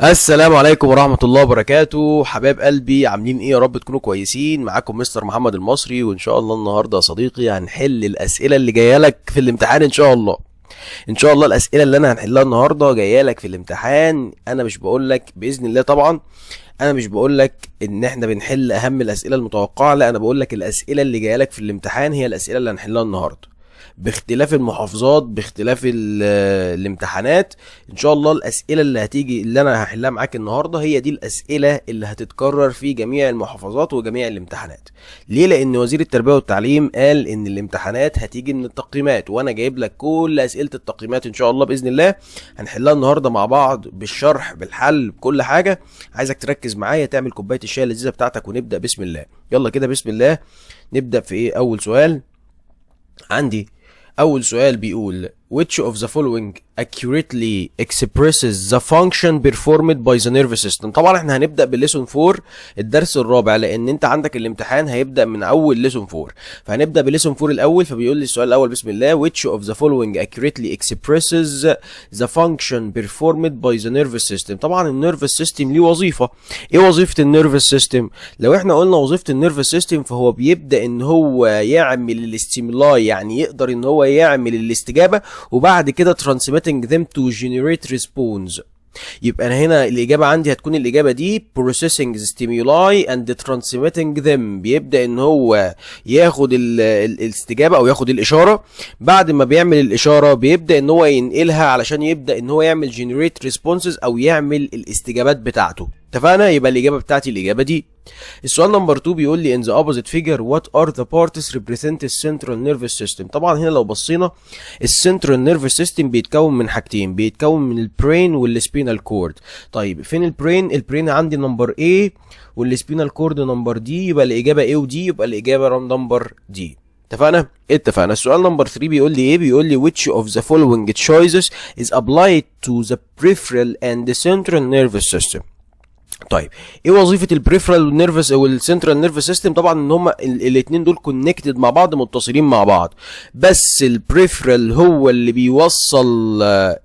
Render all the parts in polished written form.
السلام عليكم ورحمة الله وبركاته. حبايب قلبي عاملين ايه؟ يا رب تكونوا كويسين. معاكم مستر محمد المصري، وان شاء الله النهاردة يا صديقي هنحل الاسئلة اللي جاية لك في الامتحان ان شاء الله. ان شاء الله الاسئلة اللي انا هنحلها النهاردة جاية لك في الامتحان. انا مش بقول لك باذن الله طبعا، انا مش بقول لك ان احنا بنحل اهم الاسئلة المتوقعة، لا انا بقول لك الاسئلة اللي جاية لك في الامتحان هي الاسئلة اللي هنحلها النهاردة، باختلاف المحافظات، باختلاف الامتحانات. ان شاء الله الاسئله اللي هتيجي اللي انا هحلها معاك النهارده هي دي الاسئله اللي هتتكرر في جميع المحافظات وجميع الامتحانات. ليه؟ لان وزير التربيه والتعليم قال ان الامتحانات هتيجي من التقييمات، وانا جايب لك كل اسئله التقييمات ان شاء الله باذن الله هنحلها النهارده مع بعض بالشرح بالحل بكل حاجه. عايزك تركز معايا، تعمل كوبايه الشاي اللذيذه بتاعتك، ونبدا بسم الله. يلا كده بسم الله. نبدا في ايه؟ اول سؤال عندي، أول سؤال بيقول which of the following accurately expresses the function performed by the nervous system. طبعا احنا هنبدأ بالليسون 4 الدرس الرابع، لأن انت عندك الامتحان هيبدأ من أول ليسون 4، فهنبدأ بالليسون 4 الأول. فبيقول لي السؤال الأول بسم الله which of the following accurately expresses the function performed by the nervous system. طبعا النيرفس سيستم ليه وظيفة. ايه وظيفة النيرفس سيستم؟ لو احنا قلنا وظيفة النيرفس سيستم فهو بيبدأ ان هو يعمل الاستيمولاي، يعني يقدر ان هو يعمل الاستجابة، وبعد كده transmitting them to generate response. يبقى أنا هنا الإجابة عندي هتكون الإجابة دي processing the stimuli and transmitting them. بيبدأ إن هو ياخد الاستجابة أو ياخد الإشارة، بعد ما بيعمل الإشارة بيبدأ إن هو ينقلها علشان يبدأ إن هو يعمل generate responses أو يعمل الاستجابات بتاعته. اتفقنا؟ يبقى الإجابة بتاعتي الإجابة دي. السؤال نمبر 2 بيقول لي in the opposite figure what are the parts represent the central nervous system. طبعا هنا لو بصينا السنترال نيرفس سيستم بيتكون من حاجتين، بيتكون من البرين والسبينال كورد. طيب فين البرين؟ البرين عندي نمبر A والسبينال كورد نمبر D، يبقى الإجابة A و D، يبقى الإجابة نمبر D. اتفقنا؟ اتفقنا. السؤال نمبر 3 بيقول لي ايه؟ بيقول لي which of the following choices is applied to the peripheral and the central nervous system. طيب ايه وظيفه البريفرال نيرفس او السنترال نيرفس سيستم؟ طبعا ان هما الاثنين دول كونكتد مع بعض، متصلين مع بعض، بس البريفرال هو اللي بيوصل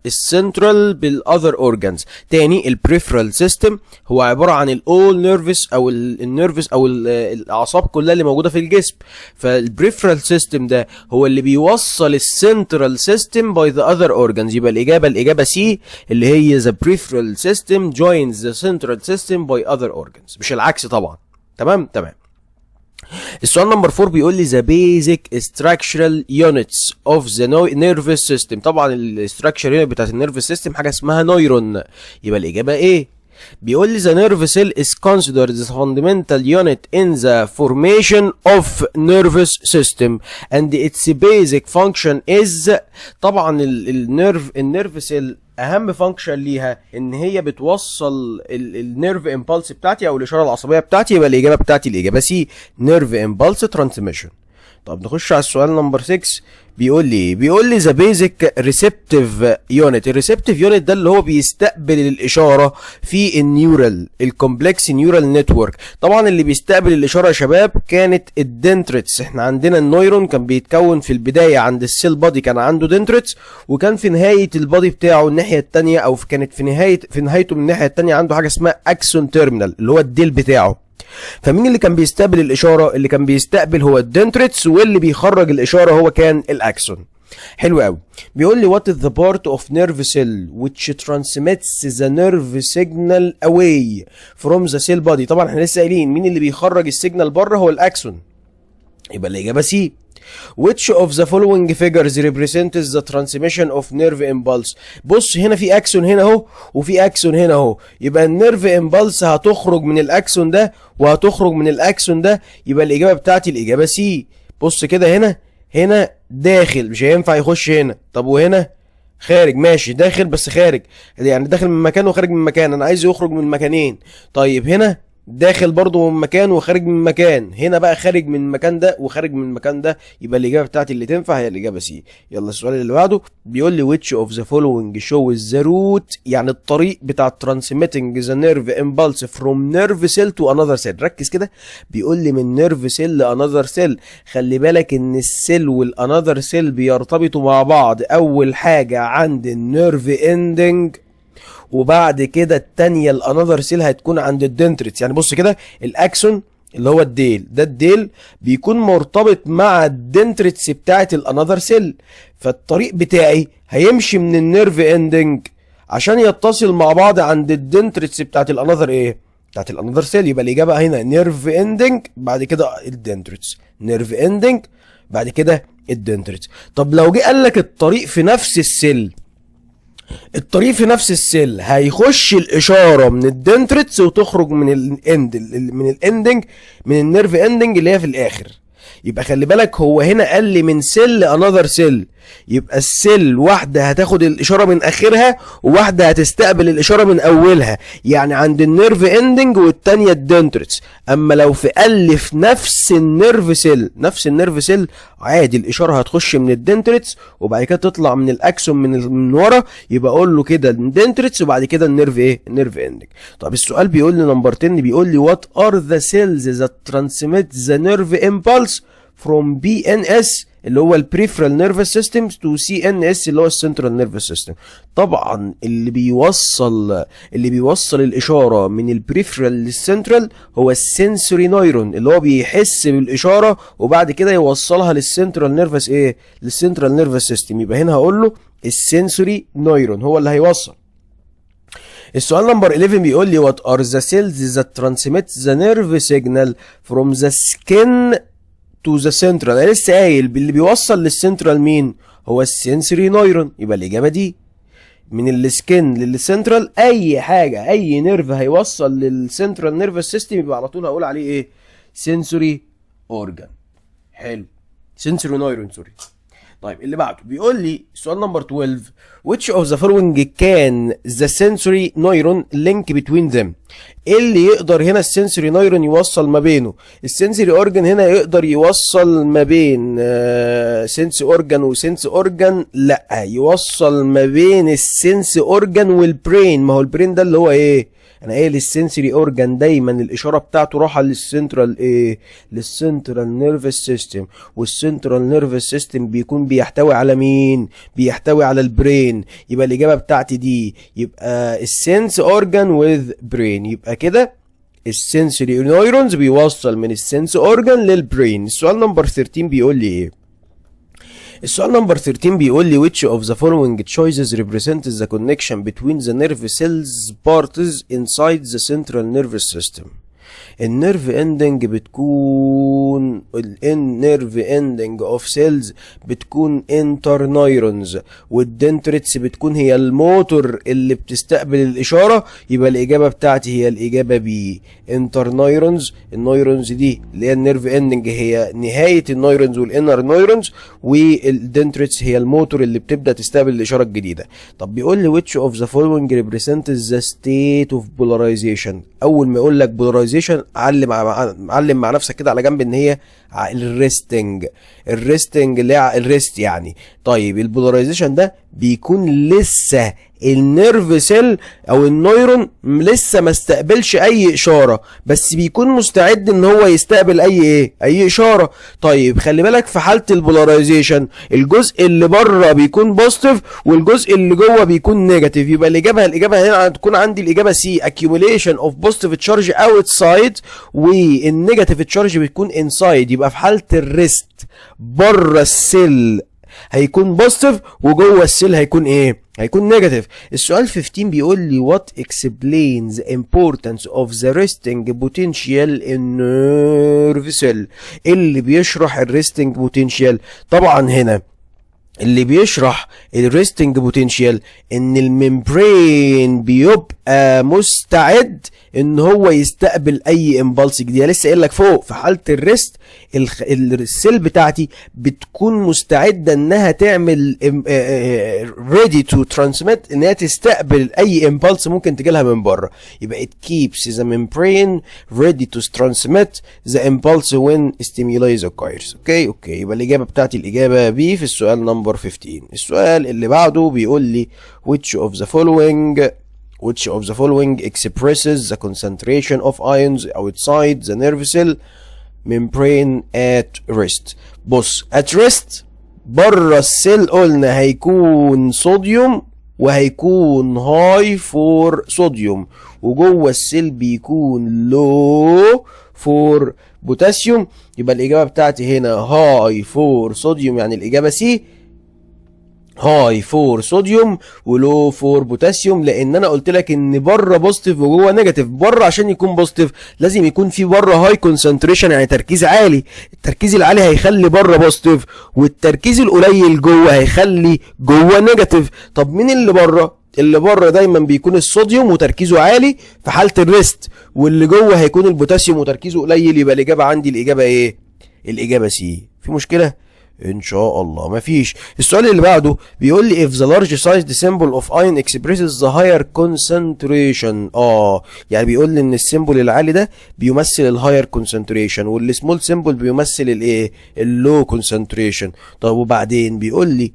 السنترال بالاذر اورجانز. تاني البريفرال سيستم هو عباره عن الاول نيرفس او النيرفس او الاعصاب كلها اللي موجوده في الجسم، فالبريفرال سيستم ده هو اللي بيوصل السنترال سيستم باي ذا اذر اورجانز. يبقى الاجابه سي اللي هي the peripheral system joins the central system by other organs، مش العكس طبعا. تمام. السؤال نمبر 4 بيقول لي the basic structural units of the nervous system. طبعا الستراكشر يونت بتاعت النيرفس سيستم حاجه اسمها نيرون، يبقى الاجابه ايه؟ بيقول لي the nervous cell is considered the fundamental unit in the formation of nervous system and its basic function is. طبعا النيرف سيل اهم فانكشن ليها ان هي بتوصل النيرف امبالس بتاعتي او الاشاره العصبيه بتاعتي، يبقى الاجابه بتاعتي الاجابه سي نيرف امبالس ترانسميشن. طب نخش على السؤال نمبر 6. بيقول لي ذا بيزك ريسبتيف يونت. الريسبتيف يونت ده اللي هو بيستقبل الاشاره في النيورال الكومبلكس نيورال نتورك. طبعا اللي بيستقبل الاشاره يا شباب كانت الدنتريتس. احنا عندنا النيرون كان بيتكون في البدايه عند السيل بادي، كان عنده دنتريتس، وكان في نهايه البادي بتاعه الناحيه الثانيه او كانت في نهايته من الناحيه الثانيه عنده حاجه اسمها اكسون تيرمينال اللي هو الديل بتاعه. فمين اللي كان بيستقبل الاشاره؟ اللي كان بيستقبل هو الدنتريتس، واللي بيخرج الاشاره هو كان الاكسون. حلو قوي. بيقول لي what is the part of nerve cell which transmits the nerve signal away from the cell body. طبعا احنا لسه قايلين مين اللي بيخرج السيجنال بره؟ هو الاكسون، يبقى الاجابه سي. Which of the following figures represents the transmission of nerve impulse. بص هنا في اكسون هنا اهو وفي اكسون هنا اهو، يبقى النيرف امبلس هتخرج من الاكسون ده وهتخرج من الاكسون ده، يبقى الاجابه بتاعتي الاجابه سي. بص كده هنا داخل مش هينفع يخش هنا، طب وهنا خارج، ماشي داخل بس خارج، يعني داخل من مكان وخارج من مكان، انا عايز يخرج من مكانين. طيب هنا داخل برضو من مكان وخارج من مكان، هنا بقى خارج من المكان ده وخارج من المكان ده، يبقى الاجابه بتاعتي اللي تنفع هي الاجابه سي. يلا السؤال اللي بعده بيقول لي which of the following shows the route، يعني الطريق بتاع transmitting the nerve impulse from nerve cell to another cell. ركز كده، بيقول لي من nerve cell ل another cell. خلي بالك ان السيل والانذر سيل بيرتبطوا مع بعض اول حاجه عند النيرف ending، وبعد كده التانية الانذر سيل هتكون عند الدنتريتس. يعني بص كده الاكسون اللي هو الديل ده، الديل بيكون مرتبط مع الدنتريتس بتاعت الانذر سيل، فالطريق بتاعي هيمشي من النيرف اندنج عشان يتصل مع بعض عند الدنتريتس بتاعت الانذر ايه، بتاعت الانذر سيل. يبقى الاجابه هنا نيرف اندنج بعد كده الدنتريتس، نيرف اندنج بعد كده الدنتريتس. طب لو جه قال لك الطريق في نفس السيل، الطريق في نفس السيل هيخش الاشاره من الدنتريتس وتخرج من الاند، من الاندنج، من النيرف اندنج اللي هي في الاخر. يبقى خلي بالك هو هنا قال لي من سيل لانذر سيل، يبقى السيل واحده هتاخد الاشاره من اخرها وواحده هتستقبل الاشاره من اولها، يعني عند النيرف اندنج والتانيه الدنتريتس. اما لو في قال في نفس النيرف سيل، نفس النيرف سيل عادي الاشاره هتخش من الدنتريتس وبعد كده تطلع من الاكسون من ورا، يبقى اقول له كده الدنتريتس وبعد كده النيرف ايه، النيرف اندنج. طب السؤال بيقول لي نمبر 10، بيقول لي what are the cells that transmit the nerve impulse from BNS اللي هو البريفرال نيرفس سيستم تو CNS اللي هو السنترال نيرفس سيستم. طبعا اللي بيوصل الاشاره من البريفرال للسنترال هو السنسوري نيرون اللي هو بيحس بالاشاره وبعد كده يوصلها للسنترال نيرفس ايه، للسنترال نيرفس سيستم. يبقى هنا هقول له السنسوري نيرون هو اللي هيوصل. السؤال نمبر 11 بيقول لي what are the cells that transmit the nerve signal from the skin to the central. انا لسه قايل اللي بيوصل للسنترال مين، هو السنسوري نيرون. يبقى الاجابه دي من السكن للسنترال، اي حاجه اي نيرف هيوصل للسنترال نيرفس سيستم يبقى على طول هقول عليه ايه، سنسوري اورجان. حلو، سنسوري نيرون سوري. طيب اللي بعده بيقول لي سؤال نمبر 12 which of the following can the sensory neuron link between them. ايه اللي يقدر هنا السنسوري نيرون يوصل ما بينه؟ السنسوري اورجان هنا يقدر يوصل ما بين سنس اورجان وسنس اورجان؟ لا، يوصل ما بين السنس اورجان والبرين. ما هو البرين ده اللي هو ايه، انا قايل السنسوري اورجان دايما الاشاره بتاعته رايحه للسنترال ايه، للسنترال نيرفس سيستم، والسنترال نيرفس سيستم بيكون بيحتوي على مين، بيحتوي على البرين. يبقى الاجابه بتاعتي دي يبقى السنس اورجان وذ برين. يبقى كده السنسوري نيورونز بيوصل من السنس اورجان للبرين. السؤال نمبر 13 بيقول لي ايه؟ السؤال نمبر 13 بيقول لي which of the following choices represents the connection between the nerve cells parts inside the central nervous system. النيرف اندنج بتكون النيرف اندنج اوف سيلز بتكون انتر نيرونز، والدنتريتس بتكون هي الموتور اللي بتستقبل الاشاره. يبقى الاجابه بتاعتي هي الاجابه بي، انتر نيرونز. النيرونز دي اللي هي النيرف اندنج هي نهايه النيرونز والانر نيرونز، والدنتريتس هي الموتور اللي بتبدا تستقبل الاشاره الجديده. طب بيقول لي which of the following represents the state of polarization. اول ما يقول لك polarization علم مع نفسك كده على جنب ان هي الريستنج اللي هي الريست يعني. طيب البولاريزيشن ده بيكون لسه النيرف سيل او النيرون لسه ما استقبلش اي اشاره، بس بيكون مستعد ان هو يستقبل اي اشاره. طيب خلي بالك في حاله البولاريزيشن الجزء اللي بره بيكون بوزيتيف والجزء اللي جوه بيكون نيجاتيف. يبقى الاجابه هنا هتكون عندي الاجابه سي accumulation of positive charge outside والنيجاتيف تشارج بتكون inside. يبقى في حاله الريست بره السيل هيكون بوزيتيف وجوه السيل هيكون ايه، هيكون نيجاتيف. السؤال 15 بيقول لي what explains the importance of the resting potential in nerve cell. اللي بيشرح الريستنج بوتنشال طبعا هنا اللي بيشرح الريستنج بوتنشال ان الممبرين بيبقى مستعد ان هو يستقبل اي امبالس جديد. لسه قايل لك فوق في حاله الريست السيل بتاعتي بتكون مستعده انها تعمل ready to transmit، انها تستقبل اي امبالس ممكن تجي لها من بره. يبقى it keeps the membrane ready to transmit the impulse when stimuli occurs. اوكي يبقى الاجابه بتاعتي الاجابه بي في السؤال نمبر 15. السؤال اللي بعده بيقول لي which of the following expresses the concentration of ions outside the nerve cell membrane at rest. بص at rest بره السيل قلنا هيكون صوديوم وهيكون هاي فور صوديوم، وجوه السيل بيكون لو فور بوتاسيوم. يبقى الاجابه بتاعتي هنا هاي فور صوديوم، يعني الاجابه سي، هاي فور صوديوم ولو فور بوتاسيوم. لان انا قلت لك ان بره بوزيتيف وجوه نيجاتيف. بره عشان يكون بوزيتيف لازم يكون في بره هاي كونسنتريشن، يعني تركيز عالي. التركيز العالي هيخلي بره بوزيتيف، والتركيز القليل جوه هيخلي جوه نيجاتيف. طب مين اللي بره؟ اللي بره دايما بيكون الصوديوم وتركيزه عالي في حاله الريست، واللي جوه هيكون البوتاسيوم وتركيزه قليل. يبقى الاجابه عندي الاجابه ايه؟ الاجابه سي. في مشكله؟ ان شاء الله مفيش. السؤال اللي بعده بيقول لي if the large sized symbol of ion expresses the higher concentration. يعني بيقول لي ان السيمبل العالي ده بيمثل الهاير كونسنتريشن، والسمول سيمبل بيمثل الايه؟ اللو كونسنتريشن. طب وبعدين بيقول لي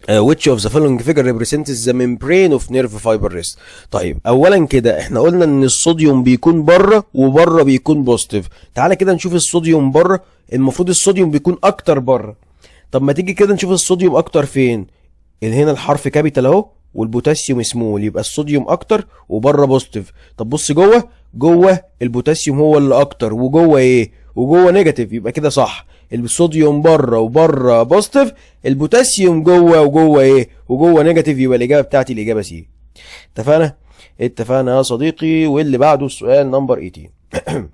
which of the following figure represents the membrane of nerve fiber rest. طيب اولا كده احنا قلنا ان الصوديوم بيكون بره وبره بيكون بوزيتيف. تعالى كده نشوف الصوديوم بره. المفروض الصوديوم بيكون اكتر بره. طب ما تيجي كده نشوف الصوديوم اكتر فين. هنا الحرف كابيتال اهو والبوتاسيوم سمول، يبقى الصوديوم اكتر وبره بوزيتيف. طب بص جوه البوتاسيوم هو اللي اكتر، وجوه ايه؟ وجوه نيجاتيف. يبقى كده صح، الصوديوم بره وبره بوزيتيف، البوتاسيوم جوه وجوه ايه؟ وجوه نيجاتيف. يبقى الاجابه بتاعتي الاجابه سي. اتفقنا يا صديقي. واللي بعده السؤال نمبر 18.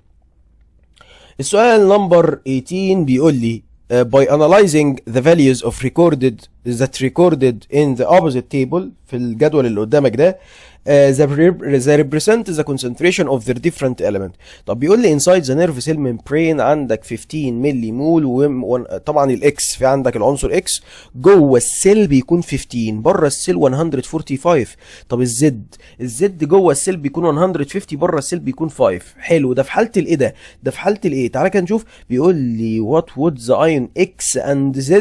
السؤال نمبر 18 بيقول لي by analyzing the values of recorded in the opposite table في الجدول اللي قدامك ده they represent the concentration of their different element. طب بيقول لي inside the nerve cell membrane عندك 15 ملي مول، طبعا الاكس في عندك العنصر اكس جوه السيل بيكون 15، بره السيل 145. طب الزد جوه السيل بيكون 150، بره السيل بيكون 5. حلو. ده في حاله الايه؟ ده في حاله الايه؟ تعالى كده نشوف. بيقول لي what would the ion x and z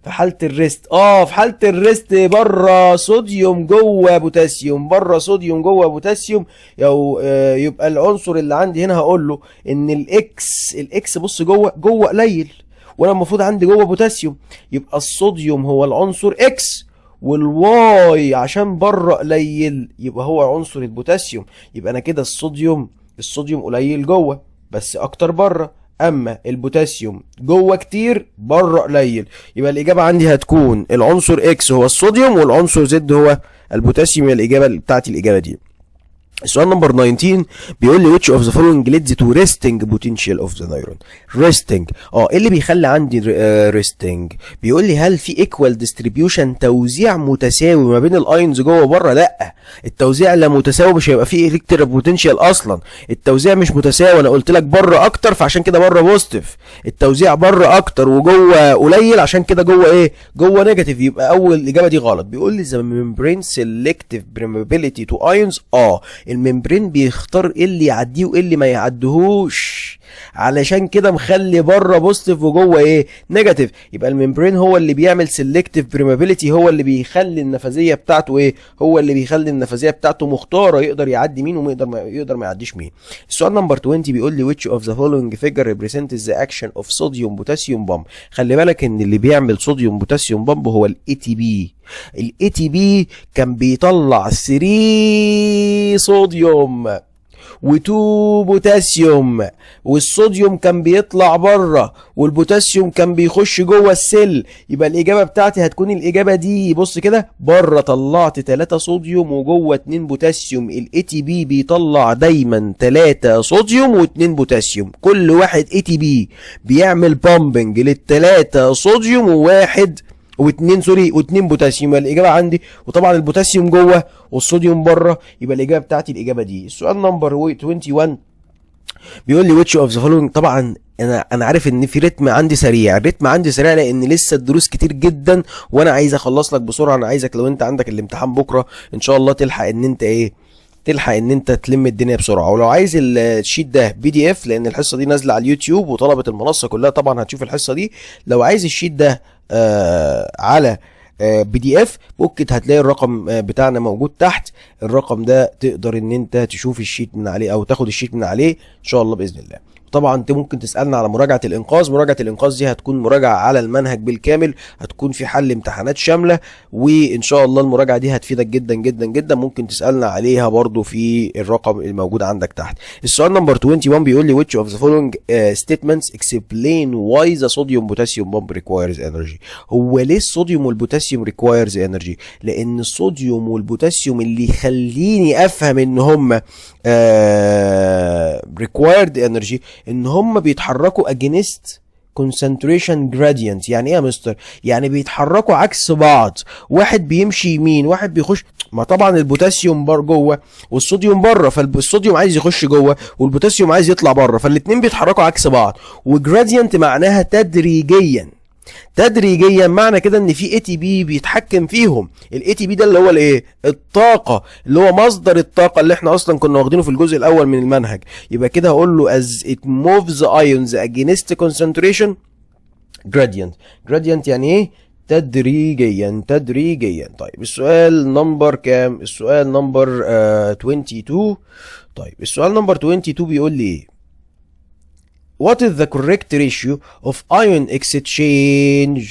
في حاله الريست. في حاله الريست بره صوديوم جوه بوتاسيوم، بره صوديوم جوه بوتاسيوم. يبقى العنصر اللي عندي هنا هقول له ان الاكس بص جوه قليل، وانا المفروض عندي جوه بوتاسيوم. يبقى الصوديوم هو العنصر اكس، والواي عشان بره قليل يبقى هو عنصر البوتاسيوم. يبقى انا كده الصوديوم قليل جوه بس اكتر بره، اما البوتاسيوم جوه كتير بره قليل. يبقى الاجابه عندي هتكون العنصر اكس هو الصوديوم والعنصر زد هو البوتاسيوم. هي الاجابه بتاعتي الاجابه دي. السؤال نمبر 19 بيقول لي which of the following leads to resting potential of the neuron. resting ايه اللي بيخلي عندي resting؟ بيقول لي هل في equal distribution، توزيع متساوي ما بين الايونز جوه وبره؟ لا، التوزيع لا متساوي، مش هيبقى فيه electric potential اصلا. التوزيع مش متساوي، انا قلت لك بره اكتر فعشان كده بره بوزيتيف. التوزيع بره اكتر وجوه قليل عشان كده جوه ايه؟ جوه نيجاتيف. يبقى اول الاجابه دي غلط. بيقول لي the membrane selective permeability to ions. الممبرين بيختار ايه اللي يعديه وايه اللي ما يعديهوش، علشان كده مخلي بره بوزيتيف وجوه ايه؟ نيجاتيف. يبقى الممبرين هو اللي بيعمل سيلكتيف بريمابيليتي، هو اللي بيخلي النفاذيه بتاعته ايه؟ هو اللي بيخلي النفاذيه بتاعته مختاره، يقدر يعدي مين ويقدر ما يعديش مين. السؤال نمبر 20 بيقول لي which of the following figure represents the action of sodium potassium pump. خلي بالك ان اللي بيعمل صوديوم بوتاسيوم بامب هو الاي تي بي. الاي تي بي كان بيطلع 3 صوديوم و2 بوتاسيوم، والصوديوم كان بيطلع بره والبوتاسيوم كان بيخش جوه السيل. يبقى الاجابه بتاعتي هتكون الاجابه دي. بص كده، بره طلعت 3 صوديوم وجوه 2 بوتاسيوم. الاي تي بي بيطلع دايما 3 صوديوم و2 بوتاسيوم. كل واحد اي تي بي بيعمل بامبنج لل3 صوديوم واثنين بوتاسيوم. الاجابه عندي، وطبعا البوتاسيوم جوه والصوديوم بره. يبقى الاجابه بتاعتي الاجابه دي. السؤال نمبر 21 بيقول لي which of the following. طبعا انا عارف ان في رتم عندي سريع، لان لسه الدروس كتير جدا وانا عايز اخلص لك بسرعه. انا عايزك لو انت عندك الامتحان بكره ان شاء الله تلحق ان انت تلم الدنيا بسرعه. ولو عايز الشيت ده بي دي اف، لان الحصه دي نازله على اليوتيوب وطلبه المنصه كلها طبعا هتشوف الحصه دي. لو عايز الشيت ده على بي دي اف ممكن هتلاقي الرقم بتاعنا موجود تحت. الرقم ده تقدر ان انت تشوف الشيت من عليه او تاخد الشيت من عليه ان شاء الله باذن الله. طبعا انت ممكن تسالنا على مراجعه الانقاذ. مراجعه الانقاذ دي هتكون مراجعه على المنهج بالكامل، هتكون في حل امتحانات شامله، وان شاء الله المراجعه دي هتفيدك جدا جدا جدا. ممكن تسالنا عليها برضو في الرقم الموجود عندك تحت. السؤال نمبر 21 بيقول لي which of the following statements explain why the sodium potassium pump requires energy. هو ليه الصوديوم والبوتاسيوم requires energy؟ لان الصوديوم والبوتاسيوم اللي يخليني افهم ان هم required energy ان هم بيتحركوا against concentration gradient. يعني ايه يا مستر؟ يعني بيتحركوا عكس بعض، واحد بيمشي يمين واحد بيخش. ما طبعا البوتاسيوم جوه والصوديوم بره، فالصوديوم عايز يخش جوه والبوتاسيوم عايز يطلع بره، فالاتنين بيتحركوا عكس بعض. وجرادينت معناها تدريجيا. تدريجيا معنى كده ان في اي تي بي بيتحكم فيهم. الاي تي بي ده اللي هو الايه؟ الطاقه، اللي هو مصدر الطاقه اللي احنا اصلا كنا واخدينه في الجزء الاول من المنهج. يبقى كده هقول له as it moves ions against concentration gradient. gradient يعني ايه؟ تدريجيا تدريجيا. طيب السؤال نمبر كام؟ السؤال نمبر 22. طيب السؤال نمبر 22 بيقول لي ايه؟ What is the correct ratio of ion exchange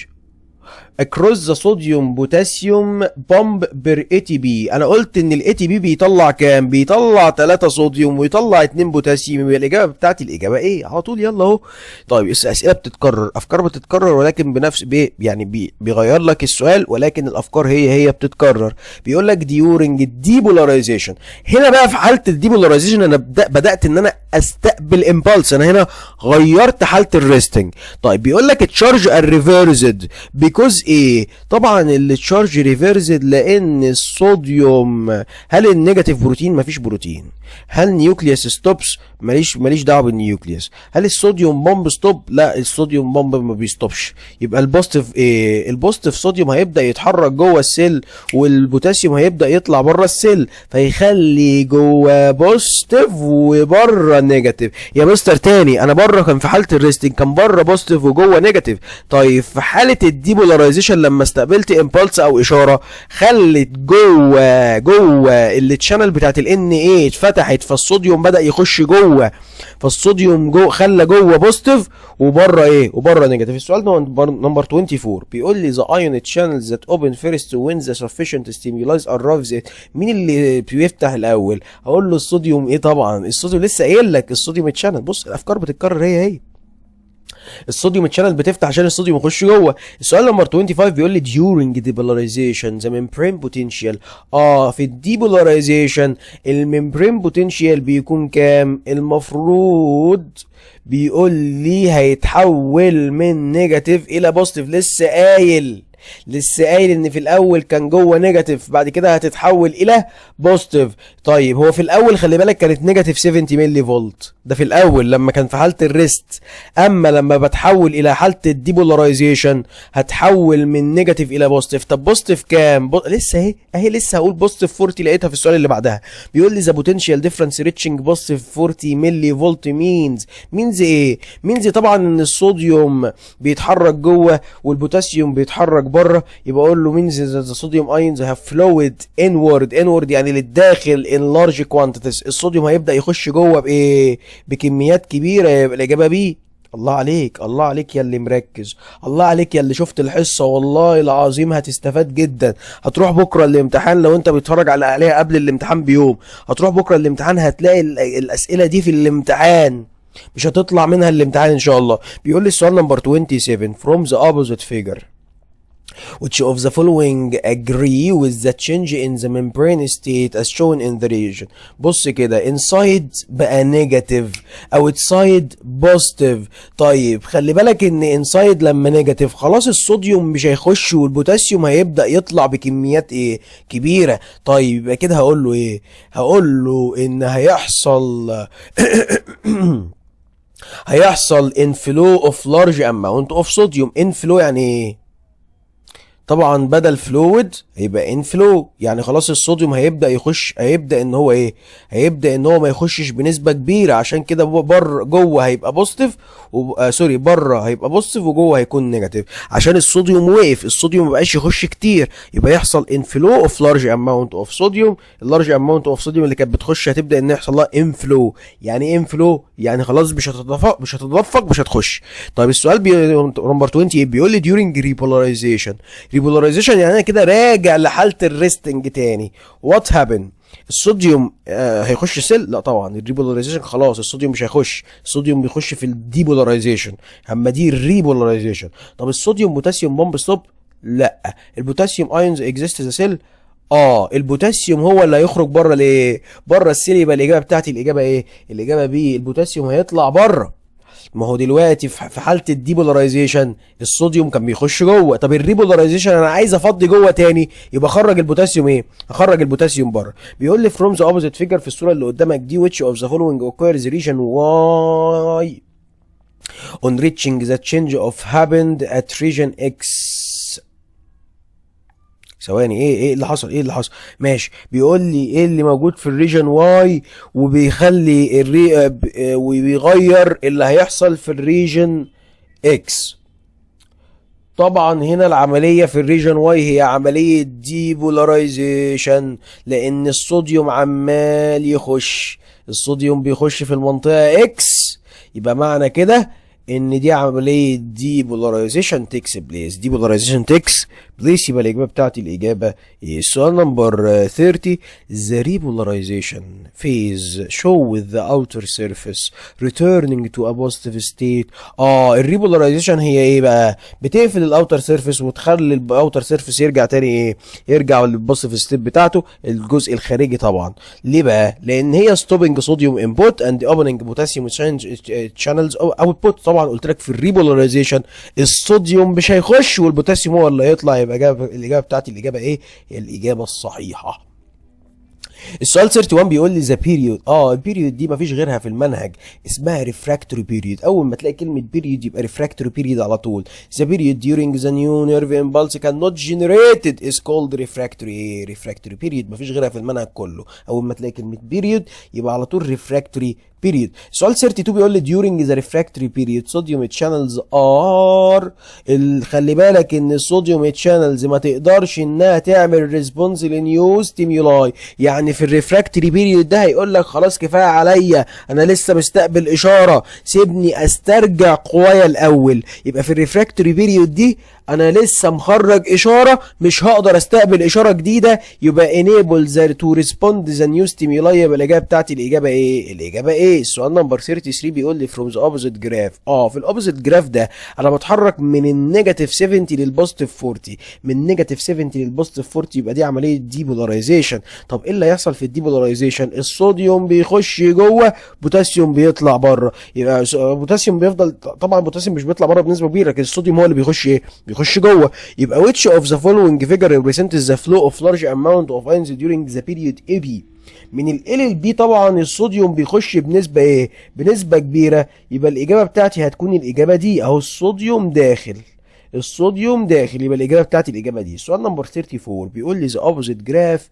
across the sodium potassium pump per ATP؟ انا قلت ان الاي تي بي بيطلع كام؟ بيطلع 3 صوديوم ويطلع 2 بوتاسيوم. يبقى الاجابه بتاعتي الاجابه ايه؟ على طول يلا اهو. طيب اسئله بتتكرر، افكار بتتكرر، ولكن بنفس يعني بيغير لك السؤال، ولكن الافكار هي بتتكرر. بيقول لك during depolarization. هنا بقى في حاله الديبولاريزيشن انا بدات ان انا استقبل امبالس. انا هنا غيرت حاله الريستنج. طيب بيقول لك تشارج الريفيرسد بيكوز ايه؟ طبعا التشارج ريفيرسد لان الصوديوم، هل النيجاتيف بروتين؟ مفيش بروتين. هل نيوكليوس ستوبس؟ ماليش دعوه بالنيوكليوس. هل الصوديوم بومب ستوب؟ لا الصوديوم بومب ما بيستوبش. يبقى البوزيتيف ايه؟ البوزيتيف صوديوم هيبدا يتحرك جوه السيل والبوتاسيوم هيبدا يطلع بره السيل، فيخلي جوه بوزيتيف وبره نيجاتيف. يا مستر تاني، انا بره كان في حاله الريستنج كان بره بوزيتيف وجوه نيجاتيف. طيب في حاله الديبولاريزيشن لما استقبلت امبالس او اشاره خلت جوه التشانل بتاعت الان ايه اتفتحت، فالصوديوم بدا يخش جوه، فالصوديوم خلى جوه بوزيتيف وبره ايه؟ وبره نيجاتيف. السؤال نمبر 24 بيقول لي the ion channels that open first when the sufficient stimuli arrives it. مين اللي بيفتح الاول؟ هقول له الصوديوم. ايه طبعا الصوديوم، لسه قايل لك الصوديوم تشانل. بص الافكار بتتكرر هي الصوديوم تشانل بتفتح عشان الصوديوم يخش جوه. السؤال نمبر 25 بيقول لي during depolarization the membrane potential. في الديبولاريزيشن الممبرين بوتنشال بيكون كام؟ المفروض بيقول لي هيتحول من نيجاتيف الى بوزيتيف. لسه قايل ان في الاول كان جوه نيجاتيف، بعد كده هتتحول الى بوزيتيف. طيب هو في الاول خلي بالك كانت نيجاتيف 70 ملي فولت، ده في الاول لما كان في حاله الريست. اما لما بتحول الى حاله الديبولاريزيشن هتحول من نيجاتيف الى بوزيتيف. طب بوزيتيف كام؟ لسه اهي لسه هقول بوزيتيف 40. لقيتها في السؤال اللي بعدها بيقول لي ذا بوتنشال ديفرنس ريتشنج بوزيتيف 40 ملي فولت مينز ايه؟ مينز طبعا ان الصوديوم بيتحرك جوه والبوتاسيوم بيتحرك بره. يبقى اقول له means that the sodium ions have flowed inward يعني للداخل in large quantities. الصوديوم هيبدأ يخش جوه بايه؟ بكميات كبيرة. يبقى الإجابة بي. الله عليك يا اللي مركز، الله عليك يا اللي شفت الحصة، والله العظيم هتستفاد جدا. هتروح بكرة الامتحان لو انت بتتفرج عليها قبل الامتحان بيوم، هتروح بكرة الامتحان هتلاقي الأسئلة دي في الامتحان، مش هتطلع منها الامتحان ان شاء الله. بيقول لي السؤال نمبر 27 from the opposite figure which of the following agree with the change in the membrane state as shown in the region. بص كده inside بقى negative outside positive. طيب خلي بالك ان inside لما negative خلاص الصوديوم مش هيخش والبوتاسيوم هيبدأ يطلع بكميات ايه؟ كبيرة. طيب يبقى كده هقول له ايه؟ هقول له ان هيحصل inflow of large amount of sodium. inflow يعني ايه؟ طبعا بدل فلويد هيبقى انفلو، يعني خلاص الصوديوم هيبدا يخش، هيبدا ان هو ايه، هيبدا ان هو ما يخشش بنسبه كبيره، عشان كده بره جوه هيبقى بوزيتيف سوري، بره هيبقى بوزيتيف وجوه هيكون نيجاتيف، عشان الصوديوم وقف، الصوديوم ما بقاش يخش كتير، يبقى يحصل انفلو اوف لارج اماونت اوف صوديوم. اللارج اماونت اوف صوديوم اللي كانت بتخش هتبدا ان يحصل لها انفلو. يعني ايه انفلو؟ يعني خلاص مش هتخش. طيب السؤال نمبر 20 بيقول لي during repolarization. ريبولاريزيشن يعني انا كده راجع لحاله الريستنج تاني. وات هابن؟ الصوديوم هيخش سيل؟ لا طبعا. الريبولاريزيشن خلاص الصوديوم مش هيخش، الصوديوم بيخش في الديبولاريزيشن، اما دي الريبولاريزيشن. طب الصوديوم بوتاسيوم بومب ستوب؟ لا. البوتاسيوم ايونز اكزيست ذا سيل؟ البوتاسيوم هو اللي هيخرج بره ليه؟ بره السيل. يبقى الاجابه بتاعتي الاجابه ايه؟ الاجابه بي، البوتاسيوم هيطلع بره. ما هو دلوقتي في حاله الديبولاريزيشن الصوديوم كان بيخش جوه، طب الريبولاريزيشن انا عايز افضي جوه تاني، يبقى خرج البوتاسيوم ايه؟ اخرج البوتاسيوم بره. بيقول لي فروم ذا اوبوزيت فيجر، في الصوره اللي قدامك دي which of the following occurs region Y on reaching the change of happened at region X. ثواني، ايه اللي حصل؟ ايه اللي حصل؟ ماشي. بيقول لي ايه اللي موجود في الريجن واي وبيخلي وبيغير اللي هيحصل في الريجن اكس. طبعا هنا العمليه في الريجن واي هي عمليه ديبولاريزيشن، لان الصوديوم عمال يخش، الصوديوم بيخش في المنطقه اكس، يبقى معنى كده ان دي عمليه ديبولاريزيشن تكس بليس. ديبولاريزيشن تكس بليس، يبقى الاجابه بتاعتي الاجابه ايه؟ السؤال نمبر 30 the repolarization phase show with the outer surface returning to a positive state. الريبولاريزيشن هي ايه بقى؟ بتقفل الاوتر سيرفيس وتخلي الاوتر سيرفيس يرجع تاني ايه؟ يرجع للبوزيتيف ستيت بتاعته، الجزء الخارجي طبعا. ليه بقى؟ لان هي stopping sodium input and opening potassium channels output. طبعا قلت لك في الريبولاريزيشن الصوديوم مش هيخش والبوتاسيوم هو اللي هيطلع، يبقى الاجابه بتاعتي الاجابه ايه؟ هي الاجابه الصحيحه. السؤال 31 بيقول لي ذا بيريود. البيريود دي مفيش غيرها في المنهج، اسمها ريفراكتوري بيريود. اول ما تلاقي كلمه بيريود يبقى ريفراكتوري بيريود على طول. ذا بيريود during the new nerve impulse cannot generated is called refractory. ريفراكتوري بيريود مفيش غيرها في المنهج كله، اول ما تلاقي كلمه بيريود يبقى على طول ريفراكتوري بيريود. السؤال 32 بيقول لي during the refractory period sodium channels are. خلي بالك ان الصوديوم channels ما تقدرش انها تعمل ريسبونس لنيو ستيمولاي. يعني في الريفراكتوري بيريود ده هيقول لك خلاص كفايه عليا، انا لسه مستقبل اشاره، سيبني استرجع قوايا الاول. يبقى في الريفراكتوري بيريود دي انا لسه مخرج اشاره، مش هقدر استقبل اشاره جديده، يبقى enable to respond the new stimuli. يبقى الاجابه بتاعتي الاجابه ايه؟ الاجابه ايه؟ السؤال نمبر 33 بيقول لي from the opposite graph. في الاوبوزيت جراف ده انا بتحرك من النيجاتيف 70 للبوزيتيف 40، من نيجاتيف 70 للبوزيتيف 40، يبقى دي عمليه ديبولاريزيشن. طب ايه اللي هيحصل في الديبولاريزيشن؟ الصوديوم بيخش جوه، بوتاسيوم بيطلع بره. يبقى بوتاسيوم بيفضل، طبعا بوتاسيوم مش بيطلع بره بنسبه كبيره، لكن الصوديوم هو اللي بيخش ايه؟ بيخش جوه. يبقى which of the following figure represents the flow of large amount of ions during the period AB. من ال LLB طبعا الصوديوم بيخش بنسبة ايه؟ بنسبة كبيرة، يبقى الإجابة بتاعتي هتكون الإجابة دي أهو، الصوديوم داخل، الصوديوم داخل، يبقى الإجابة بتاعتي الإجابة دي. السؤال نمبر 34 بيقول لي the opposite graph.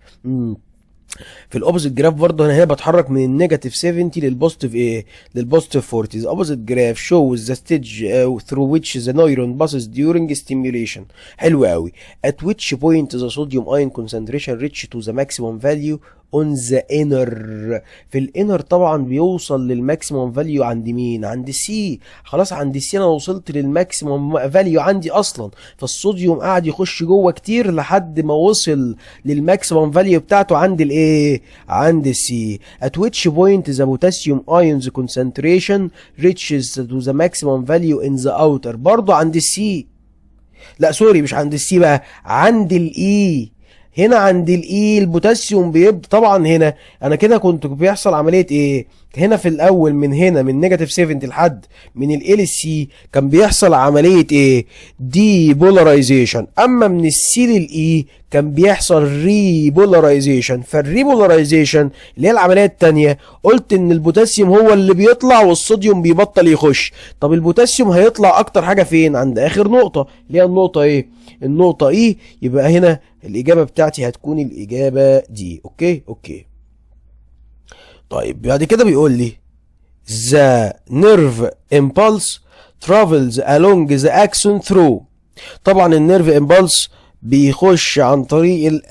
في الاوبوزيت جراف برضه انا هنا بتحرك من النيجاتيف 70 للبوزيتيف ايه؟ للبوزيتيف 40. The opposite graph shows the stage through which the neuron passes during stimulation. حلو قوي. At which point the sodium ion concentration reach to the maximum value on the inner. في الانر طبعا بيوصل للماكسيموم فاليو عند مين؟ عند السي. خلاص عند السي انا وصلت للماكسيموم فاليو عندي اصلا، فالصوديوم قاعد يخش جوه كتير لحد ما وصل للماكسيموم فاليو بتاعته عند الايه؟ عند السي. at which point the potassium ions concentration reaches to the maximum value in the outer. برضه عند السي، لا سوري مش عند السي بقى، عند الاي. هنا عند الاي البوتاسيوم بيبدا طبعا. هنا انا كده كنت بيحصل عمليه ايه؟ هنا في الاول من هنا من نيجاتيف 70 لحد من ال للسي كان بيحصل عمليه ايه؟ دي بولاريزيشن. اما من السي للاي كان بيحصل ريبولاريزيشن. فالريبولاريزيشن اللي هي العمليه الثانيه، قلت ان البوتاسيوم هو اللي بيطلع والصوديوم بيبطل يخش. طب البوتاسيوم هيطلع اكتر حاجه فين؟ عند اخر نقطه اللي هي النقطه ايه؟ النقطه ايه. يبقى هنا الاجابه بتاعتي هتكون الاجابه دي. اوكي. طيب بعد كده بيقول لي the nerve impulse travels along the axon through. طبعا النيرف امبالس بيخش عن طريق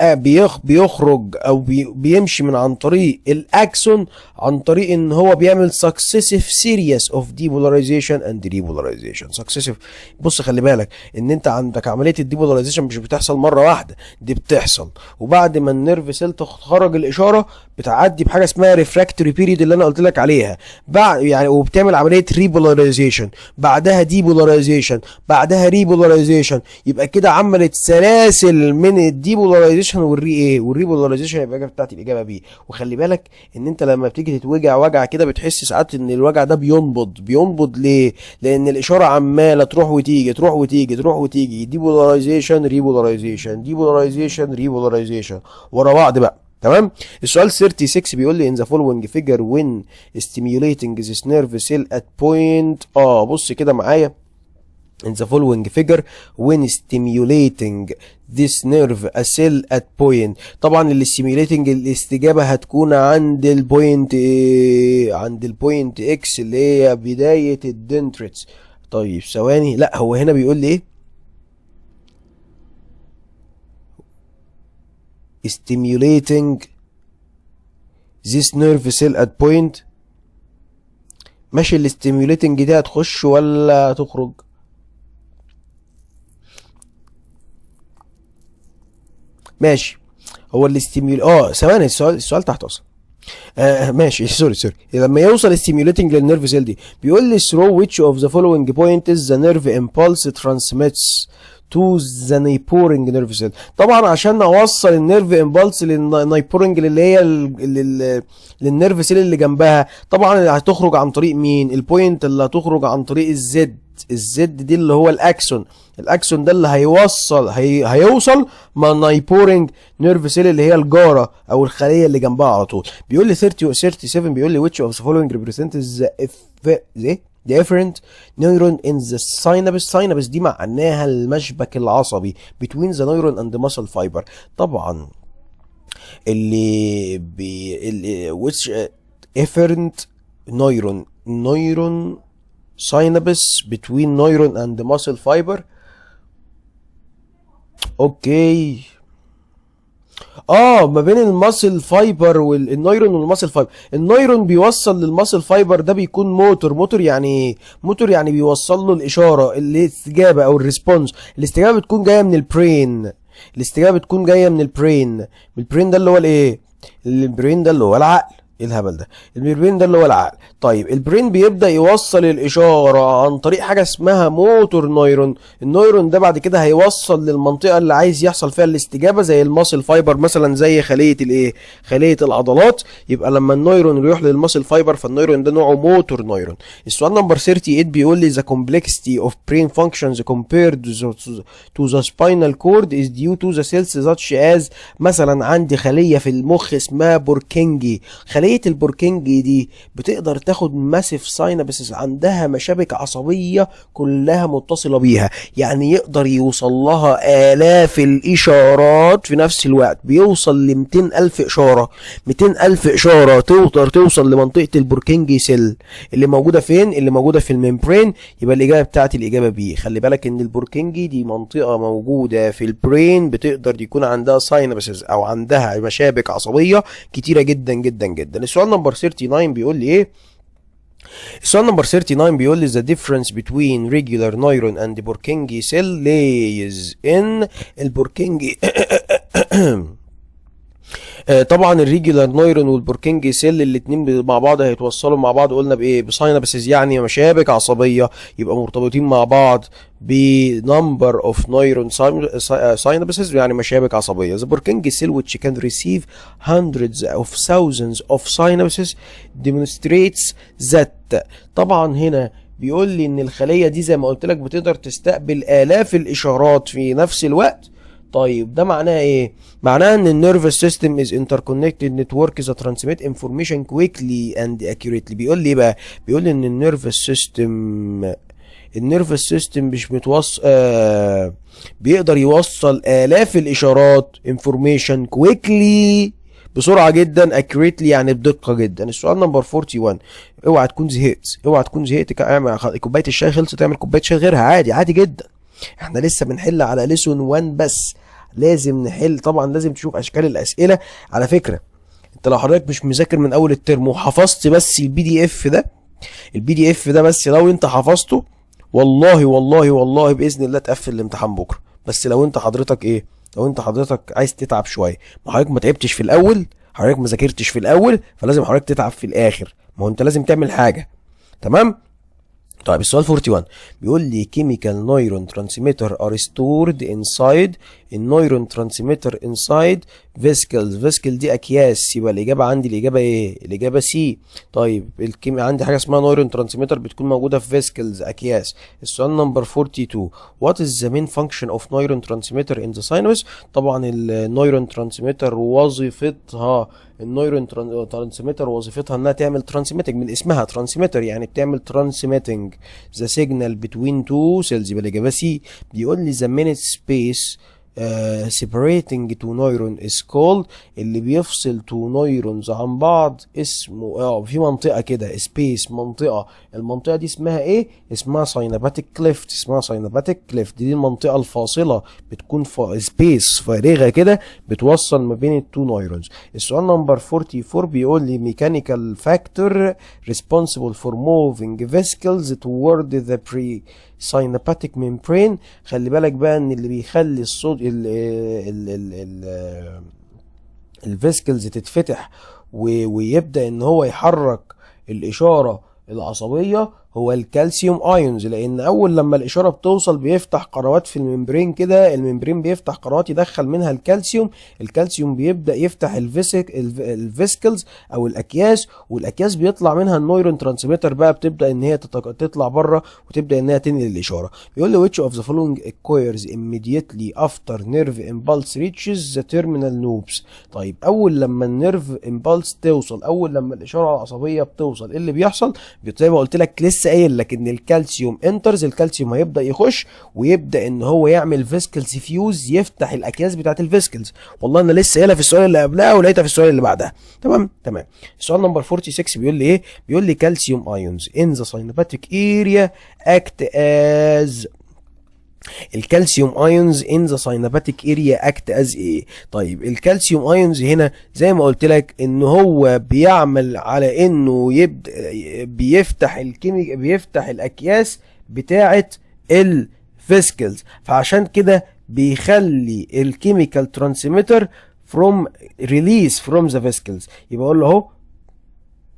بيخرج او بيمشي من عن طريق الاكسون، عن طريق ان هو بيعمل successive series of depolarization and repolarization. successive، بص خلي بالك ان انت عندك عمليه الديبولاريزيشن مش بتحصل مره واحده، دي بتحصل وبعد ما النيرف سيل تخرج الاشاره بتعدي بحاجه اسمها ريفراكتوري بيريد اللي انا قلت لك عليها، بعد يعني وبتعمل عمليه ريبولاريزيشن، بعدها ديبولاريزيشن، بعدها ريبولاريزيشن. يبقى كده عملت سلاسل من الديبولاريزيشن والريبولاريزيشن. يبقى الاجابه بتاعتي الاجابه بي. وخلي بالك ان انت لما بتيجي تتوجع وجع كده بتحس ساعات ان الوجع ده بينبض ليه؟ لان الاشاره عماله تروح وتيجي ديبولاريزيشن ريبولاريزيشن ورا بعض بقى. تمام. السؤال 36 بيقول لي in the following figure when stimulating this nerve cell at point. بص كده معايا in the following figure when stimulating this nerve a cell at point. طبعا الستيميوليتنج الاستجابه هتكون عند البوينت عند البوينت اكس اللي هي بدايه الدنتريتس. طيب ثواني، لا هو هنا بيقول لي ايه؟ stimulating this nerve cell at point. ماشي، الستيميوليتنج دي هتخش ولا تخرج؟ ماشي، هو الاستيميول ثواني، السؤال تحت اصلا. ماشي سوري. لما يوصل الستيميوليتنج للنيرف سيل دي بيقول لي through which of the following points the nerve impulse transmits to the neighboring nerve cell. طبعا عشان اوصل النيرف امبالس للنيبورنج اللي هي للنيرف سيل اللي جنبها، طبعا هتخرج عن طريق مين؟ البوينت اللي هتخرج عن طريق الزد دي اللي هو الاكسون ده اللي هيوصل مع النايبورنج نيرف سيل اللي هي الجاره او الخليه اللي جنبها على طول. بيقول لي 37 بيقول لي which of the following represents the different neuron in the synapse. synapse دي معناها المشبك العصبي between the neuron and the muscle fiber. طبعا اللي which efferent neuron synapse between neuron and the muscle fiber. اوكي ما بين الماسل فايبر والنيرون والماسل فايبر. النيرون بيوصل للماسل فايبر، ده بيكون موتور يعني بيوصل له الاشاره، الاستجابه او الريسبونس. الاستجابه بتكون جايه من البرين، البرين ده اللي هو الايه؟ البرين ده اللي هو العقل. ايه الهبل ده؟ البرين ده اللي هو العقل. طيب البرين بيبدا يوصل الاشاره عن طريق حاجه اسمها موتور نيرون. النيرون ده بعد كده هيوصل للمنطقه اللي عايز يحصل فيها الاستجابه زي الماسل فايبر مثلا، زي خليه العضلات. يبقى لما النيرون يروح للماسل فايبر فالنيرون ده نوعه موتور نيرون. السؤال نمبر 38 بيقول لي the complexity of brain functions compared to the spinal cord is due to the cells such as. مثلا عندي خليه في المخ اسمها بوركينجي. خليه البوركينجي دي بتقدر تاخد ماسيف ساينابسز، عندها مشابك عصبيه كلها متصله بيها، يعني يقدر يوصل لها آلاف الاشارات في نفس الوقت. بيوصل ل 200,000 اشاره تقدر توصل لمنطقه البوركينجي سيل اللي موجوده فين؟ اللي موجوده في الممبرين. يبقى الاجابه بتاعتي الاجابه بي. خلي بالك ان البوركينجي دي منطقه موجوده في البرين بتقدر يكون عندها ساينابسز او عندها مشابك عصبيه كتيره جدا جدا جدا. السؤال نمبر 39 بيقول لي ايه؟ السؤال نمبر 39 بيقول لي the difference between regular neuron and Purkinje cell lays in البوركينجي. طبعا الريجولار نيرون والبوركينجي سيل الاتنين مع بعض هيتوصلوا مع بعض، قلنا بايه؟ بساينابسز، يعني مشابك عصبيه، يبقى مرتبطين مع بعض بنمبر اوف نيرون ساينابسز، يعني مشابك عصبيه. The Purkinje cell which can receive hundreds of thousands of synapses demonstrates that. طبعا هنا بيقول لي ان الخليه دي زي ما قلت لك بتقدر تستقبل آلاف الاشارات في نفس الوقت. طيب ده معناه ايه؟ معناه ان النيرفس سيستم از interconnected network that transmit information quickly and accurately. بيقول لي ايه بقى؟ بيقول لي ان النيرفس سيستم مش متوصل بيقدر يوصل آلاف الإشارات information quickly بسرعة جدا accurately يعني بدقة جدا. السؤال نمبر 41. اوعى تكون زهقت، اوعى تكون زهقت، اعمل كوباية الشاي خلصت تعمل كوباية شاي غيرها، عادي عادي جدا. احنا لسه بنحل على ليسون 1 بس، لازم نحل. طبعا لازم تشوف اشكال الاسئلة. على فكرة انت لو حضرتك مش مذاكر من اول الترم وحفظت بس البي دي اف ده بس، لو انت حفظته والله والله والله باذن الله تقفل الامتحان بكره. بس لو انت حضرتك عايز تتعب شويه، ما حضرتك ما تعبتش في الاول، حضرتك ما ذاكرتش في الاول، فلازم حضرتك تتعب في الاخر. ما هو انت لازم تعمل حاجه. تمام. طيب السؤال 41 بيقول لي chemical neuron transmitter are stored inside النيورون ترانسميتر inside vesicles دي اكياس، يبقى الاجابه عندي الاجابه ايه؟ الاجابه سي. طيب عندي حاجه اسمها نيورون ترانسميتر بتكون موجوده في vesicles اكياس. السؤال نمبر 42 what is the main function of neuron transmitter in the synapse؟ طبعا النيورون ترانسميتر وظيفتها انها تعمل ترانسميتنج، من اسمها ترانسميتر يعني بتعمل ترانسميتنج ذا سيجنال بتوين تو سيلز. يبقى الاجابه سي. بيقول لي the minute space separating two neuron is called اللي بيفصل two neurons عن بعض اسمه في منطقة كده space، المنطقة دي اسمها ايه؟ اسمها synaptic cleft. دي المنطقة الفاصلة، بتكون space فارغة كده بتوصل ما بين التو neurons. السؤال نمبر 44 بيقول لي mechanical factor responsible for moving vesicles toward the synaptic membrane. خلي بالك بقى ان اللي بيخلي الصوت الفيسكلز تتفتح ويبدأ ان هو يحرك الاشارة العصبية هو الكالسيوم ايونز، لان اول لما الاشاره بتوصل بيفتح قنوات في الممبرين كده، الممبرين بيفتح قنوات يدخل منها الكالسيوم بيبدا يفتح الفيسكلز او الاكياس، والاكياس بيطلع منها النيورون ترانسميتر بقى بتبدا ان هي تطلع بره وتبدا ان هي تنقل الاشاره. بيقول لي which of the following occurs immediately after nerve impulse reaches the terminal lobes. طيب اول لما النيرف امبالس توصل، اول لما الاشاره العصبيه بتوصل، ايه اللي بيحصل؟ زي ما قلت لك لسه قايل لك ان الكالسيوم انترز، الكالسيوم هيبدا يخش ويبدا ان هو يعمل فيسكلز فيوز، يفتح الاكياس بتاعت الفيسكلز. والله انا لسه قايلها في السؤال اللي قبلها ولقيتها في السؤال اللي بعدها. تمام. السؤال نمبر 46 بيقول لي ايه؟ بيقول لي كالسيوم ايونز ان ذا سايناباتيك اريا اكت از الكالسيوم ايونز ان ذا سايناباتيك اريا اكت از ايه؟ طيب الكالسيوم ايونز هنا زي ما قلت لك ان هو بيعمل على انه بيفتح الاكياس بتاعه الفيسكلز، فعشان كده بيخلي الكيميكال ترانسميتر from release from the vesicles. يبقى اقول له اهو،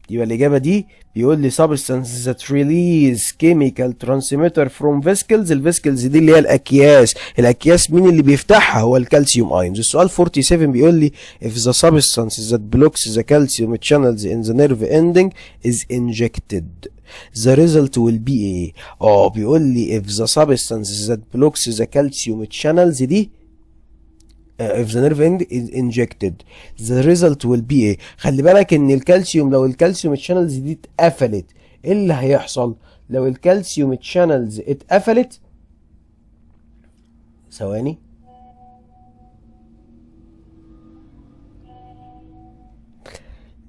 يبقى الإجابة دي بيقول لي substance that release chemical transmitter from vesicles. الفيسكلز دي اللي هي الأكياس مين اللي بيفتحها؟ هو الكالسيوم ايونز. السؤال 47 بيقول لي if the substance that blocks the calcium channels in the nerve ending is injected the result will be ايه؟ بيقول لي if the substance that blocks the calcium channels دي if the nerve end is injected the result will be ايه؟ خلي بالك ان الكالسيوم، لو الكالسيوم تشانلز دي اتقفلت ايه اللي هيحصل؟ لو الكالسيوم تشانلز اتقفلت، ثواني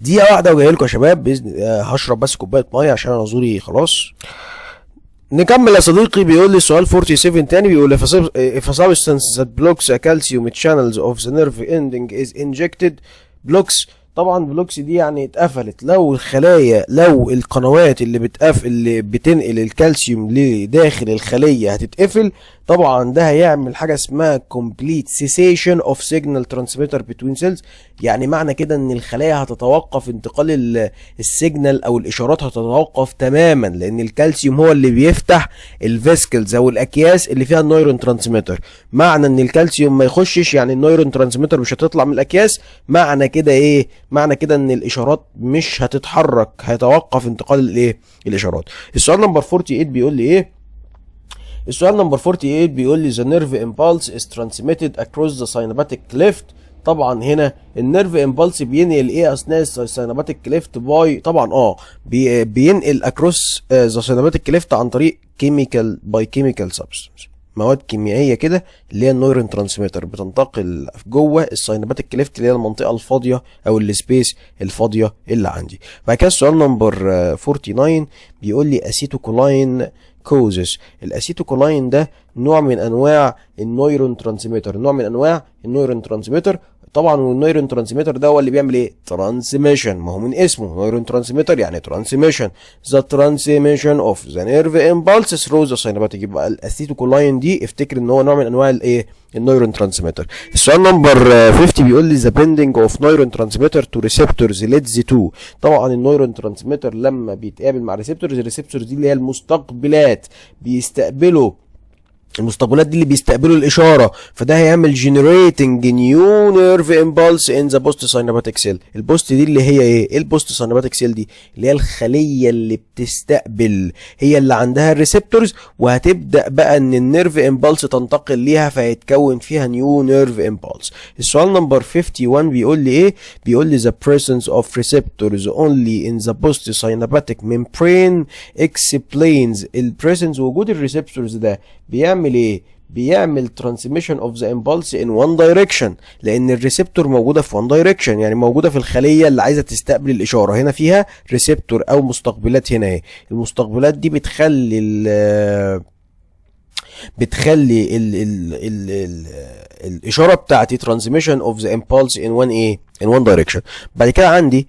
دقيقة واحدة وجاي لكم يا شباب باذن. هشرب بس كوباية مية عشان انا زوري خلاص. نكمل يا صديقي. بيقول لي السؤال 47 تاني، بيقول if a substance that blocks a calcium channels of the nerve ending is injected blocks. طبعا بلوكس دي يعني اتقفلت. لو القنوات اللي بتنقل الكالسيوم لداخل الخلية هتتقفل، طبعا ده هيعمل حاجة اسمها complete cessation of signal transmitter between cells. يعني معنى كده ان الخلايا هتتوقف انتقال السيجنال او الاشارات، هتتوقف تماما، لان الكالسيوم هو اللي بيفتح الفيسكلز او الاكياس اللي فيها النيورون ترانسميتر. معنى ان الكالسيوم ما يخشش يعني النيورون ترانسميتر مش هتطلع من الاكياس. معنى كده ايه؟ معنى كده ان الاشارات مش هتتحرك، هيتوقف انتقال الاشارات. السؤال نمبر 48 بيقول لي ايه؟ السؤال نمبر 48 بيقول لي the nerve impulse is transmitted across the synaptic cleft. طبعا هنا النيرف امبالس بينقل ايه اثناء السيناباتيك كليفت باي طبعا بينقل اكروس ذا سيناباتيك كليفت عن طريق كيميكال سبستانس، مواد كيميائيه كده اللي هي النيورون ترانسميتر بتنتقل جوه السيناباتيك كليفت اللي هي المنطقه الفاضيه او السبيس الفاضيه اللي عندي. بعد كده السؤال نمبر 49 بيقول لي اسيتوكولاين كوزز. الاسيتوكولاين ده نوع من انواع النيورون ترانسميتر، طبعا والنيورون ترانسميتر ده هو اللي بيعمل ايه؟ ترانسميشن، ما هو من اسمه نيورون ترانسميتر يعني ترانسميشن. ذا ترانسميشن اوف ذا نيرف امبالس ثرو ذا سيناباتيك. يبقى الاسيتوكولاين دي افتكر ان هو نوع من انواع الايه؟ النيورون ترانسميتر. السؤال نمبر 50 بيقول لي ذا بيندنج اوف نيورون ترانسميتر تو ريسبتورز ليدز تو. طبعا النيورون ترانسميتر لما بيتقابل مع ريسبتورز، الريسبتورز دي اللي هي المستقبلات المستقبلات دي اللي بيستقبلوا الاشاره، فده هيعمل generating new nerve impulse in the post synaptic cell. البوست دي اللي هي ايه البوست synaptic cell دي؟ اللي هي الخليه اللي بتستقبل، هي اللي عندها الريسبتورز، وهتبدا بقى ان النيرف امبالس تنتقل ليها فيتكون فيها نيو نيرف امبالس. السؤال نمبر 51 بيقول لي ايه؟ بيقول لي the presence of receptors only in the post synaptic membrane explains. البريسنس وجود الريسبتورز ده بيعمل ايه؟ بيعمل transmission of the impulse in one direction، لان الريسبتور موجوده في one direction، يعني موجوده في الخليه اللي عايزه تستقبل الاشاره. هنا فيها ريسبتور او مستقبلات. هنا ايه المستقبلات دي؟ بتخلي الاشاره بتاعتي transmission of the impulse in one direction. بعد كده عندي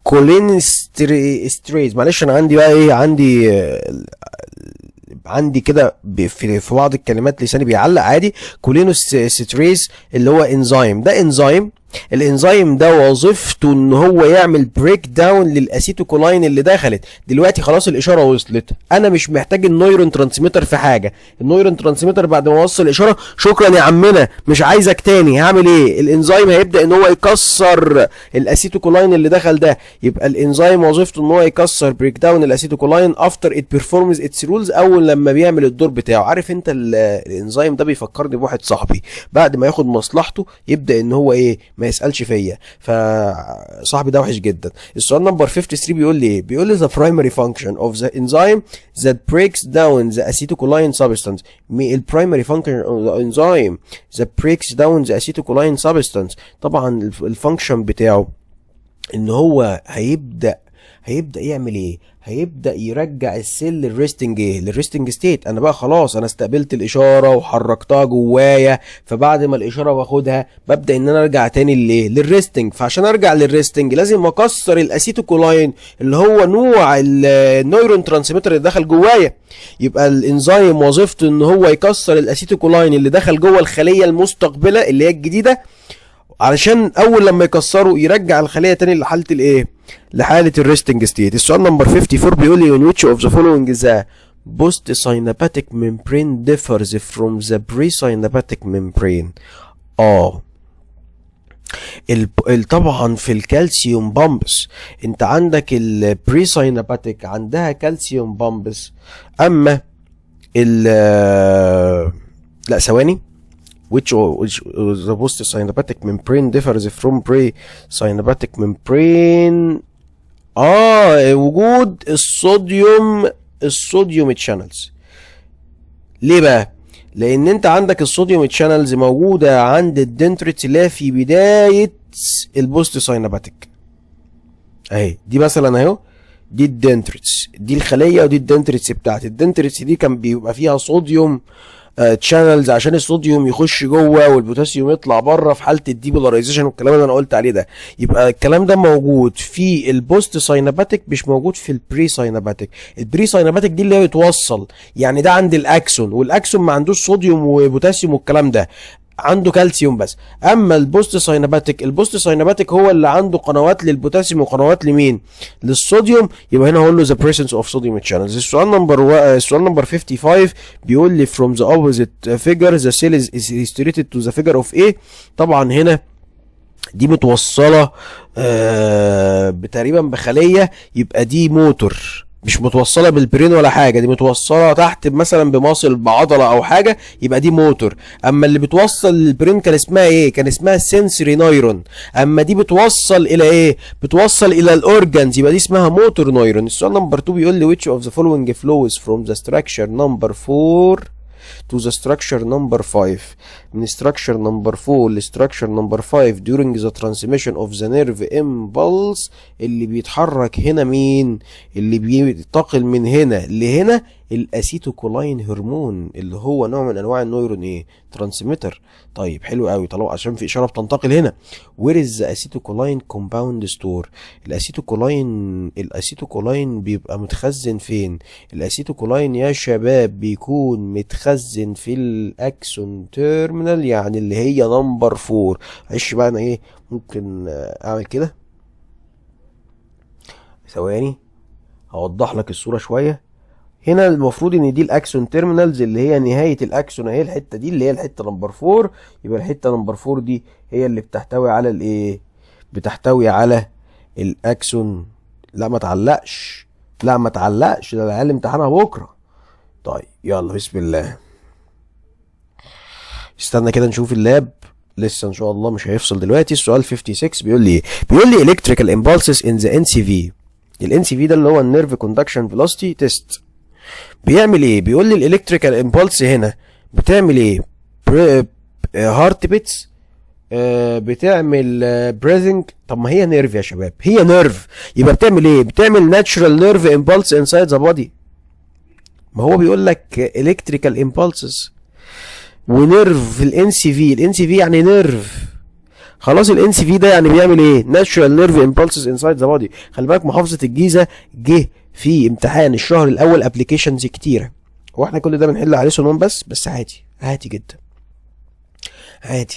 كولينستريز. معلش انا عندي بقى ايه؟ عندي كده في بعض الكلمات لساني بيعلق عادي. كولينوستريز اللي هو انزيم، ده الانزيم ده وظيفته ان هو يعمل بريك داون للاسيتوكولاين اللي دخلت. دلوقتي خلاص الاشاره وصلت، انا مش محتاج النيورون ترانسميتر في حاجه. النيورون ترانسميتر بعد ما وصل الاشاره شكرا يا عمنا مش عايزك تاني، هعمل ايه؟ الانزيم هيبدا ان هو يكسر الاسيتوكولاين اللي دخل ده. يبقى الانزيم وظيفته ان هو يكسر بريك داون الاسيتوكولاين افتر ات بيرفورمز اتس رولز، اول لما بيعمل الدور بتاعه. عارف انت الانزيم ده بيفكرني بواحد صاحبي بعد ما ياخد مصلحته يبدا ان هو ايه؟ ما يسالش فيا، فصاحبي ده وحش جدا. السؤال نمبر 53 بيقول لي ايه؟ بيقول لي the primary function of the enzyme that breaks down the acetylcholine substance. البرايمري function of the enzyme that breaks down the acetylcholine substance، طبعا الفانكشن بتاعه ان هو هيبدا يعمل ايه؟ هيبدا يرجع السيل للريستنج ستيت. انا بقى خلاص انا استقبلت الاشاره وحركتها جوايا، فبعد ما الاشاره باخدها ببدا ان انا ارجع تاني للريستنج. فعشان ارجع للريستنج لازم اكسر الاسيتوكولاين اللي هو نوع النيورون ترانسميتر اللي دخل جوايا. يبقى الانزيم وظيفته ان هو يكسر الاسيتوكولاين اللي دخل جوه الخليه المستقبله اللي هي الجديده، علشان اول لما يكسروا يرجع الخليه تاني لحاله الايه؟ لحاله الريستنج ستيت. السؤال نمبر 54 بيقول لي in which of the following the postsynaptic membrane differs from the presynaptic membrane. طبعا في الكالسيوم بامبس انت عندك البريسايناباتيك عندها كالسيوم بامبس، اما لا ثواني which the postsynaptic membrane differs from presynaptic membrane. وجود الصوديوم تشانلز. ليه بقى؟ لان انت عندك الصوديوم تشانلز موجوده عند الدنتريتس اللي في بدايه البوست سايناباتيك اهي. دي مثلا اهو، دي الدنتريتس، دي الخليه، ودي الدنتريتس بتاعت الدنتريتس دي كان بيبقى فيها صوديوم تشانلز عشان الصوديوم يخش جوه والبوتاسيوم يطلع بره في حاله الديبولاريزيشن والكلام اللي انا قلت عليه ده. يبقى الكلام ده موجود في البوست سايناباتيك مش موجود في البري سايناباتيك. البري سايناباتيك دي اللي هي بتوصل، يعني ده عند الاكسون، والاكسون ما عندوش صوديوم وبوتاسيوم والكلام ده، عنده كالسيوم بس. اما البوست سايناباتيك هو اللي عنده قنوات للبوتاسيوم وقنوات لمين؟ للصوديوم. يبقى هنا هقول له the presence of sodium channels. السؤال نمبر 55 بيقول لي from the opposite figure the cell is restricted to the figure of A. طبعا هنا دي متوصله تقريبا بخليه، يبقى دي موتور مش متوصله بالبرين ولا حاجه، دي متوصله تحت مثلا بماسل بعضله او حاجه، يبقى دي موتور. اما اللي بتوصل للبرين كان اسمها ايه؟ كان اسمها سنسوري نيرون. اما دي بتوصل الى ايه؟ بتوصل الى الاورجانز، يبقى دي اسمها موتور نيرون. السؤال نمبر 2 بيقول لي which of the following flows from the structure number 4 to the structure number 5. من structure number 4 ل structure number 5 during the transmission of the nerve impulse. اللي بيتحرك هنا مين؟ اللي بينتقل من هنا لهنا الاسيتوكولاين هرمون، اللي هو نوع من انواع النيورون ايه؟ ترانسميتر. طيب حلو قوي، طالما عشان في اشاره بتنتقل هنا. where is the acetylcholine compound store؟ الاسيتوكولاين بيبقى متخزن فين؟ الاسيتوكولاين يا شباب بيكون متخزن في الاكسون تيرمينال، يعني اللي هي نمبر 4. معلش بقى انا ايه ممكن اعمل كده، ثواني هوضح لك الصوره شويه. هنا المفروض ان دي الاكسون تيرمينالز، اللي هي نهايه الاكسون اهي، الحته دي اللي هي الحته نمبر 4. يبقى الحته نمبر 4 دي هي اللي بتحتوي على الايه؟ بتحتوي على الاكسون. لا ما تعلقش، لا ما تعلقش، ده العيال امتحانها بكره. طيب يلا بسم الله، استنى كده نشوف اللاب، لسه ان شاء الله مش هيفصل دلوقتي. السؤال 56 بيقول لي ايه؟ بيقول لي electrical impulses in the NCV. ال NCV ده اللي هو النيرف كوندكشن فيلوسيتي تيست. بيعمل ايه؟ بيقول لي الالكتريكال امبولس هنا بتعمل ايه؟ هارت بيتس، بتعمل بريذنج. طب ما هي نيرف يا شباب، هي نيرف، يبقى بتعمل ايه؟ بتعمل ناتشرال نيرف امبولس انسايد ذا بودي. ما هو بيقول لك الكتريكال امبولسز ونيرف في الان سي في. الان سي في يعني نيرف، خلاص. الان سي في ده يعني بيعمل ايه؟ ناتشرال نيرف امبولسز انسايد ذا بودي. خلي بالك محافظه الجيزه جه في امتحان الشهر الاول ابلكيشنز كتيره، هو احنا كل ده بنحل عليه صنون بس عادي، عادي جدا عادي.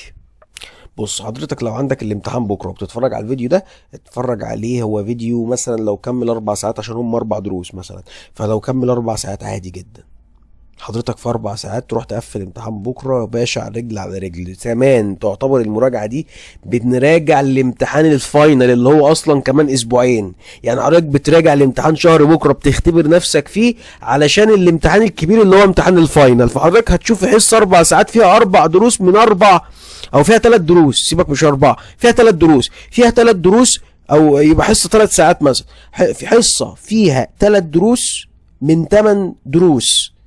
بص حضرتك لو عندك الامتحان بكره وبتتفرج على الفيديو ده، اتفرج عليه، هو فيديو مثلا لو كمل 4 ساعات عشان هم 4 دروس مثلا، فلو كمل 4 ساعات عادي جدا. حضرتك في 4 ساعات تروح تقفل امتحان بكره باشا، رجل على رجل. كمان تعتبر المراجعه دي بنراجع الامتحان الفاينل اللي هو اصلا كمان اسبوعين. يعني حضرتك بتراجع الامتحان شهر بكره، بتختبر نفسك فيه علشان الامتحان الكبير اللي هو امتحان الفاينل. فحضرتك هتشوف حصه 4 ساعات فيها 4 دروس من 4 او فيها 3 دروس، سيبك مش 4، فيها 3 دروس، فيها 3 دروس، او يبقى حصه 3 ساعات مثلا، في حصه فيها 3 دروس من 8 دروس.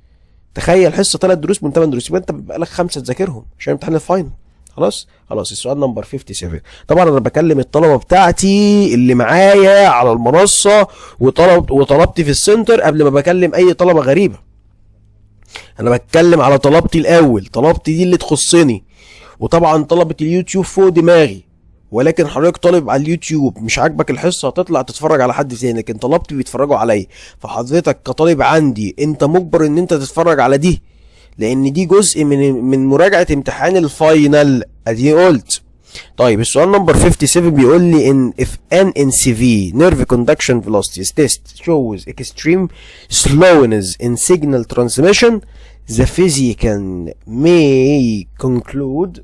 تخيل حصه 3 دروس من 8 دروس، يبقى انت بيبقى لك 5 تذاكرهم عشان امتحان الفاينل. خلاص. السؤال نمبر 57. طبعا انا بكلم الطلبه بتاعتي اللي معايا على المنصه، وطلبتي في السنتر قبل ما بكلم اي طلبه غريبه. انا بتكلم على طلبتي الاول، طلبتي دي اللي تخصني. وطبعا طلبه اليوتيوب فوق دماغي، ولكن حضرتك طالب على اليوتيوب مش عاجبك الحصه هتطلع تتفرج على حد تاني، لكن طلبتي بيتفرجوا عليا. فحضرتك كطالب عندي انت مجبر ان انت تتفرج على دي، لان دي جزء من مراجعه امتحان الفاينل، ادي قلت. طيب السؤال نمبر 57 بيقول لي ان if an NCV nerve conduction velocity test shows extreme slowness in signal transmission, the physician may conclude.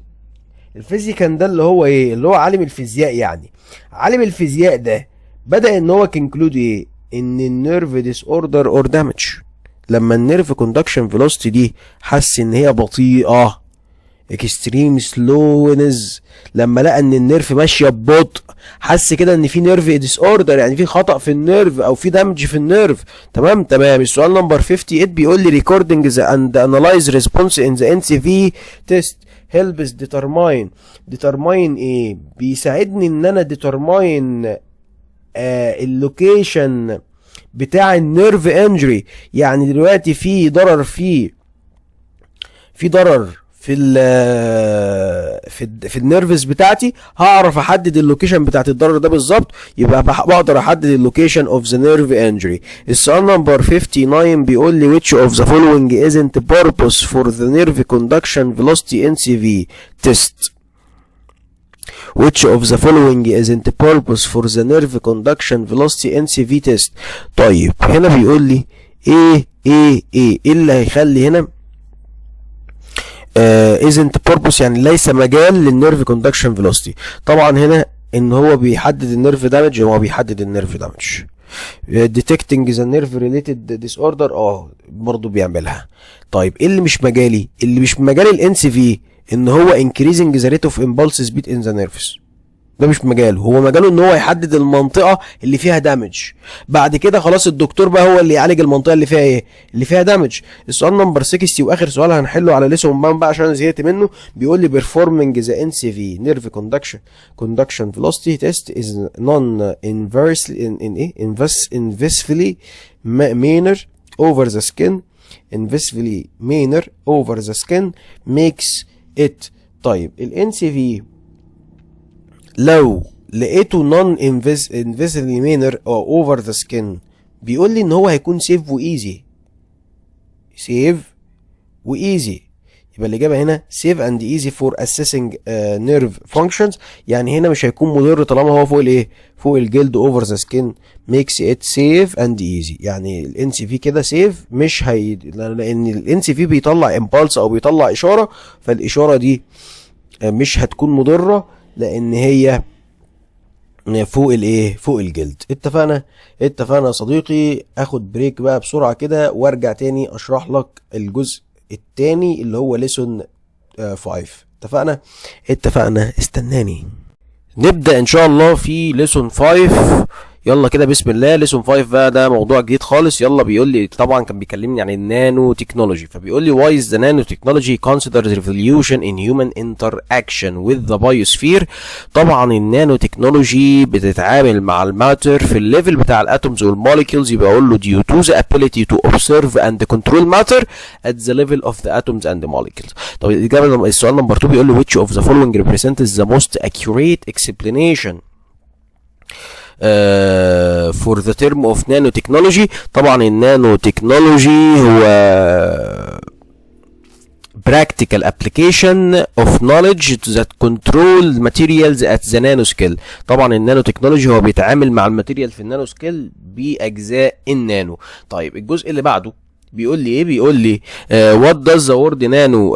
الفيزيكان ده اللي هو ايه؟ اللي هو عالم الفيزياء. يعني عالم الفيزياء ده بدأ ان هو كونكلود ايه؟ ان النيرف ديس اوردر اور دامج. لما النيرف كوندكشن فيلوسيتي دي حس ان هي بطيئه، اكستريم سلونز، لما لقى ان النيرف ماشيه ببطء، حس كده ان في نيرف ديس اوردر، يعني في خطأ في النيرف او في دمج في النيرف. تمام. السؤال نمبر 58 بيقول لي recording the and analyze response in the NCV test helps determine ايه؟ بيساعدني ان انا determine اللوكيشن بتاع النيرف انجري. يعني دلوقتي في ضرر في النيرفز بتاعتي، هعرف احدد اللوكيشن بتاعت الضرر ده بالظبط، يبقى بقدر احدد اللوكيشن اوف ذا نيرف انجري. السؤال نمبر 59 بيقول لي which of the following isn't purpose for the nerve conduction velocity NCV test. which of the following isn't purpose for the nerve conduction velocity NCV test. طيب هنا بيقول لي ايه اللي هيخلي هنا isn't purpose، يعني ليس مجال للنيرف كوندكشن فيلوسيتي. طبعا هنا ان هو بيحدد النيرف دامج، هو بيحدد النيرف دامج. detecting the nerve related disorder برضو بيعملها. طيب ايه اللي مش مجالي؟ اللي مش مجال الان سي في ان هو increasing the rate of impulse speed in the nerves، ده مش مجاله. هو مجاله ان هو يحدد المنطقه اللي فيها دامج. بعد كده خلاص الدكتور بقى هو اللي يعالج المنطقه اللي فيها ايه، اللي فيها دامج. السؤال نمبر 60 واخر سؤال هنحله على ليسون بان بقى عشان انا زهقت منه. بيقول لي performing the NCV nerve conduction velocity test is non invasively manner over the skin makes it. طيب ال NCV لو لقيته non invasively manner or over the skin بيقول لي ان هو هيكون safe وايزي. يبقى الاجابه هنا safe and easy for assessing nerve functions. يعني هنا مش هيكون مضر طالما هو فوق الايه، فوق الجلد over the skin makes it safe and easy. يعني ال NCV كده safe، مش لان ال NCV بيطلع impulse او بيطلع اشاره، فالاشاره دي مش هتكون مضره لان هي فوق الايه، فوق الجلد. اتفقنا يا صديقي. اخد بريك بقى بسرعه كده وارجع تاني اشرح لك الجزء التاني اللي هو ليسون 5. اتفقنا استناني. نبدا ان شاء الله في ليسون 5. يلا كده بسم الله. ليسون 5 بقى ده موضوع جديد خالص. يلا بيقول لي طبعا كان بيكلمني عن النانو تكنولوجي، فبيقول لي why is the nanotechnology considered revolution in human interaction with the biosphere. طبعا النانو تكنولوجي بتتعامل مع الماتر في الليفل بتاع الاتومز والموليكيولز. يبقى اقول له due to the ability to observe and control matter at the level of the atoms and the molecules. طب الاجابه السؤال نمبر 2 بيقول له which of the following represents the most accurate explanation for the term of nanotechnology. طبعا النانو تكنولوجي هو practical application of knowledge that control materials at the nanoscale. طبعا النانو تكنولوجي هو بيتعامل مع الماتيريال في النانو سكيل باجزاء النانو. طيب الجزء اللي بعده بيقول لي ايه؟ بيقول لي what does the word nano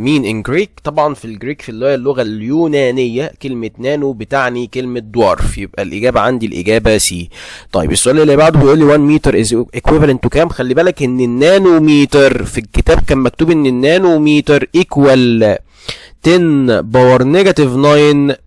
mean in Greek. طبعا في الجريك في اللغه اليونانيه كلمه نانو بتعني كلمه دوارف. يبقى الاجابه عندي الاجابه سي. طيب السؤال اللي بعده بيقول لي 1 متر is equivalent to كام؟ خلي بالك ان النانوميتر في الكتاب كان مكتوب ان النانوميتر equal 10 باور نيجاتيف 9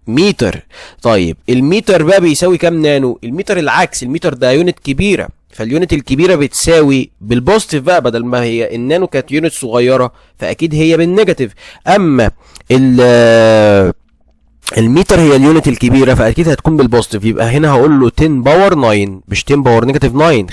متر. طيب المتر بقى بيساوي كام نانو؟ المتر العكس، المتر ده يونت كبيره، فاليونت الكبيره بتساوي بالبوزيتيف بقى، بدل ما هي النانو كانت يونت صغيره فاكيد هي بالنيجاتيف. اما المتر هي اليونت الكبيره فاكيد هتكون بالبوزيتيف. يبقى هنا هقول له 10 باور 9 مش 10 باور نيجاتيف 9.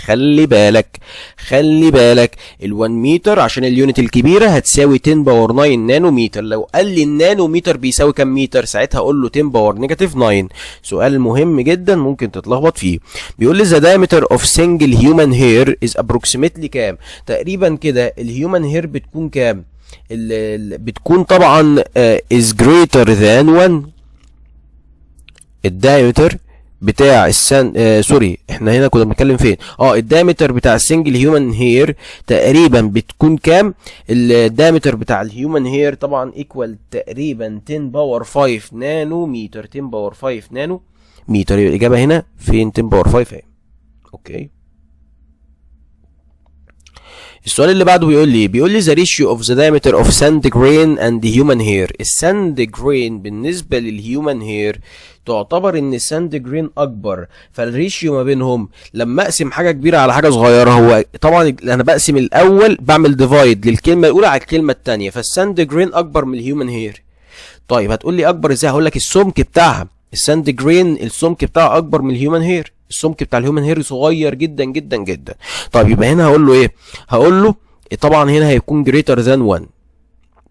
خلي بالك ال1 متر عشان اليونت الكبيره هتساوي 10 باور 9 نانو متر. لو قال لي النانو متر بيساوي كام متر ساعتها اقول له 10 باور نيجاتيف 9. سؤال مهم جدا ممكن تتلخبط فيه. بيقول لي the diameter of single human hair is approximately كام؟ تقريبا كده الهيومن هير بتكون كام؟ بتكون طبعا is greater than 1. الدايمتر بتاع سوري احنا هنا كنا بنتكلم فين؟ الدايمتر بتاع السنجل هيومن هير تقريبا بتكون كام؟ الدايمتر بتاع الهيومن هير طبعا ايكوال تقريبا 10 باور 5 نانو متر. 10 باور 5 نانو متر. يبقى الاجابه هنا فين؟ 10 باور 5 اهي. اوكي. السؤال اللي بعده بيقول لي the ratio of the diameter of sand grain and human hair. الساند جرين بالنسبة للهيومن هير تعتبر ان الساند جرين اكبر، فالريشيو ما بينهم لما اقسم حاجة كبيرة على حاجة صغيرة هو طبعا انا بقسم الاول بعمل ديفايد للكلمة الاولى على الكلمة التانية، فالساند جرين اكبر من الهيومن هير. طيب هتقول لي اكبر ازاي؟ هقول لك السمك بتاعها، الساند جرين السمك بتاعه اكبر من الهيومن هير. السمك بتاع الهيومن هير صغير جدا جدا جدا. طيب يبقى هنا هقول له ايه؟ هقول له طبعا هنا هيكون greater than 1.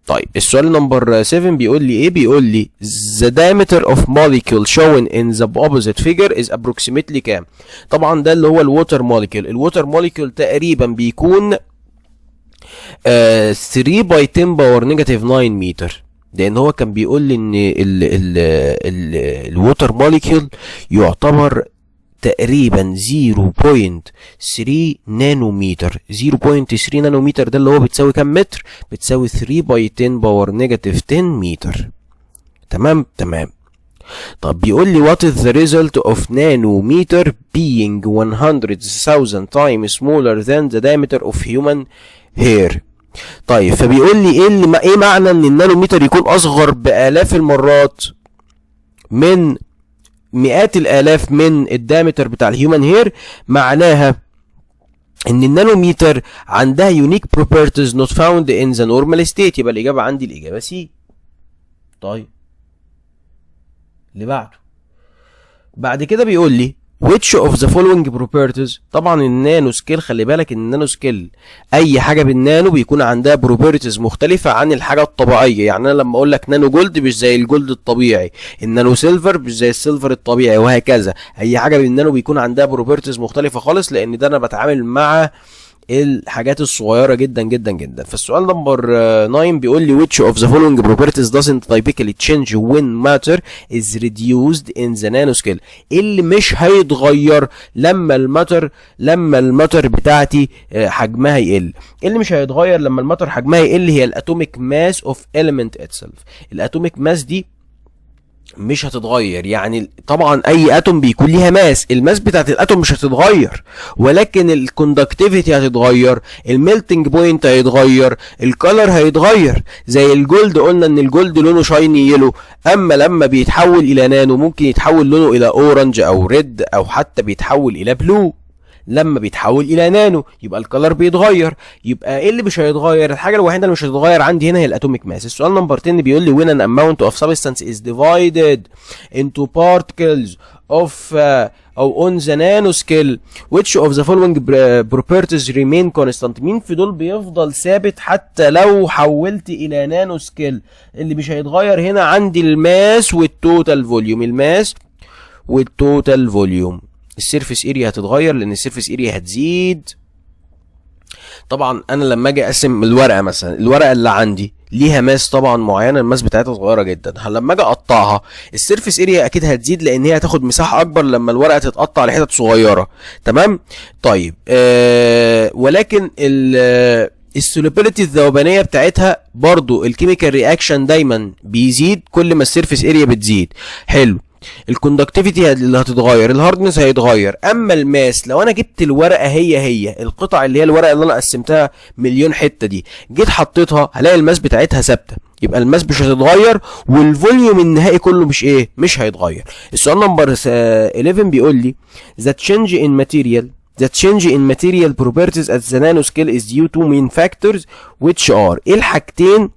طيب السؤال نمبر 7 بيقول لي ايه؟ بيقول لي the diameter of molecule shown in the opposite figure is approximately كام؟ طبعا ده اللي هو الووتر موليكيول. الووتر موليكيول تقريبا بيكون 3 باي 10 باور نيجاتيف 9 متر، لان هو كان بيقول لي ان الووتر موليكيول يعتبر تقريبا 0.3 نانومتر. 0.3 نانومتر ده اللي هو بتساوي كام متر؟ بتساوي 3 باي 10 باور نيجاتيف 10 متر. تمام. طب بيقول لي what is the result of nanometer being 100,000 times smaller than the diameter of human hair. طيب فبيقول لي ايه معنى ان النانومتر يكون اصغر بالاف المرات من مئات الالاف من الدايمتر بتاع الهيومن هير؟ معناها ان النانومتر عندها unique properties not found in the normal state. يبقى الاجابه عندي الاجابه سي. طيب اللي بعد كده بيقول لي which of the following properties. طبعا النانو سكيل، خلي بالك ان النانو سكيل اي حاجه بالنانو بيكون عندها properties مختلفه عن الحاجه الطبيعيه. يعني انا لما اقول لك نانو جولد مش زي الجولد الطبيعي، النانو سيلفر مش زي السيلفر الطبيعي، وهكذا. اي حاجه بالنانو بيكون عندها properties مختلفه خالص، لان ده انا بتعامل مع الحاجات الصغيره جدا جدا جدا. فالسؤال نمبر 9 بيقول لي which of the following properties doesn't typically change when matter is reduced in the nanoscale. اللي مش هيتغير لما الماتر بتاعتي حجمها يقل. اللي مش هيتغير لما الماتر حجمها يقل هي الاتوميك ماس اوف element itself. الاتوميك ماس دي مش هتتغير. يعني طبعا اي اتوم بيكون ليها ماس، الماس بتاعت الاتوم مش هتتغير، ولكن الكوندكتيفيتي هتتغير، الميلتنج بوينت هيتغير، الكالر هيتغير. زي الجولد، قلنا ان الجولد لونه شايني يلو، اما لما بيتحول الى نانو ممكن يتحول لونه الى اورنج او ريد او حتى بيتحول الى بلو. لما بيتحول الى نانو يبقى الكلر بيتغير. يبقى ايه اللي مش هيتغير؟ الحاجه الوحيده اللي مش هتتغير عندي هنا هي الاتوميك ماس. السؤال نمبر 10 بيقول لي when an amount of substance is divided into particles of او on the nanoscale which of the following properties remain constant. مين في دول بيفضل ثابت حتى لو حولت الى نانو سكيل؟ اللي مش هيتغير هنا عندي الماس والتوتال فوليوم. الماس والتوتال فوليوم. السيرفيس اريا هتتغير لان السيرفيس اريا هتزيد. طبعا انا لما اجي اقسم الورقه، مثلا الورقه اللي عندي ليها ماس طبعا معينه، الماس بتاعتها صغيره جدا. لما اجي اقطعها السيرفيس اريا اكيد هتزيد لان هي هتاخد مساحه اكبر لما الورقه تتقطع لحتت صغيره. تمام. طيب ولكن السولوبيليتي الذوبانيه بتاعتها برضو الكيميكال رياكشن دايما بيزيد كل ما السيرفيس اريا بتزيد. حلو. الكوندكتيفيتي اللي هتتغير، الهاردنس هيتغير. اما الماس لو انا جبت الورقه هي القطع اللي هي الورقه اللي انا قسمتها مليون حته دي، جيت حطيتها هلاقي الماس بتاعتها ثابته. يبقى الماس مش هتتغير والفوليوم النهائي كله مش هيتغير. السؤال نمبر 11 بيقول لي the change in material properties at the nanoscale is due to main factors which are. ايه الحاجتين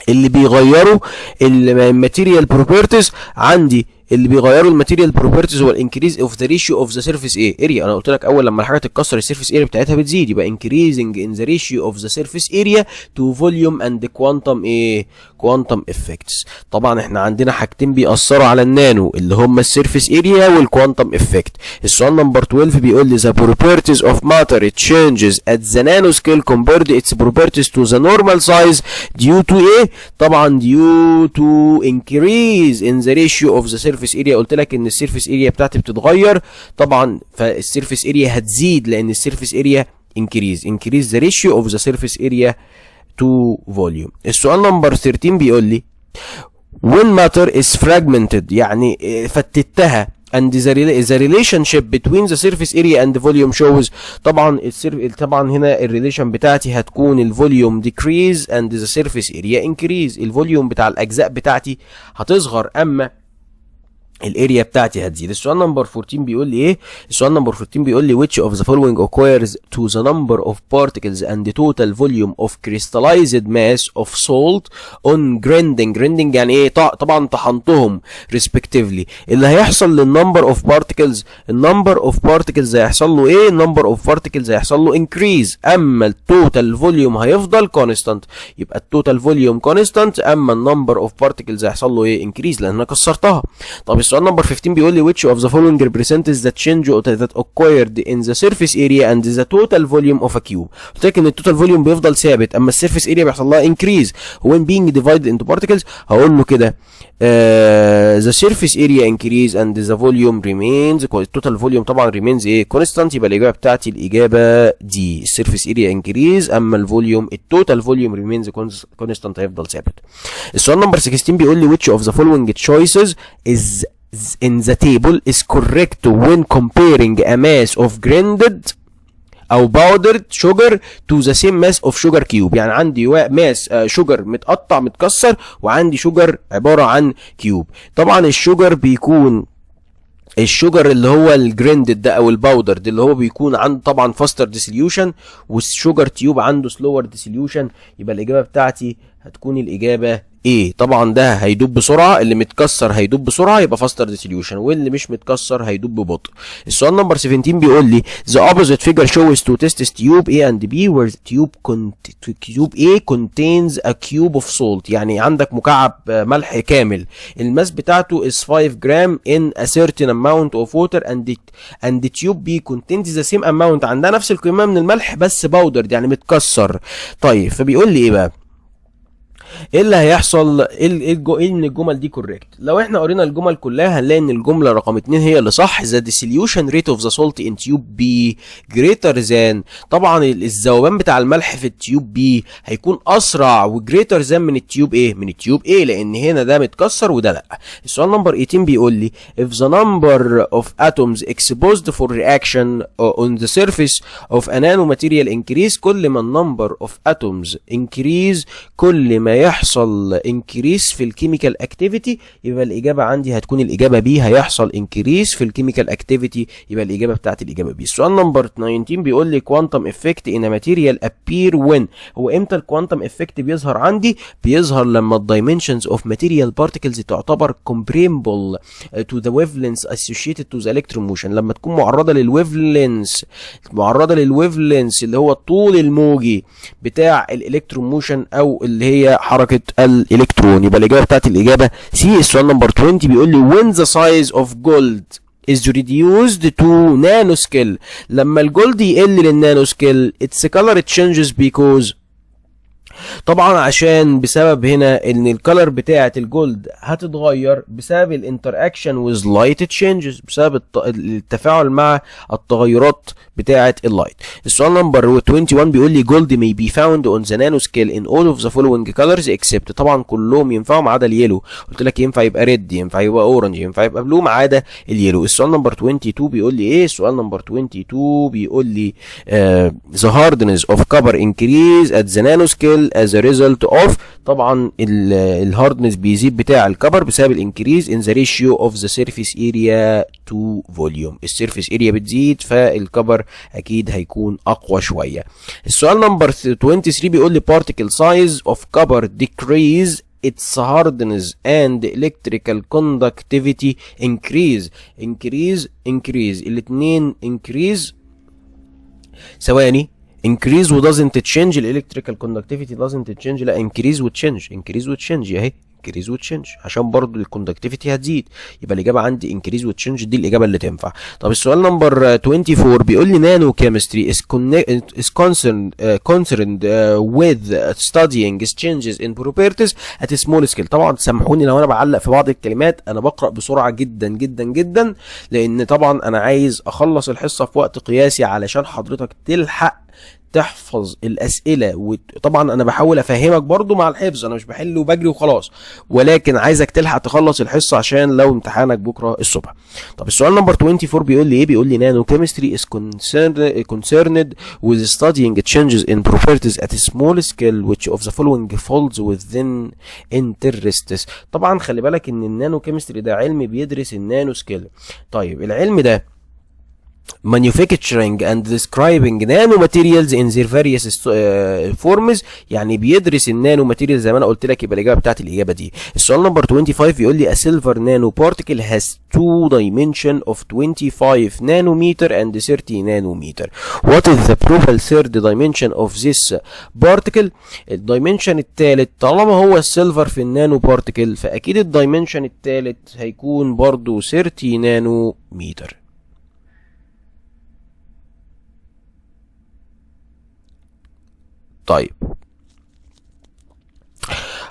اللي بيغيروا الماتيريال بروبرتيز عندي؟ اللي بيغيروا الماتيريال بروبرتيز هو الانكريز اوف ذا ريشيو اوف ذا سيرفيس اريا. انا قلت لك اول لما الحاجه تتكسر السيرفيس اريا بتاعتها بتزيد، يبقى انكريزنج ان ذا ريشيو اوف ذا سيرفيس اريا تو فوليوم اند كوانتم افكتس. طبعا احنا عندنا حاجتين بيأثروا على النانو اللي هم السيرفيس اريا والكوانتم افكت. السؤال نمبر 12 بيقول لي the properties of matter changes at the nanoscale compared its properties to the normal size due to ايه؟ طبعا due to increase in the ratio of the surface area. قلت لك ان السيرفيس اريا بتاعتي بتتغير طبعا، فالسيرفيس اريا هتزيد لان السيرفيس اريا increase the ratio of the surface area to volume. السؤال نمبر 13 بيقول لي when matter is fragmented، يعني فتتها and the relationship between the surface area and the volume shows. طبعا هنا الريليشن بتاعتي هتكون الفوليوم decrease and the surface area increase. الفوليوم بتاع الاجزاء بتاعتي هتصغر اما الاريا بتاعتي هتزيد. السؤال نمبر 14 بيقول لي ايه؟ السؤال نمبر 14 بيقول لي which of the following occurs to the number of particles and the total volume of crystallized mass of salt on grinding يعني ايه؟ طبعا طحنتهم respectively. اللي هيحصل للنمبر of particles، النمبر of particles هيحصل له ايه؟ النمبر of particles هيحصل له increase، اما التوتال فوليوم هيفضل constant. يبقى التوتال فوليوم constant اما النمبر of particles هيحصل له ايه؟ increase لان انا كسرتها. طب السؤال نمبر 15 بيقول لي which of the following represents the change that occurred in the surface area and the total volume of a cube. قلت لك ان التوتال فوليوم بيفضل ثابت اما السيرفيس اريا بيحصل لها increase when being divided into particles. هقول له كده the surface area increase and the volume remains. التوتال فوليوم طبعا remains ايه constant، يبقى الاجابه بتاعتي الاجابه دي السيرفيس اريا increase، اما الفوليوم التوتال فوليوم remains constant هيفضل ثابت. السؤال نمبر 16 بيقول لي which of the following choices is in the table is correct when comparing a mass of grinded او powdered sugar to the same mass of sugar cube. يعني عندي ماس شوجر متقطع متكسر وعندي شوجر عبارة عن كيوب. طبعا الشوجر بيكون الشوجر اللي هو الجريندد ده او الباودر ده اللي هو بيكون عنده طبعا فاستر ديسوليوشن، والشوجر تيوب عنده سلور ديسوليوشن. يبقى الاجابه بتاعتي هتكون الاجابه ايه. طبعا ده هيدوب بسرعه، اللي متكسر هيدوب بسرعه يبقى فاستر ديسوليوشن، واللي مش متكسر هيدوب ببطء. السؤال نمبر 17 بيقول لي the opposite figure shows two test tube A and B where tube A contains a cube of salt. يعني عندك مكعب ملح كامل، الماس بتاعته is 5 جرام in a certain amount of water and the tube B contains the same amount. عندها نفس الكميه من الملح بس باودر يعني متكسر. طيب فبيقول لي ايه بقى ايه اللي هيحصل، ايه من الجمل دي كوريكت؟ لو احنا قرينا الجمل كلها هنلاقي ان الجمله رقم 2 هي اللي صح. the dissolution rate of the salt in tube B greater than. طبعا الذوبان بتاع الملح في التيوب B هيكون اسرع وجريتر ذان من التيوب ايه، من التيوب A، لان هنا ده متكسر وده لا. السؤال نمبر 18 بيقول لي if the number of atoms exposed for reaction on the surface of a nanomaterial increase. كل ما النمبر of atoms increase كل ما يحصل انكريس في الكيميكال اكتيفيتي، يبقى الاجابه عندي هتكون الاجابه بي، هيحصل انكريس في الكيميكال اكتيفيتي، يبقى الاجابه بتاعتي الاجابه بي. السؤال نمبر 19 بيقول لي كوانتم افكت ان ماتيريال ابير وين. هو امتى الكوانتم افكت بيظهر عندي؟ بيظهر لما الدايمنشنز اوف ماتيريال بارتكلز تعتبر comparable to the wavelengths associated to the electron motion. لما تكون معرضه للويفلنس، اللي هو الطول الموجي بتاع الالكترون موشن او اللي هي حركه الالكترون، يبقى الاجابه بتاعتي الاجابه سي. السؤال نمبر 20 بيقول لي when the size of gold is reduced to nanoscale. لما الجولد يقل للنانو سكيل its color changes because. طبعا عشان بسبب هنا ان الكالر بتاعه الجولد هتتغير بسبب الانتراكشن with light changes، بسبب التفاعل مع التغيرات بتاعه اللايت. السؤال نمبر 21 بيقول لي gold may be found on the nanoscale in all of the following colors except. طبعا كلهم ينفعوا ما عدا اليلو. قلت لك ينفع يبقى ريد، ينفع يبقى اورنج، ينفع يبقى بلو ما عدا اليلو. السؤال نمبر 22 بيقول لي ايه؟ السؤال نمبر 22 بيقول لي the hardness of copper increase at the nanoscale as a result of. طبعا الهاردنس بيزيد بتاع الكبر بسبب الانكريز in the ratio of the surface area to volume. السيرفيس اريا بتزيد فالكبر اكيد هيكون اقوى شويه. السؤال نمبر 23 بيقول لي particle size of copper decrease its hardness and electrical conductivity increase. الاثنين increase ثواني increase و doesn't change. electrical conductivity doesn't change، لا increase و change اهي increase و change عشان برضو الكوندكتيفيتي هتزيد، يبقى الاجابه عندي increase و change دي الاجابه اللي تنفع. طب السؤال نمبر 24 بيقول لي nano chemistry is concerned with studying changes in properties at a small scale. طبعا سامحوني لو انا بعلق في بعض الكلمات، انا بقرا بسرعه جدا جدا جدا لان طبعا انا عايز اخلص الحصه في وقت قياسي علشان حضرتك تلحق تحفظ الاسئله. وطبعا انا بحاول افهمك برضو مع الحفظ، انا مش بحل وبجري وخلاص، ولكن عايزك تلحق تخلص الحصه عشان لو امتحانك بكره الصبح. طب السؤال نمبر 24 بيقول لي ايه؟ بيقول لي نانو كيمستري is concerned with studying changes in properties at a small scale which of the following falls within interests. طبعا خلي بالك ان النانو كيمستري ده علم بيدرس النانو سكيل. طيب العلم ده manufacturing and describing nanomaterials in their various forms. يعني بيدرس النانو ماتيريال زي ما انا قلت لك، يبقى الاجابه بتاعت الاجابه دي. السؤال نمبر 25 بيقول لي a silver nano particle has two dimension of 25 nanometer and 30 nanometer. What is the probable third dimension of this particle؟ الدايمنشن الثالث طالما هو السيلفر في النانو بارتيكل فاكيد الدايمنشن الثالث هيكون برضو 30 نانومتر. طيب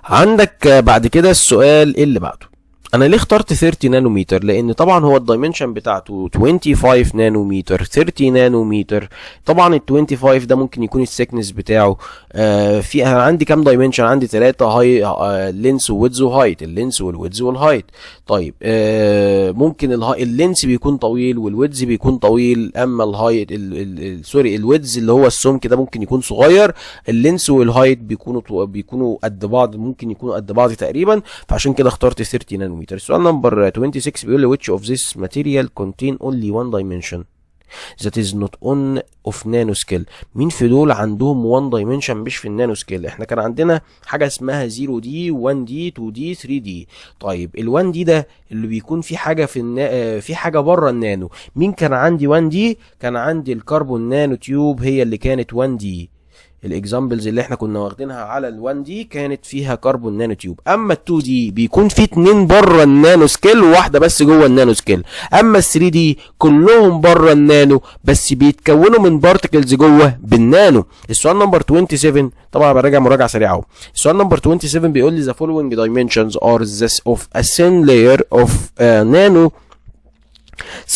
عندك بعد كده السؤال اللي بعده، انا ليه اخترت 30 نانومتر؟ لان طبعا هو الدايمنشن بتاعته 25 نانومتر 30 نانومتر. طبعا ال 25 ده ممكن يكون السكنس بتاعه في انا عندي كام دايمنشن؟ عندي 3 هاي لينس وويدز وهايت، اللينس والويدز والهايت. طيب ممكن اللينس بيكون طويل والويدز بيكون طويل، اما الهايت سوري الويدز اللي هو السمك ده ممكن يكون صغير، اللينس والهايت بيكونوا قد بعض، ممكن يكونوا قد بعض تقريبا، فعشان كده اخترت 30 نانومتر. السؤال نمبر 26 بيقول لي which of this material contain only one dimension that is not on of nanoscale. مين في دول عندهم 1 dimension مش في النانو سكيل؟ احنا كان عندنا حاجه اسمها 0D 1D 2D 3D. طيب ال 1D ده اللي بيكون في حاجه في حاجه بره النانو. مين كان عندي 1D؟ كان عندي الكربون نانو تيوب هي اللي كانت 1D. الاكزامبلز اللي احنا كنا واخدينها على ال1 دي كانت فيها كربون نانو تيوب. اما ال2 دي بيكون في 2 بره النانو سكيل وواحده بس جوه النانو سكيل. اما ال3 دي كلهم بره النانو بس بيتكونوا من بارتكلز جوه بالنانو. السؤال نمبر 27 طبعا براجع مراجعه سريعه اهو. السؤال نمبر 27 بيقول لي the following dimensions are this of a thin layer of nano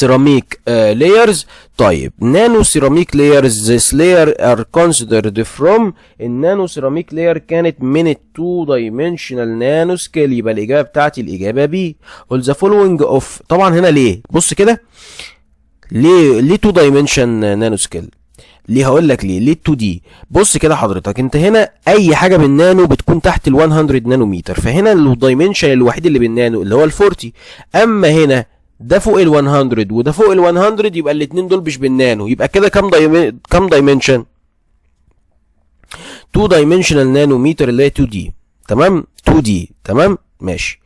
ceramic layers. طيب نانو سيراميك layers this layer are considered from النانو سيراميك layer كانت من التو دايمنشنال نانو سكيل، يبقى الاجابه بتاعتي الاجابه بي. all the following of طبعا هنا ليه؟ بص كده ليه 2 دايمنشن نانو سكيل؟ ليه؟ هقول لك ليه 2 دي. بص كده حضرتك، انت هنا اي حاجه بالنانو بتكون تحت ال 100 نانومتر، فهنا الدايمنشن الوحيد اللي بالنانو اللي هو ال 40. اما هنا ده فوق ال 100 وده فوق ال 100، يبقى الاثنين دول مش بالنانو. يبقى كده كام دايمنشن؟ 2 دايمنشنال نانومتر اللي هي 2 دي. تمام 2 دي تمام ماشي،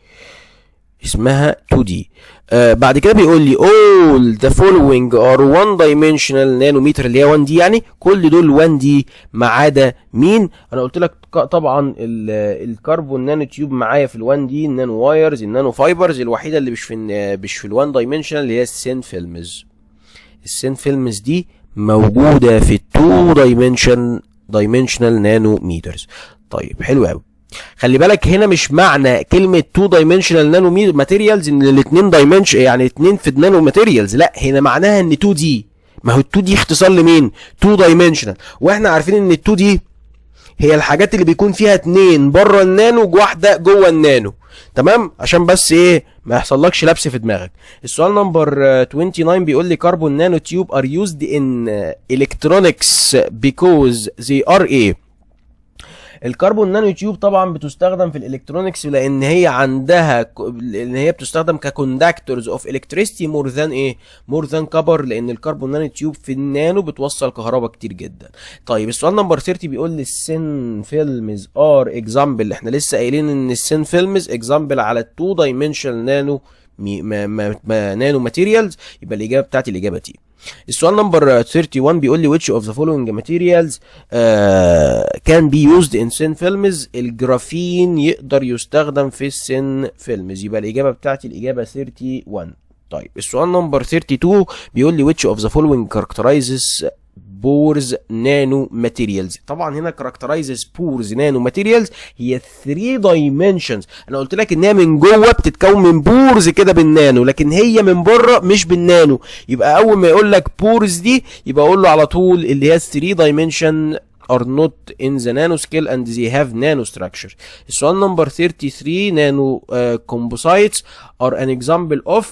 اسمها 2 دي. بعد كده بيقول لي all the following are 1 dimensional nanometer اللي هي 1 دي، يعني كل دول 1 دي ما عدا مين؟ انا قلت لك طبعا الكربون نانو تيوب معايا في ال1 دي، النانو وايرز النانو فايبرز. الوحيده اللي مش في ال1 dimensional اللي هي السين فيلمز. السين فيلمز دي موجوده في ال2 dimensional نانومترز. طيب حلو قوي. خلي بالك هنا مش معنى كلمه 2 دايمنشنال نانو ماتيريالز ان الاثنين دايمنشن يعني 2 في النانو ماتيريالز، لا هنا معناها ان 2 دي. ما هو 2 دي اختصار لمين؟ 2 دايمنشنال، واحنا عارفين ان 2 دي هي الحاجات اللي بيكون فيها 2 بره النانو وواحده جوه النانو. تمام عشان بس ايه ما يحصلكش لبس في دماغك. السؤال نمبر 29 بيقول لي كربون نانو تيوب are used in electronics because they are ايه؟ الكربون نانو تيوب طبعا بتستخدم في الالكترونكس لان هي عندها ان هي بتستخدم ككوندكتورز اوف الكتريستي مور ذان ايه؟ مور ذان كبر، لان الكربون نانو تيوب في النانو بتوصل كهرباء كتير جدا. طيب السؤال نمبر 30 بيقول لي السين فيلمز ار اكزامبل. احنا لسه قايلين ان السين فيلمز اكزامبل على التو دايمنشنال نانو نانو ماتيريالز، يبقى الاجابه بتاعتي الاجابه تي. السؤال نمبر 31 بيقول لي which of the following materials can be used in thin films. الجرافين يقدر يستخدم في السين فيلمز، يبقى الإجابة بتاعتي الإجابة 31. طيب السؤال نمبر 32 بيقول لي which of the following characterizes بورز نانو ماتيريالز. طبعا هنا كاركترايزز بورز نانو ماتيريالز هي 3 دايمنشنز. انا قلت لك ان هي من جوه بتتكون من بورز كده بالنانو، لكن هي من بره مش بالنانو. يبقى اول ما يقول لك بورز دي يبقى اقول له على طول اللي هي 3 دايمنشن are not in the nanoscale and they have nanostructure. السؤال نمبر 33 نانو composites are an example of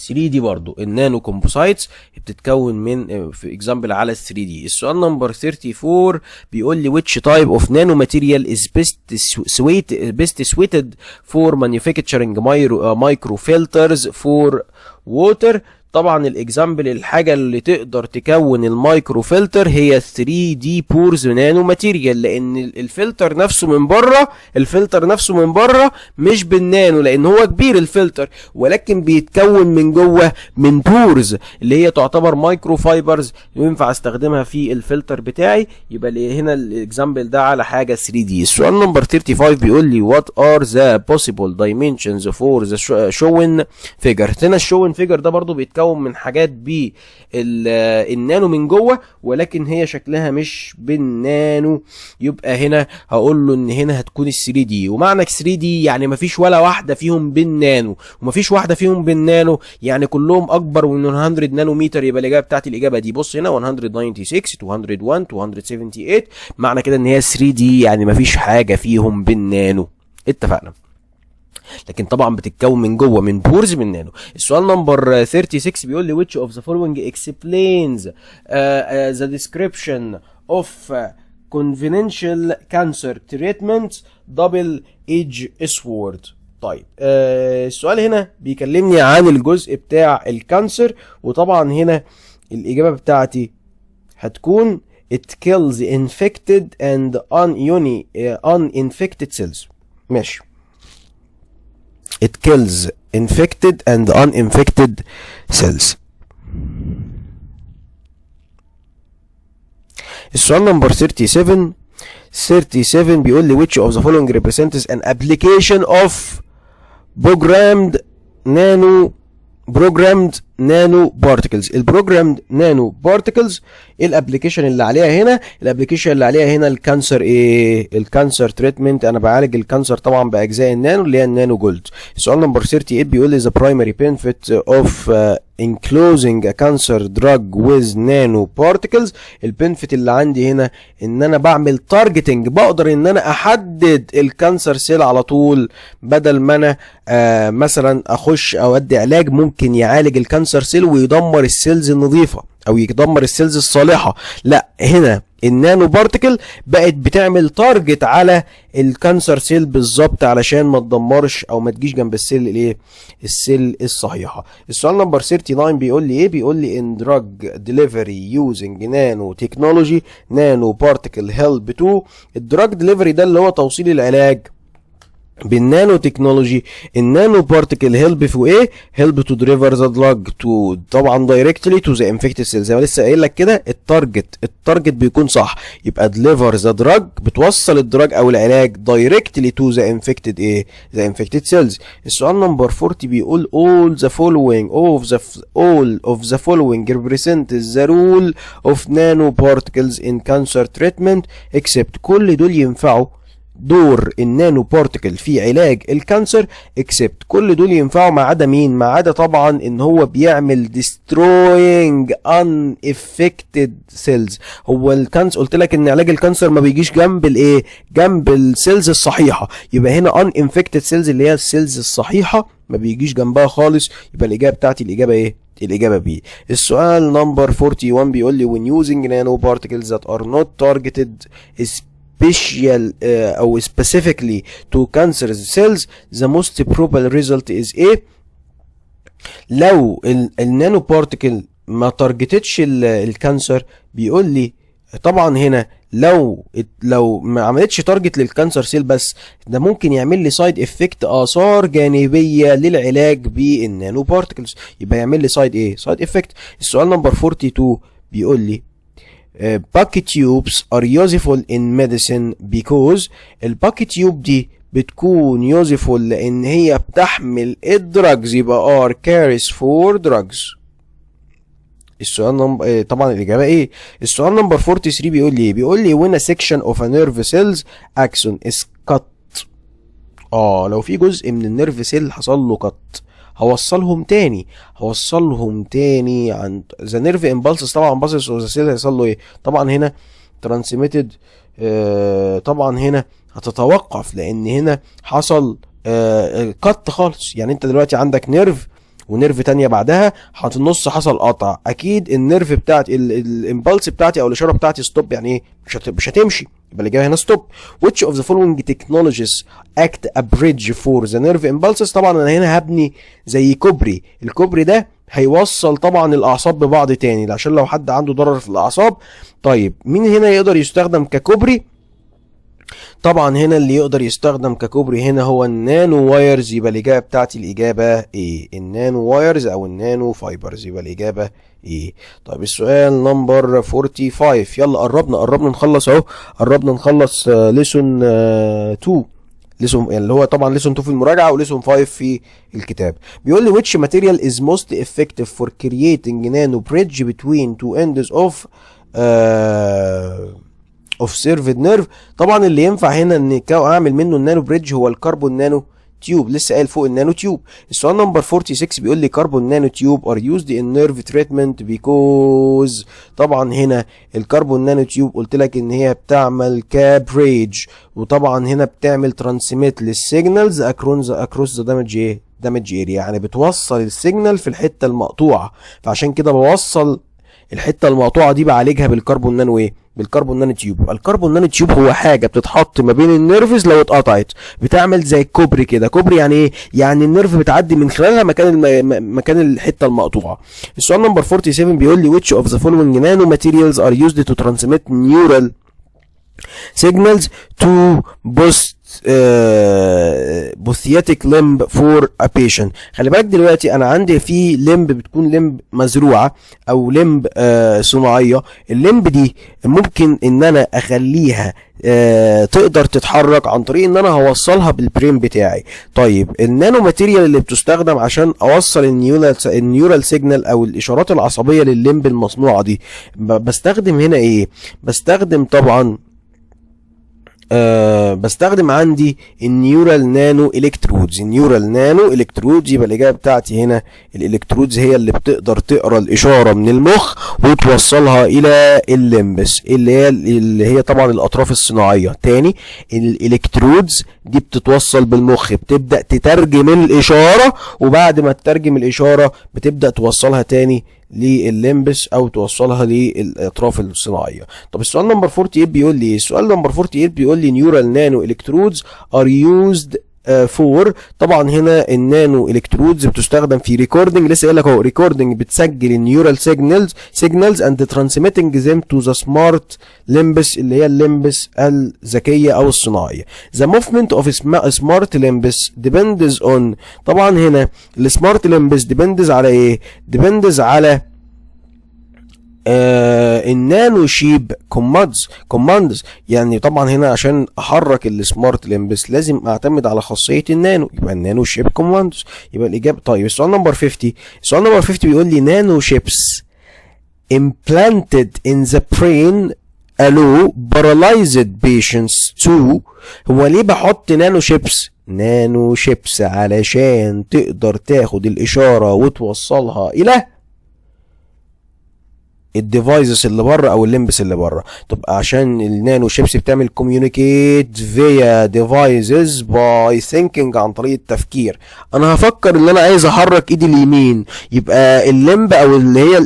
3 دي برضو. النانو كومبوسايتس بتتكون من في اكزامبل على 3 دي. السؤال نمبر 34 بيقول لي which type of nano material is best suited for manufacturing micro filters for water. طبعا الاكزامبل الحاجه اللي تقدر تكون المايكرو فلتر هي 3 دي بورز نانو ماتيريال، لان الفلتر نفسه من بره، مش بالنانو لان هو كبير الفلتر، ولكن بيتكون من جوه من بورز اللي هي تعتبر مايكرو فايبرز ينفع استخدمها في الفلتر بتاعي. يبقى هنا الاكزامبل ده على حاجه 3 دي. السؤال نمبر 35 بيقول لي what are the possible dimensions for the shown figure. هنا الشون فيجر ده برضو بيتكون من حاجات بالنانو من جوه، ولكن هي شكلها مش بالنانو. يبقى هنا هقول له ان هنا هتكون ال 3 دي، ومعنى 3 دي يعني مفيش ولا واحده فيهم بالنانو، ومفيش واحده فيهم بالنانو يعني كلهم اكبر من 100 نانومتر. يبقى الاجابه بتاعتي الاجابه دي. بص هنا 196 201 278، معنى كده ان هي 3 دي يعني مفيش حاجه فيهم بالنانو. اتفقنا. لكن طبعا بتتكون من جوه من بورز من نانو. السؤال نمبر 36 بيقول لي which of the following explains the description of conventional cancer treatment double edge sword. طيب السؤال هنا بيكلمني عن الجزء بتاع الكانسر، وطبعا هنا الإجابة بتاعتي هتكون it kills infected and uninfected cells. ماشي. It kills infected and uninfected cells. السؤال نمبر 37 بيقول لي which of the following represents an application of programmed nano particles. البروجرامد نانو بارتكلز ايه الابلكيشن اللي عليها هنا؟ الابلكيشن اللي عليها هنا الكانسر ايه؟ الكانسر تريتمنت. انا بعالج الكانسر طبعا باجزاء النانو اللي هي النانو جولد. السؤال نمبر 38 بيقول لي the primary benefit of enclosing a cancer drug with nano particles. البنفيت اللي عندي هنا ان انا بعمل تارجتنج، بقدر ان انا احدد الكانسر سيل على طول، بدل ما انا مثلا اخش او ادي علاج ممكن يعالج الكانسر سيل ويدمر السيلز النظيفه او يدمر السيلز الصالحه. لا، هنا النانو بارتكل بقت بتعمل تارجت على الكانسر سيل بالظبط علشان ما تدمرش او ما تجيش جنب السيل الايه؟ السيل الصحيحه. السؤال نمبر 39 بيقول لي ايه؟ بيقول لي in drug delivery using nano technology nano particle help to. الدراج ديليفري ده اللي هو توصيل العلاج بالنانو تكنولوجي. النانو بارتكل هيلب في ايه؟ هيلب تو ديليفر ذا دراج تو طبعا دايركتلي تو ذا انفكتد سيل. زي ما لسه قايل لك كده التارجت بيكون صح، يبقى ديليفر ذا دراج بتوصل الدراج او العلاج دايركتلي تو ذا انفكتد ايه؟ ذا انفكتد سيلز. السؤال نمبر 40 بيقول all the following represent the role of nanoparticles in cancer treatment except. كل دول ينفعوا دور النانو بارتكل في علاج الكانسر اكسبت. كل دول ينفعوا ما عدا مين؟ ما عدا طبعا ان هو بيعمل destroying unaffected cells. هو الكانسر قلت لك ان علاج الكانسر ما بيجيش جنب الايه؟ جنب السيلز الصحيحه. يبقى هنا unaffected cells اللي هي السيلز الصحيحه ما بيجيش جنبها خالص. يبقى الاجابه بتاعتي الاجابه ايه؟ الإجابة بي. السؤال نمبر 41 بيقول لي when using nanoparticles that are not targeted special أو specifically to cancer cells the most probable result is ايه؟ لو النانو بارتيكل ما تارجتتش الكانسر، بيقول لي طبعا هنا لو ما عملتش تارجت للكانسر سيل بس، ده ممكن يعمل لي سايد افكت، اثار جانبيه للعلاج بالنانو بارتكلز. يبقى يعمل لي سايد ايه؟ سايد افكت. السؤال نمبر 42 بيقول لي bucket tubes are useful in medicine because. الباكيت تيوب دي بتكون useful لان هي بتحمل الدراجز، يبقى are carries for drugs. السؤال طبعا الاجابه ايه؟ السؤال نمبر 43 بيقول لي ايه؟ بيقول لي when a section of a nerve cells axon is cut. لو في جزء من النيرف سيل حصل له قط، هوصلهم تاني عند ذا نيرف امبالسز. طبعا امبالسز اوف ذا سيل هيحصل له ايه؟ طبعا هنا ترانسميتد، طبعا هنا هتتوقف لان هنا حصل قط خالص. يعني انت دلوقتي عندك نيرف ونيرف تانية بعدها، في النص حصل قطع، اكيد النيرف بتاعتي الامبالس بتاعتي او الاشاره بتاعتي ستوب، يعني ايه؟ مش هتمشي. يبقى اللي جاي هنا ستوب. which of the following technologies act a bridge for the nerve impulses. طبعا انا هنا هبني زي كوبري، الكوبري ده هيوصل طبعا الاعصاب ببعض تاني عشان لو حد عنده ضرر في الاعصاب. طيب مين هنا يقدر يستخدم ككوبري؟ طبعا هنا اللي يقدر يستخدم ككوبري هنا هو النانو وايرز. يبقى الاجابه بتاعتي الاجابه ايه؟ النانو وايرز او النانو فايبرز. يبقى الاجابه ايه؟ طيب السؤال نمبر 45. يلا قربنا نخلص اهو، قربنا نخلص ليسون 2، ليسون اللي هو طبعا ليسون 2 في المراجعه وليسون 5 في الكتاب. بيقول لي which material is most effective for creating nano bridge between two ends of served nerve. طبعا اللي ينفع هنا ان اعمل منه النانو بريدج هو الكربون نانو تيوب، لسه قايل فوق النانو تيوب. السؤال نمبر 46 بيقول لي كربون نانو تيوب are used in nerve treatment because. طبعا هنا الكربون نانو تيوب قلت لك ان هي بتعمل كابريدج، وطبعا هنا بتعمل ترانسميت للسيجنالز اكروس ذا دامج اريا، يعني بتوصل السيجنال في الحته المقطوعه، فعشان كده بوصل الحته المقطوعه دي بعالجها بالكربون نانو ايه؟ بالكربون نانو تيوب. الكربون نانو تيوب هو حاجه بتتحط ما بين النيرفز لو اتقطعت، بتعمل زي كوبري كده. كوبري يعني ايه؟ يعني النيرف بتعدي من خلالها مكان الحته المقطوعه. السؤال نمبر 47 بيقول لي which of the following nano materials are used to transmit neural signals to بوثياتيك لمب فور ا بيشنت. خلي بالك دلوقتي انا عندي في لمب بتكون لمب مزروعه او لمب صناعيه. اللمب دي ممكن ان انا اخليها تقدر تتحرك عن طريق ان انا هوصلها بالبرين بتاعي. طيب النانو ماتيريال اللي بتستخدم عشان اوصل النيورال سيجنال او الاشارات العصبيه لللمب المصنوعه دي، بستخدم هنا ايه؟ بستخدم طبعا بستخدم عندي النيورال نانو الكترودز. النيورال نانو الكترودز. يبقى الاجابه بتاعتي هنا الالكترودز هي اللي بتقدر تقرا الاشاره من المخ وتوصلها الى الليمبس اللي هي طبعا الاطراف الصناعيه. تاني الالكترودز دي بتتوصل بالمخ، بتبدا تترجم الاشاره، وبعد ما تترجم الاشاره بتبدا توصلها تاني للليمبس او توصلها للاطراف الصناعيه. طب السؤال نمبر 48 بيقول لي، السؤال نمبر 48 بيقول لي نيورال نانو الكترودز ار يوزد فور. طبعا هنا النانو الكترودز بتستخدم في ريكوردنج، لسه قايل لك اهو ريكوردنج، بتسجل النيورال سيجنالز اند ترانسميتنج ذيم تو ذا سمارت ليمبس اللي هي الليمبس الذكيه او الصناعيه. ذا موفمنت اوف سمارت ليمبس ديبندز اون. طبعا هنا السمارت ليمبس ديبندز على ايه؟ ديبندز على النانو شيب كوماندز. يعني طبعا هنا عشان احرك السمارت ليمبس لازم اعتمد على خاصيه النانو، يبقى النانو شيب كوماندز. يبقى الاجابه. طيب السؤال نمبر 50. السؤال نمبر 50 بيقول لي نانو شيبس implanted in the brain allow paralyzed patients to. هو ليه بحط نانو شيبس؟ نانو شيبس علشان تقدر تاخد الاشاره وتوصلها الى الديفايسز اللي بره او الليمبس اللي بره. طب عشان النانو شيبس بتعمل كوميونيكيت فيا ديفايسز باي ثينكينج، عن طريق التفكير. انا هفكر ان انا عايز احرك ايدي اليمين، يبقى الليمب او اللي هي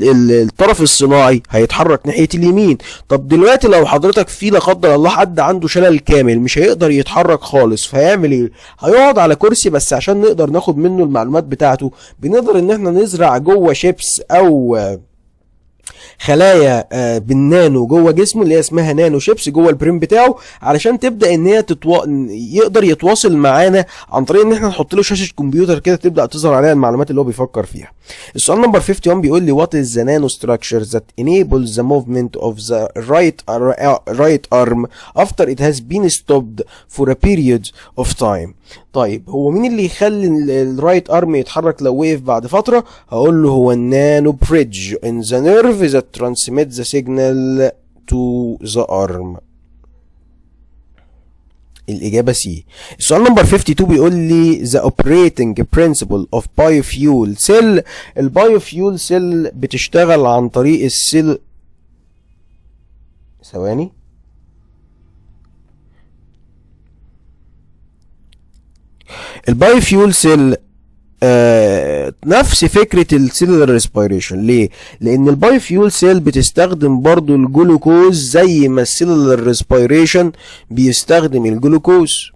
الطرف الصناعي هيتحرك ناحيه اليمين. طب دلوقتي لو حضرتك في لا قدر الله حد عنده شلل كامل مش هيقدر يتحرك خالص، فهيعمل ايه؟ هيقعد على كرسي. بس عشان نقدر ناخد منه المعلومات بتاعته بنقدر ان احنا نزرع جوه شيبس او خلايا بالنانو جوه جسمه اللي هي اسمها نانو شيبس جوه البرين بتاعه، علشان تبدا ان هي يقدر يتواصل معانا عن طريق ان احنا نحط له شاشه كمبيوتر كده تبدا تظهر عليها المعلومات اللي هو بيفكر فيها. السؤال نمبر 51 بيقول لي what is the nanostructure that enables the movement of the right arm after it has been stopped for a period of time. طيب هو مين اللي يخلي الرايت ارم يتحرك لو وقف بعد فتره؟ هقول له هو النانو بريدج in the nerve that transmits the signal to the arm. الإجابة سي. السؤال نمبر 52 بيقول لي the operating principle of biofuel cell. البايوفيول سيل بتشتغل عن طريق السيل. ثواني. البايوفيول سيل نفس فكرة السيلولار ريسبيريشن. ليه؟ لأن البايوفيول سيل بتستخدم برضو الجلوكوز زي ما السيلولار ريسبيريشن بيستخدم الجلوكوز.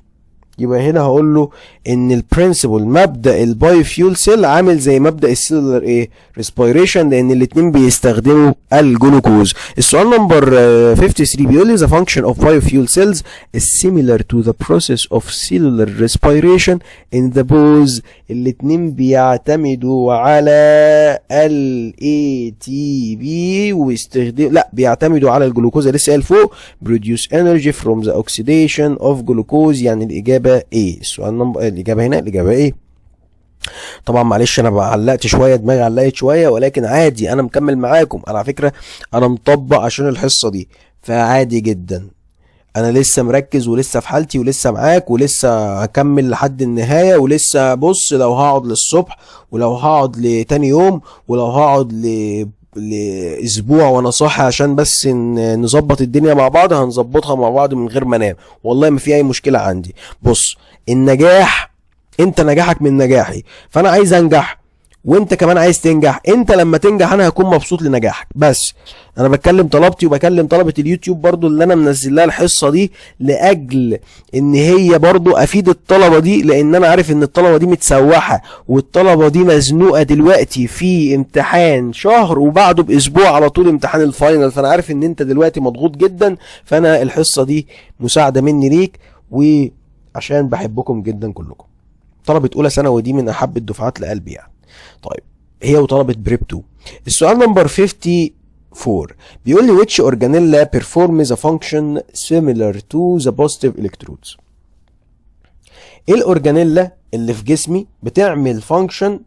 يبقى هنا هقول له ان البرنسبل مبدا البايو فيول سيل عامل زي مبدا السيلولر ايه ريسبيريشن، لان الاتنين بيستخدموا الجلوكوز. السؤال نمبر 53 بيقول لي the function of biofuel cells is similar to the process of cellular respiration in the bowels. الاتنين بيعتمدوا على ال ATP بيعتمدوا على الجلوكوز لسه قال فوق produce energy from the oxidation of glucose. يعني الإجابة ايه؟ الإجابة هنا الإجابة ايه؟ طبعا معلش انا علقت شويه، دماغي علقت شويه، ولكن عادي انا مكمل معاكم. انا على فكره انا مطبق عشان الحصه دي، فعادي جدا. انا لسه مركز ولسه في حالتي ولسه معاك ولسه هكمل لحد النهايه، ولسه بص لو هقعد للصبح ولو هقعد لتاني يوم ولو هقعد لاسبوع وانا صاحي عشان بس نظبط الدنيا مع بعض، هنظبطها مع بعض من غير ما انام، والله ما في اي مشكله عندي. بص النجاح، انت نجاحك من نجاحي، فانا عايز انجح وانت كمان عايز تنجح. انت لما تنجح انا هكون مبسوط لنجاحك. بس انا بكلم طلبتي وبكلم طلبة اليوتيوب برضو اللي انا منزل لها الحصة دي لاجل ان هي برضو افيد الطلبة دي، لان انا عارف ان الطلبة دي متسوحة والطلبة دي مزنوقة دلوقتي في امتحان شهر وبعده باسبوع على طول امتحان الفاينل، فانا عارف ان انت دلوقتي مضغوط جدا، فانا الحصة دي مساعدة مني ليك وعشان بحبكم جدا كلكم. طلبة اولى ثانوي دي من احب الدفعات لقلبي يعني. طيب هي وطلبة بريب 2. السؤال نمبر 54 بيقول لي which organella performs a function similar to the positive electrodes. ايه الاورجانيلا اللي في جسمي بتعمل فانكشن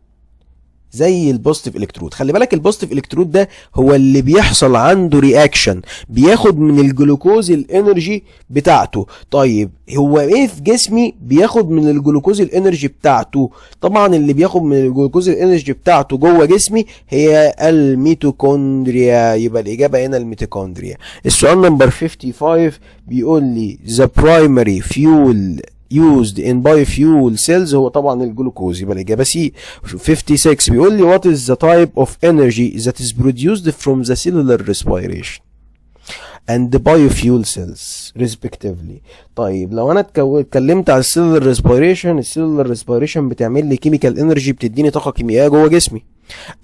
زي البوزيتيف الكترود؟ خلي بالك البوزيتيف الكترود ده هو اللي بيحصل عنده رياكشن، بياخد من الجلوكوز الانرجي بتاعته. طيب هو ايه في جسمي بياخد من الجلوكوز الانرجي بتاعته؟ طبعا اللي بياخد من الجلوكوز الانرجي بتاعته جوه جسمي هي الميتوكوندريا، يبقى الاجابه هنا الميتوكوندريا. السؤال نمبر 55 بيقول لي the primary fuel used in biofuel cells هو طبعا الجلوكوز، يبقى الإجابة سي. 56 بيقول لي what is the type of energy that is produced from the cellular respiration and the biofuel cells respectively. طيب لو انا اتكلمت على السيلولر ريسبيريشن، السيلولر ريسبيريشن بتعمل لي كيميكال انرجي، بتديني طاقة كيميائية جوه جسمي.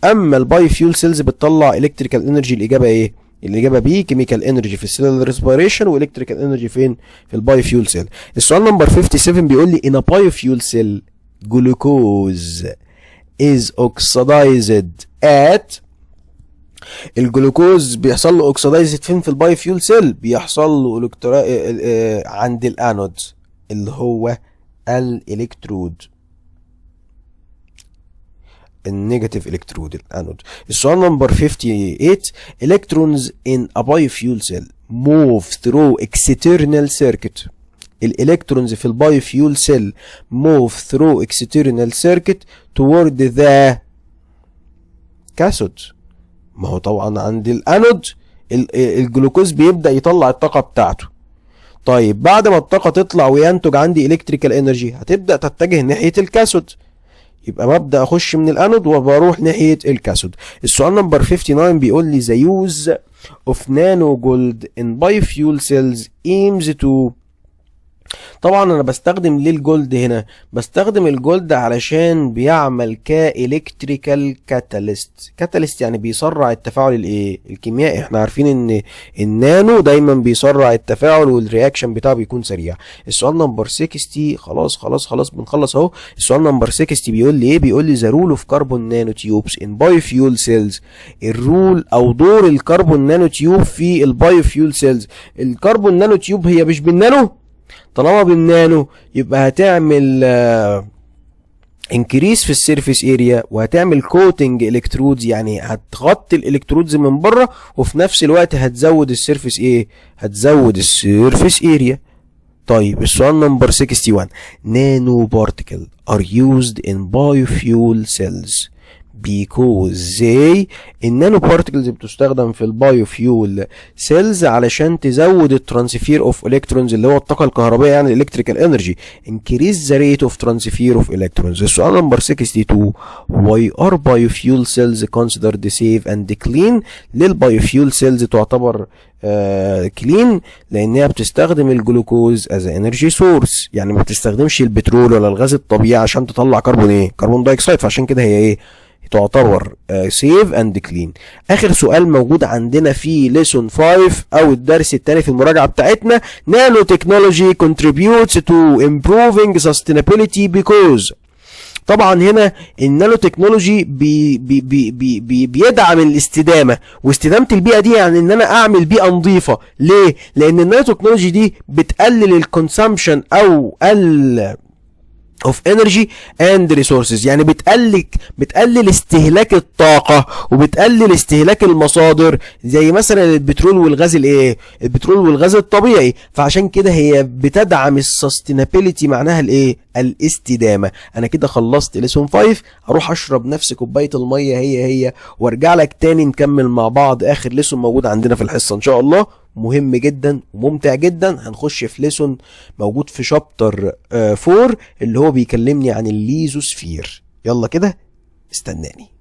اما البايوفيول سيلز بتطلع الكتريكال انرجي. الإجابة ايه؟ الإجابة بي، كيميكال انرجي في السيلولر ريسبيريشن والكتريكال انرجي فين؟ في البايوفيول سيل. السؤال نمبر 57 بيقول لي in a biofuel cell glucose is oxidized at. الجلوكوز بيحصل له اوكسيدايزد فين في البايوفيول سيل؟ بيحصل له عند الانود اللي هو الالكترود، النيجاتيف الكترود الانود. السؤال نمبر 58 electrons in a biofuel cell move through external circuit. الالكترونز في البايوفيول سيل move through external circuit toward the cathode. ما هو طبعا عند الانود الجلوكوز بيبدأ يطلع الطاقة بتاعته. طيب بعد ما الطاقة تطلع وينتج عندي الكتريكال انرجي هتبدأ تتجه ناحية الكاثود، يبقى ببدأ اخش من الانود وبروح ناحية الكاثود. السؤال نمبر 59 بيقول لي the use of nano gold in biofuel cells aims to. طبعا انا بستخدم ليه الجولد هنا؟ بستخدم الجولد علشان بيعمل كالكتريكال كاتاليست. كاتاليست يعني بيسرع التفاعل الايه الكيميائي. احنا عارفين ان النانو دايما بيسرع التفاعل والرياكشن بتاعه بيكون سريع. السؤال نمبر 60 خلاص بنخلص اهو. السؤال نمبر 60 بيقول لي ايه؟ بيقول لي the rule of carbon nanotubes in biofuel cells. الرول او دور الكربون نانو تيوب في البايوفيول سيلز. الكربون نانو تيوب هي مش بالنانو، طالما بالنانو يبقى هتعمل انكريس في السيرفيس اريا وهتعمل كوتنج الكترودز، يعني هتغطي الالكترودز من بره وفي نفس الوقت هتزود السيرفيس ايه؟ هتزود السيرفيس اريا. طيب السؤال نمبر 61 نانو بارتيكل are used in biofuel cells because they النانو بارتكلز بتستخدم في البايو فيول سيلز علشان تزود الترانسفير اوف الكترونز اللي هو الطاقه الكهربائيه يعني الالكتريكال انرجي increase the rate of transfer of electrons. السؤال نمبر 62 why are biofuel cells considered safe and clean؟ ليه البايوفيول سيلز تعتبر كلين؟ لانها بتستخدم الجلوكوز از انرجي سورس، يعني ما بتستخدمش البترول ولا الغاز الطبيعي عشان تطلع كربون دايوكسيد، فعشان كده هي ايه تعتبر سيف اند كلين. اخر سؤال موجود عندنا في ليسون 5 او الدرس الثاني في المراجعه بتاعتنا، نانو تكنولوجي contributes to improving sustainability because. طبعا هنا النانو تكنولوجي بيدعم الاستدامه، واستدامه البيئه دي يعني ان انا اعمل بيئه نظيفه. ليه؟ لان النانو تكنولوجي دي بتقلل الكونسامشن او of energy and resources، يعني بتقلل استهلاك الطاقة وبتقلل استهلاك المصادر زي مثلا البترول والغاز البترول والغاز الطبيعي. فعشان كده هي بتدعم السستينابيليتي، معناها الاستدامة. انا كده خلصت ليسون 5، اروح اشرب نفس كوباية المية هي وارجع لك تاني نكمل مع بعض اخر ليسون موجود عندنا في الحصة ان شاء الله. مهم جدا وممتع جدا. هنخش في ليسون موجود في شابتر 4 اللي هو بيكلمني عن الليزوسفير. يلا كده استناني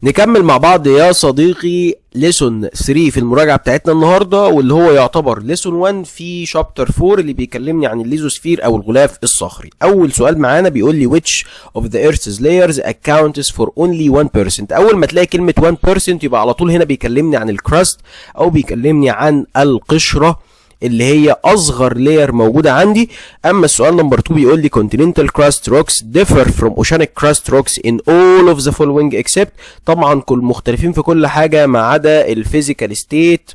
نكمل مع بعض يا صديقي ليسون 3 في المراجعه بتاعتنا النهارده، واللي هو يعتبر ليسون 1 في شابتر 4 اللي بيكلمني عن الليزوسفير او الغلاف الصخري. اول سؤال معانا بيقول لي which of the earth's layers accounts for only 1%. اول ما تلاقي كلمه 1% يبقى على طول هنا بيكلمني عن الكراست او بيكلمني عن القشره اللي هي اصغر لاير موجوده عندي. اما السؤال نمبر 2 بيقول لي continental crust rocks differ from oceanic crust rocks in all of the following except. طبعا كل مختلفين في كل حاجه ما عدا الفيزيكال ستيت،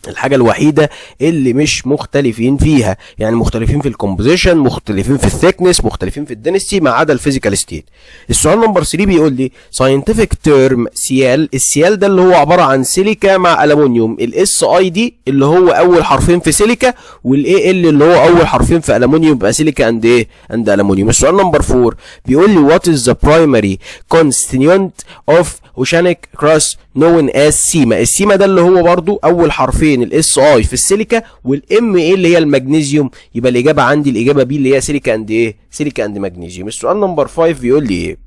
الحاجة الوحيدة اللي مش مختلفين فيها، يعني مختلفين في الكومبوزيشن، مختلفين في الثيكنس، مختلفين في الدنستي ما عدا الفيزيكال ستيت. السؤال نمبر 3 بيقول لي scientific term سيال. السيال ده اللي هو عبارة عن سيليكا مع ألمونيوم. الاس اي دي اللي هو أول حرفين في سيليكا، والاي ال اللي هو أول حرفين في ألمونيوم، يبقى سيليكا اند ألمونيوم. السؤال نمبر 4 بيقول لي what is the primary constituent of oceanic crust known as سيما. السيما ده اللي هو برضو أول حرفين الاس اي في السيليكا، والام اي اللي هي المغنيسيوم. يبقى الاجابه عندي الاجابه بي اللي هي سيليكا اند سيليكا اند مغنيسيوم. السؤال نمبر 5 بيقول لي ايه؟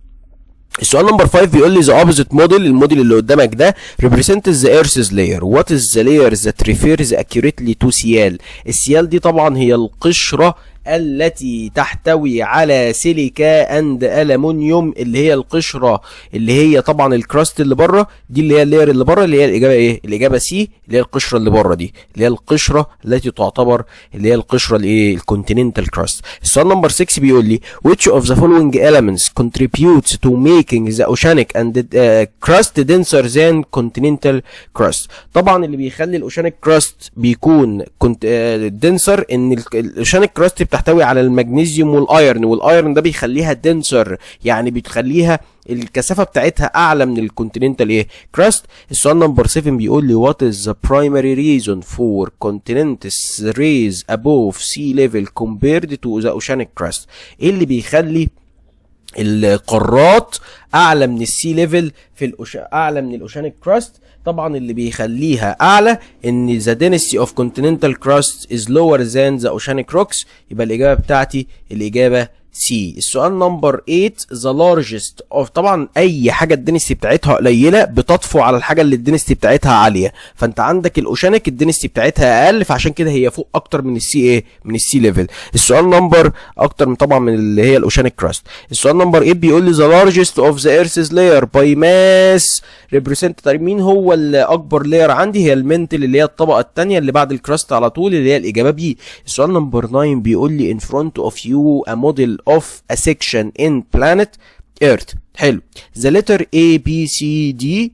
السؤال نمبر 5 بيقول لي the opposite model. الموديل اللي قدامك ده represents the earth's layer. what is the layer that refers accurately to سيال؟ السيال دي طبعا هي القشره التي تحتوي على سيليكا اند ألمونيوم، اللي هي القشره اللي هي طبعا الكراست اللي بره دي، اللي هي اللاير اللي بره، اللي هي الاجابه ايه؟ الاجابه سي اللي هي القشره اللي بره دي، اللي هي القشره التي تعتبر اللي هي القشره الايه؟ الكونتيننتال كراست. السؤال نمبر 6 بيقول لي which of the following elements contributes to making the oceanic and crust denser than continental crust. طبعا اللي بيخلي الاوشانيك كراست بيكون denser ان الاوشانيك كراست بتحتوي على المغنيسيوم والايرن ده بيخليها دنسر، يعني بتخليها الكثافه بتاعتها اعلى من الكونتيننتال كراست. السؤال نمبر 7 بيقول لي what is the primary reason for continents rise above sea level compared to the oceanic crust. ايه اللي بيخلي القارات اعلى من السي ليفل اعلى من الاوشانيك كراست؟ طبعا اللي بيخليها اعلى ان the density of continental crust is lower than the oceanic rocks. يبقى الاجابه بتاعتي الاجابه سي. السؤال نمبر 8 the largest of. طبعا اي حاجه الدنستي بتاعتها قليله بتطفو على الحاجه اللي الدنستي بتاعتها عاليه، فانت عندك الاوشانيك الدنستي بتاعتها اقل، فعشان كده هي فوق اكتر من السي من السي ليفل. السؤال نمبر اكتر من طبعا من اللي هي الاوشانيك كراست. السؤال نمبر 8 بيقول لي the largest of the earth's layer by mass represent. طيب مين هو الاكبر لاير عندي؟ هي المنتل اللي هي الطبقه الثانيه اللي بعد الكراست على طول، اللي هي الاجابه بي. السؤال نمبر 9 بيقول لي in front of you a model of a section in planet Earth. حلو. The letter A B C D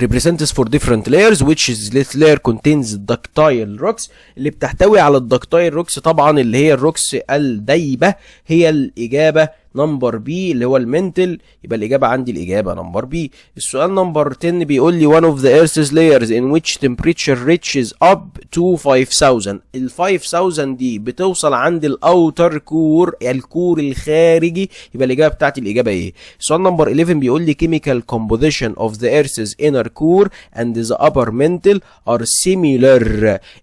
represents for different layers which is this layer contains ductile rocks. اللي بتحتوي على الدكتايل روكس طبعا اللي هي الروكس الدايبه، هي الاجابه نمبر بي اللي هو المنتل، يبقى الاجابه عندي الاجابه نمبر بي. السؤال نمبر 10 بيقول لي one of the earth's layers in which temperature reaches up to 5000. ال 5000 دي بتوصل عند الاوتر كور، الكور الخارجي، يبقى الاجابه بتاعتي الاجابه ايه؟ السؤال نمبر 11 بيقول لي chemical composition of the earth's inner core and the upper mantle are similar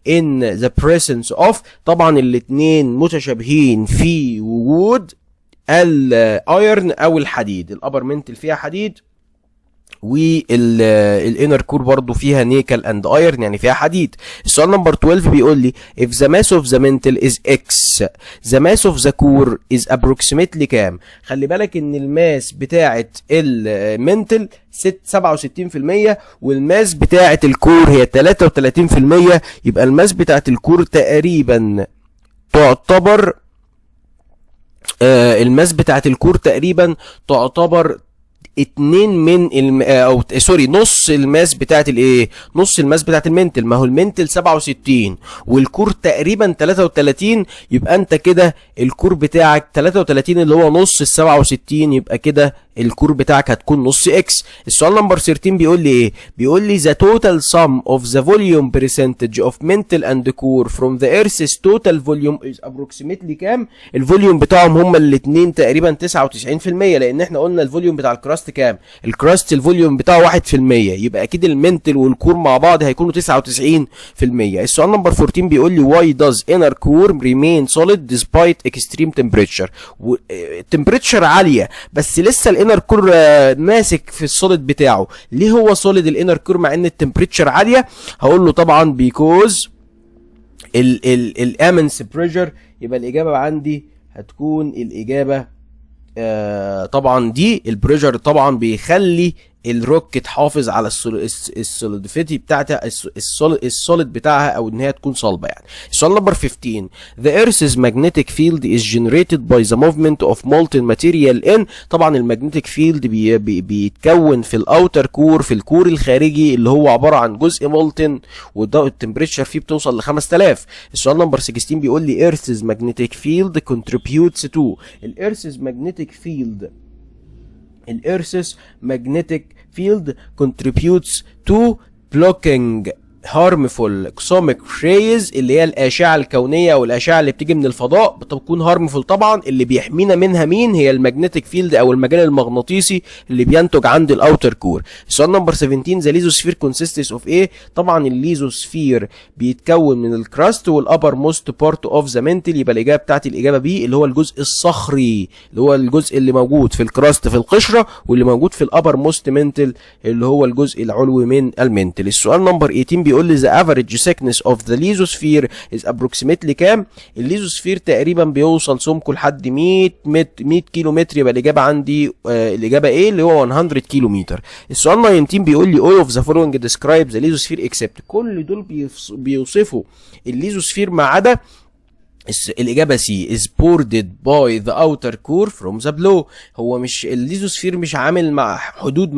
in the presence of. طبعا الاثنين متشابهين في وجود الايرن او الحديد. الابر منتل فيها حديد، والانر كور برضو فيها نيكل اند ايرن، يعني فيها حديد. السؤال نمبر 12 بيقول لي if the mass of the mantle is x the mass of the core is approximately كام؟ خلي بالك ان الماس بتاعه المنتل 67% والماس بتاعه الكور هي 33%، يبقى الماس بتاعه الكور تقريبا تعتبر الماس بتاعه الكور تقريبا تعتبر 2 من او سوري نص الماس بتاعت الايه، نص الماس بتاعت المنتل. ما هو المنتل 67 والكور تقريبا 33، يبقى انت كده الكور بتاعك 33 اللي هو نص ال 67، يبقى كده الكور بتاعك هتكون نص اكس. السؤال نمبر 13 بيقول لي ايه؟ بيقول لي the total sum of the volume percentage of mantle and core from the earth's total volume is approximately كام؟ الفوليوم بتاعهم هما الاثنين تقريبا 99%، لان احنا قلنا الفوليوم بتاع الكراست كام؟ الكراست الفوليوم بتاعه 1%، يبقى اكيد المنتل والكور مع بعض هيكونوا 99%. السؤال نمبر 14 بيقول لي why does inner core remain solid despite extreme temperature؟ temperature عالية بس لسه الانر كور ماسك في السوليد بتاعه. ليه هو سوليد الانر كور مع ان التمبريتشر عاليه؟ هقول له طبعا بيكوز الامنس بريشر، يبقى الاجابه عندي هتكون الاجابه طبعا دي. البريشر طبعا بيخلي الروك تحافظ على السوليديفيتي بتاعتها، السوليد بتاعها، او ان هي تكون صلبه يعني. السؤال نمبر 15 the earth's magnetic field is generated by the movement of molten material in. طبعا المagnetic field بيتكون في الاوتر كور، في الكور الخارجي اللي هو عباره عن جزء مولتن، والتمبريتشر فيه بتوصل ل 5000. السؤال نمبر 16 بيقول لي earth's magnetic field contributes to. earth's magnetic field magnetic field contributes to blocking harmful cosmic rays اللي هي الاشعه الكونيه او الاشعه اللي بتيجي من الفضاء، بتكون harmful طبعا. اللي بيحمينا منها مين؟ هي المagnetic فيلد او المجال المغناطيسي اللي بينتج عند الاوتر كور. السؤال نمبر 17 the lithosphere consists of ايه؟ طبعا الليزوسفير بيتكون من الكراست والابر موست بارت اوف ذا منتل، يبقى الاجابه بتاعتي الاجابه بي اللي هو الجزء الصخري، اللي هو الجزء اللي موجود في الكراست في القشره، واللي موجود في الابر موست منتل اللي هو الجزء العلوي من المنتل. السؤال نمبر 18 بيقول لي the average thickness of the lithosphere is approximately كام؟ الليزوسفير تقريبا بيوصل سمكه لحد 100 كيلو متر، يبقى الاجابه عندي الاجابه ايه اللي هو 100 كيلو متر. السؤال 19 بيقول لي all of the following describe the lithosphere except. كل دول بيوصفوا الليزوسفير ما عدا الإجابة سي is boarded by the outer core from the below. هو مش الليزوسفير مش عامل مع حدود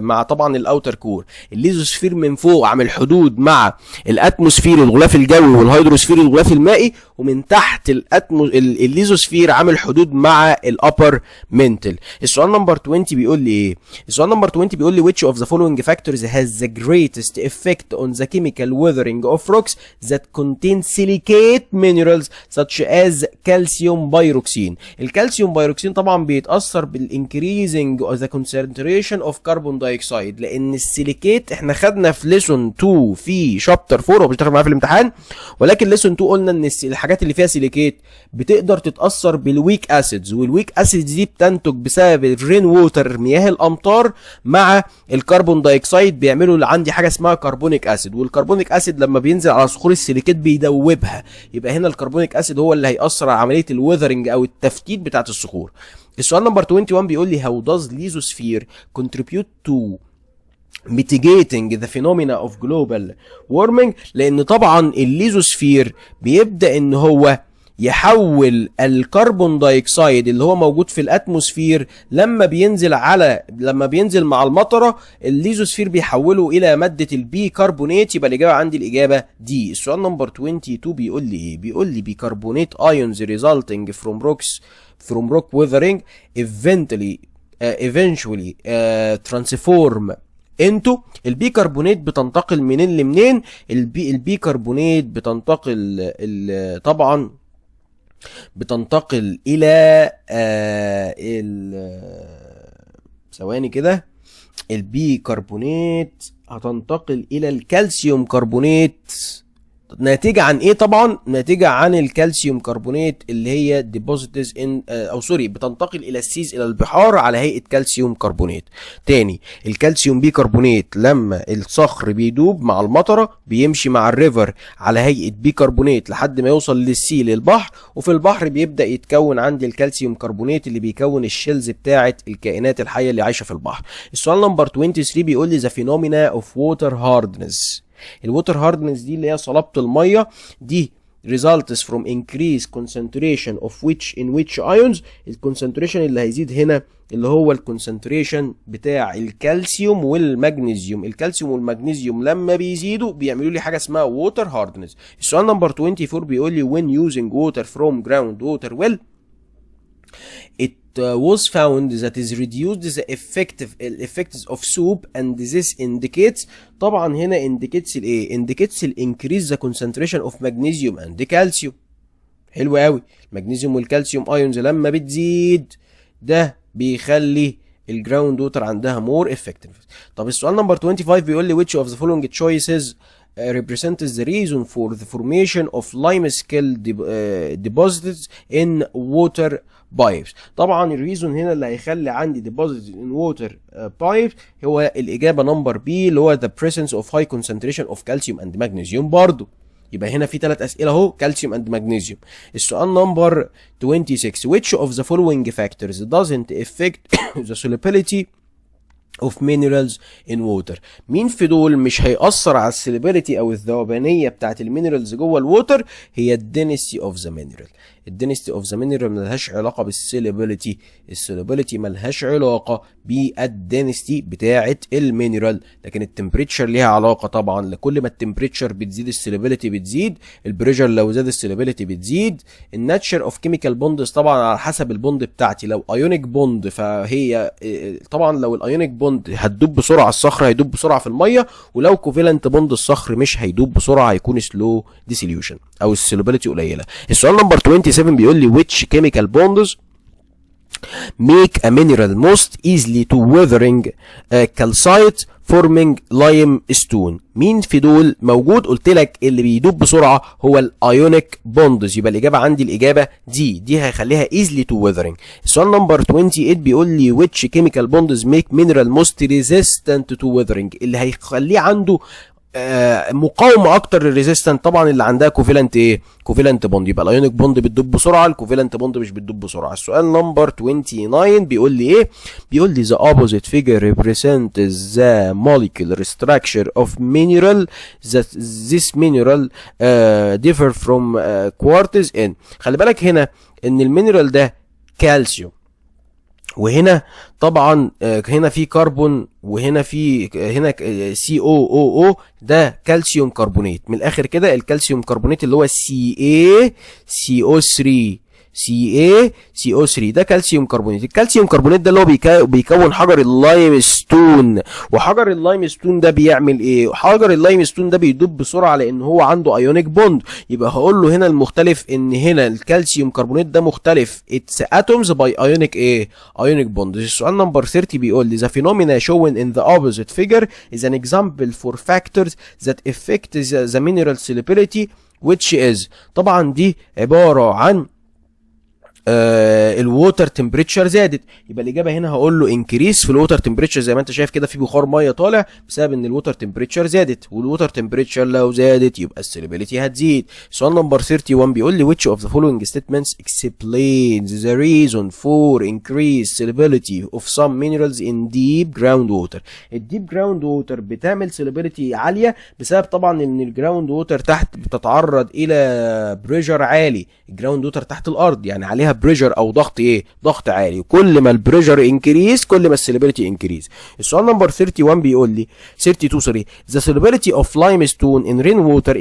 مع طبعا الاوتر كور. الليزوسفير من فوق عامل حدود مع الاتموسفير الغلاف الجوي والهيدروسفير الغلاف المائي، ومن تحت الليزوسفير عامل حدود مع الابر منتل. السؤال نمبر 20 بيقول لي ايه؟ السؤال نمبر 20 بيقول لي which of the following factors has the greatest effect on the chemical weathering of rocks that contain silicate minerals such as calcium pyroxene. الكالسيوم بايروكسين طبعا بيتاثر بالانكريزنج of the concentration of carbon dioxide، لان السيليكيت احنا خدنا في ليسون 2 في شابتر 4 وبيشتغل معايا في الامتحان، ولكن ليسون 2 قلنا ان الحاجات اللي فيها سيليكيت بتقدر تتاثر بالويك اسيدز، والويك اسيدز دي بتنتج بسبب الرين ووتر، مياه الامطار، مع الكربون دايوكسيد بيعملوا عندي حاجه اسمها كربونيك اسيد، والكربونيك اسيد لما بينزل على صخور السيليكيت بيدوبها، يبقى هنا الكربونيك اسيد هو اللي هيأثر على عمليه الويذرنج او التفتيت بتاعه الصخور. السؤال نمبر 21 بيقول لي how does lithosphere contribute to mitigating the phenomena of global warming. لان طبعا الليزوسفير بيبدا ان هو يحول الكربون دايوكسيد اللي هو موجود في الاتموسفير لما بينزل مع المطره الليزوسفير بيحوله الى ماده البي كربونات. يبقى الاجابه عندي الاجابه دي. السؤال نمبر 22 بيقول لي ايه؟ بيقول لي بيكربونات ايونز resulting from rock weathering eventually transform انتو. البيكربونات بتنتقل منين لمنين؟ البيكربونات بتنتقل طبعا بتنتقل الى ثواني كده. البيكربونات هتنتقل الى الكالسيوم كربونات. ناتجة عن ايه؟ طبعا ناتجة عن الكالسيوم كربونات اللي هي ديبوزيتس ان بتنتقل الى السيز الى البحار على هيئة كالسيوم كربونات. تاني، الكالسيوم بيكربونات لما الصخر بيدوب مع المطرة بيمشي مع الريفر على هيئة بيكربونات لحد ما يوصل للسي للبحر، وفي البحر بيبدأ يتكون عندي الكالسيوم كربونات اللي بيكون الشيلز بتاعة الكائنات الحية اللي عايشة في البحر. السؤال نمبر 23 بيقول لي the phenomena of water hardness. الووتر هاردنس دي اللي هي صلابة المية دي results from increased concentration of which ions. الكونسنتريشن اللي هيزيد هنا اللي هو الكونسنتريشن بتاع الكالسيوم والمغنيسيوم. الكالسيوم والمغنيسيوم لما بيزيدوا بيعملوا لي حاجه اسمها ووتر هاردنس. السؤال نمبر 24 بيقول لي when using water from groundwater well it was found that is reduced the effects of soup and this indicates. طبعا هنا indicates الايه؟ indicates increase the concentration of magnesium and calcium. حلو قوي. المغنيسيوم والكالسيوم ايونز لما بتزيد ده بيخلي الجراوند ووتر عندها more effective. طب السؤال نمبر 25 بيقول لي which of the following choices represents the reason for the formation of limescale deposits in water pipes. طبعا الريزون هنا اللي هيخلي عندي deposits in water pipes هو الإجابة نمبر بي اللي هو the presence of high concentration of calcium and magnesium برضو. يبقى هنا في 3 أسئلة اهو calcium and magnesium. السؤال نمبر 26 which of the following factors doesn't affect the solubility of minerals in water. مين في دول مش هيأثر على السليبيليتي او الذوبانية بتاعت المينرالز جوه الووتر؟ هي الدنسيتي اوف ذا مينرال. الدنسيتي اوف ذا مينرال ملهاش علاقة بالسليبيليتي، السليبيليتي ملهاش علاقة بالدنسيتي بتاعت المينرال، لكن التمبريتشر ليها علاقة طبعا. لكل ما التمبريتشر بتزيد السليبيليتي بتزيد، البريشر لو زاد السليبيليتي بتزيد. الناتشر اوف كيميكال بوندز طبعا على حسب البوند بتاعتي. لو ايونيك بوند فهي طبعا لو الايونيك بوند هتدوب بسرعه الصخر هيدوب بسرعه في الميه، ولو كوفالنت بوند الصخر مش هيدوب بسرعه هيكون سلو ديسوليوشن او السولوبيليتي قليله. السؤال نمبر 27 بيقول لي which chemical bonds make a mineral most easily to weathering calcite forming limestone. مين في دول موجود؟ قلت لك اللي بيدوب بسرعه هو الايونيك بوندز. يبقى الاجابه عندي الاجابه دي هيخليها easily to weathering. السؤال نمبر 28 بيقول لي which chemical bonds make mineral most resistant to weathering. اللي هيخليه عنده مقاومه اكتر للريزيستنت طبعا اللي عندها كوفالنت ايه؟ كوفالنت بوند. يبقى الايونيك بوند بتدوب بسرعه، الكوفالنت بوند مش بتدوب بسرعه. السؤال نمبر 29 بيقول لي ايه؟ بيقول لي the opposite figure represents the molecular structure of mineral that this mineral differ from quartz in. خلي بالك هنا ان المينرال ده كالسيوم، وهنا طبعا هنا في كربون، وهنا في هنا COOO ده كالسيوم كربونات. من الاخر كده الكالسيوم كربونات اللي هو CaCO3 ده كالسيوم كربونات. الكالسيوم كربونات ده اللي هو بيكون حجر اللايم ستون. وحجر اللايم ستون ده بيعمل ايه؟ حجر اللايم ستون ده بيدوب بسرعه لان هو عنده ايونيك بوند. يبقى هقول له هنا المختلف ان هنا الكالسيوم كربونات ده مختلف اتس اتومز باي ايونيك ايه؟ ايونيك بوند. السؤال نمبر 30 بيقول لي the phenomena shown in the opposite figure is an example for factors that affect the mineral solubility which is. طبعا دي عباره عن الووتر تمبريتشر زادت، يبقى الاجابه هنا هقول له انكريس في الووتر تمبريتشر. زي ما انت شايف كده في بخار ميه طالع بسبب ان الووتر تمبريتشر زادت، والووتر تمبريتشر لو زادت يبقى السوليبيليتي هتزيد. سؤال نمبر 31 بيقول لي which of the following statements explains the reason for increased solubility of some minerals in deep groundwater. الديب جراوند ووتر بتعمل سوليبيليتي عاليه بسبب طبعا ان الجراوند ووتر تحت بتتعرض الى بريشر عالي. الجراوند ووتر تحت الارض يعني عليها بريشر او ضغط ايه، ضغط عالي، كل ما البريشر انكريز كل ما السوليبيليتي انكريز. السؤال نمبر 31 بيقول لي 32 سوري the solubility of limestone in rainwater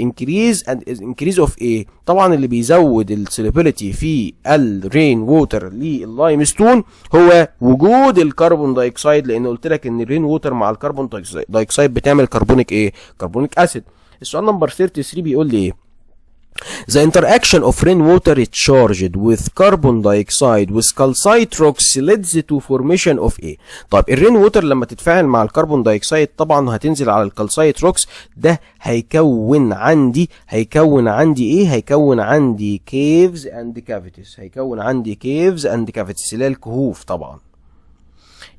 increase of ايه. طبعا اللي بيزود السوليبيليتي في الرين ووتر لللايمستون هو وجود الكربون دايوكسيد، لان قلت لك ان الرين ووتر مع الكربون دايوكسيد بتعمل كربونيك ايه، كربونيك اسيد. السؤال نمبر 33 بيقول لي ايه The interaction of rainwater charged with carbon dioxide with calcite rocks leads to formation of ايه. طيب الرين ووتر لما تتفاعل مع الكربون دايوكسيد طبعا هتنزل على الكالسايت روكس، ده هيكون عندي ايه، هيكون عندي caves and cavities، هيكون عندي caves and cavities اللي هي الكهوف. طبعا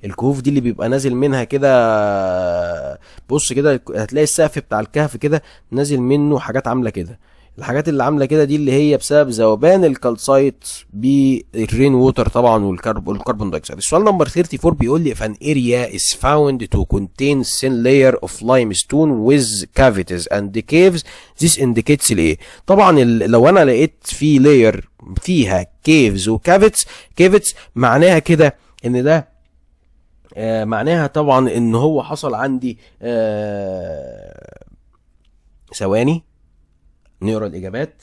الكهوف دي اللي بيبقى نازل منها كده، بص كده هتلاقي السقف بتاع الكهف كده نازل منه حاجات عامله كده. الحاجات اللي عامله كده دي اللي هي بسبب ذوبان الكالسايت بالرين ووتر طبعا والكربون دايوكسيد. السؤال نمبر 34 بيقول لي if an area is found to contain thin layer of limestone with cavities and caves this indicates الايه. طبعا لو انا لقيت في لاير فيها caves وكافيتس معناها كده ان ده معناها طبعا ان هو حصل عندي ثواني نقرا الاجابات.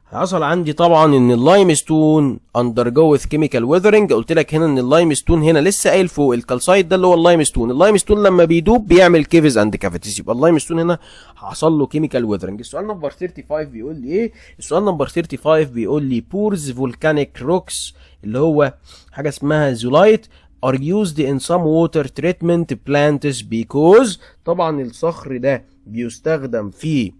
حصل عندي طبعا ان اللايمستون undergo with chemical weathering. قلت لك هنا ان اللايمستون هنا لسه قايل فوق الكالسايت ده اللي هو اللايمستون لما بيدوب بيعمل كيفز اند كافيتيز، يبقى اللايمستون هنا حصل له chemical weathering. السؤال نمبر 35 بيقول لي ايه. السؤال نمبر 35 بيقول لي pores volcanic rocks اللي هو حاجه اسمها زولايت are used in some water treatment plants because طبعا الصخر ده بيستخدم في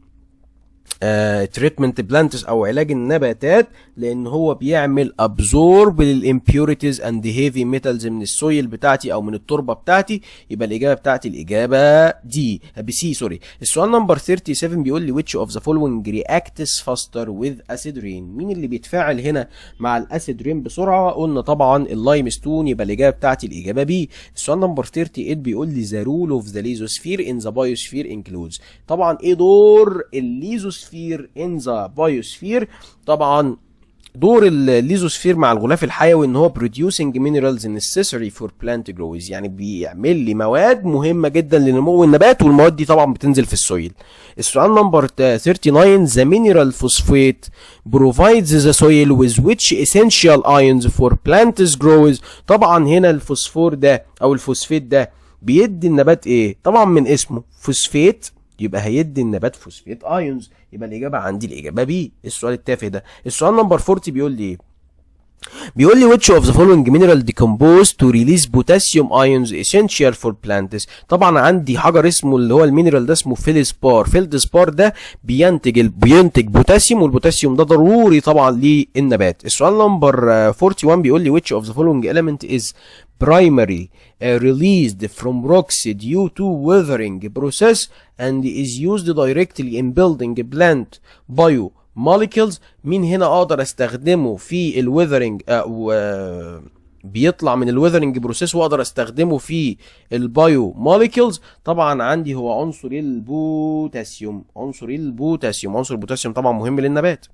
تريتمنت بلانتس او علاج النباتات لان هو بيعمل ابزورب للامبيوريتيز اند هيفي ميتالز من السويل بتاعتي او من التربه بتاعتي. يبقى الاجابه بتاعتي الاجابه دي بسي سوري. السؤال نمبر 37 بيقول لي which of the following reacts faster with acid rain. مين اللي بيتفاعل هنا مع الاسيد رين بسرعه؟ قلنا طبعا اللايمستون، يبقى الاجابه بتاعتي الاجابه بي. السؤال نمبر 38 بيقول لي the rule of the lithosphere in the biosphere includes. طبعا ايه دور الليزوسفير in the biosphere؟ طبعا دور الليزوسفير مع الغلاف الحيوي ان هو producing minerals necessary for plant growth، يعني بيعمل لي مواد مهمه جدا لنمو النبات، والمواد دي طبعا بتنزل في السويل. السؤال نمبر 39 the mineral phosphate provides the soil with which essential ions for plants growth. طبعا هنا الفوسفور ده او الفوسفيت ده بيدي النبات ايه؟ طبعا من اسمه فوسفيت يبقى هيدي النبات فوسفيت ايونز، يبقى الاجابه عندي الاجابه بي. السؤال التافه ده. السؤال نمبر 40 بيقول لي ايه؟ بيقول لي which of the following mineral decompose to release potassium ions essential for plants. طبعا عندي حجر اسمه اللي هو المينرال ده اسمه فيلدسبار ده بينتج بوتاسيوم، والبوتاسيوم ده ضروري طبعا للنبات. السؤال نمبر 41 بيقول لي which of the following element is primary released from rocks due to weathering process and is used directly in building plant biomolecules. مين هنا اقدر استخدمه في الويذرنج بيطلع من الويذرنج بروسيس واقدر استخدمه في البايو موليكيولز؟ طبعا عندي هو عنصر البوتاسيوم. عنصر البوتاسيوم طبعا مهم للنبات،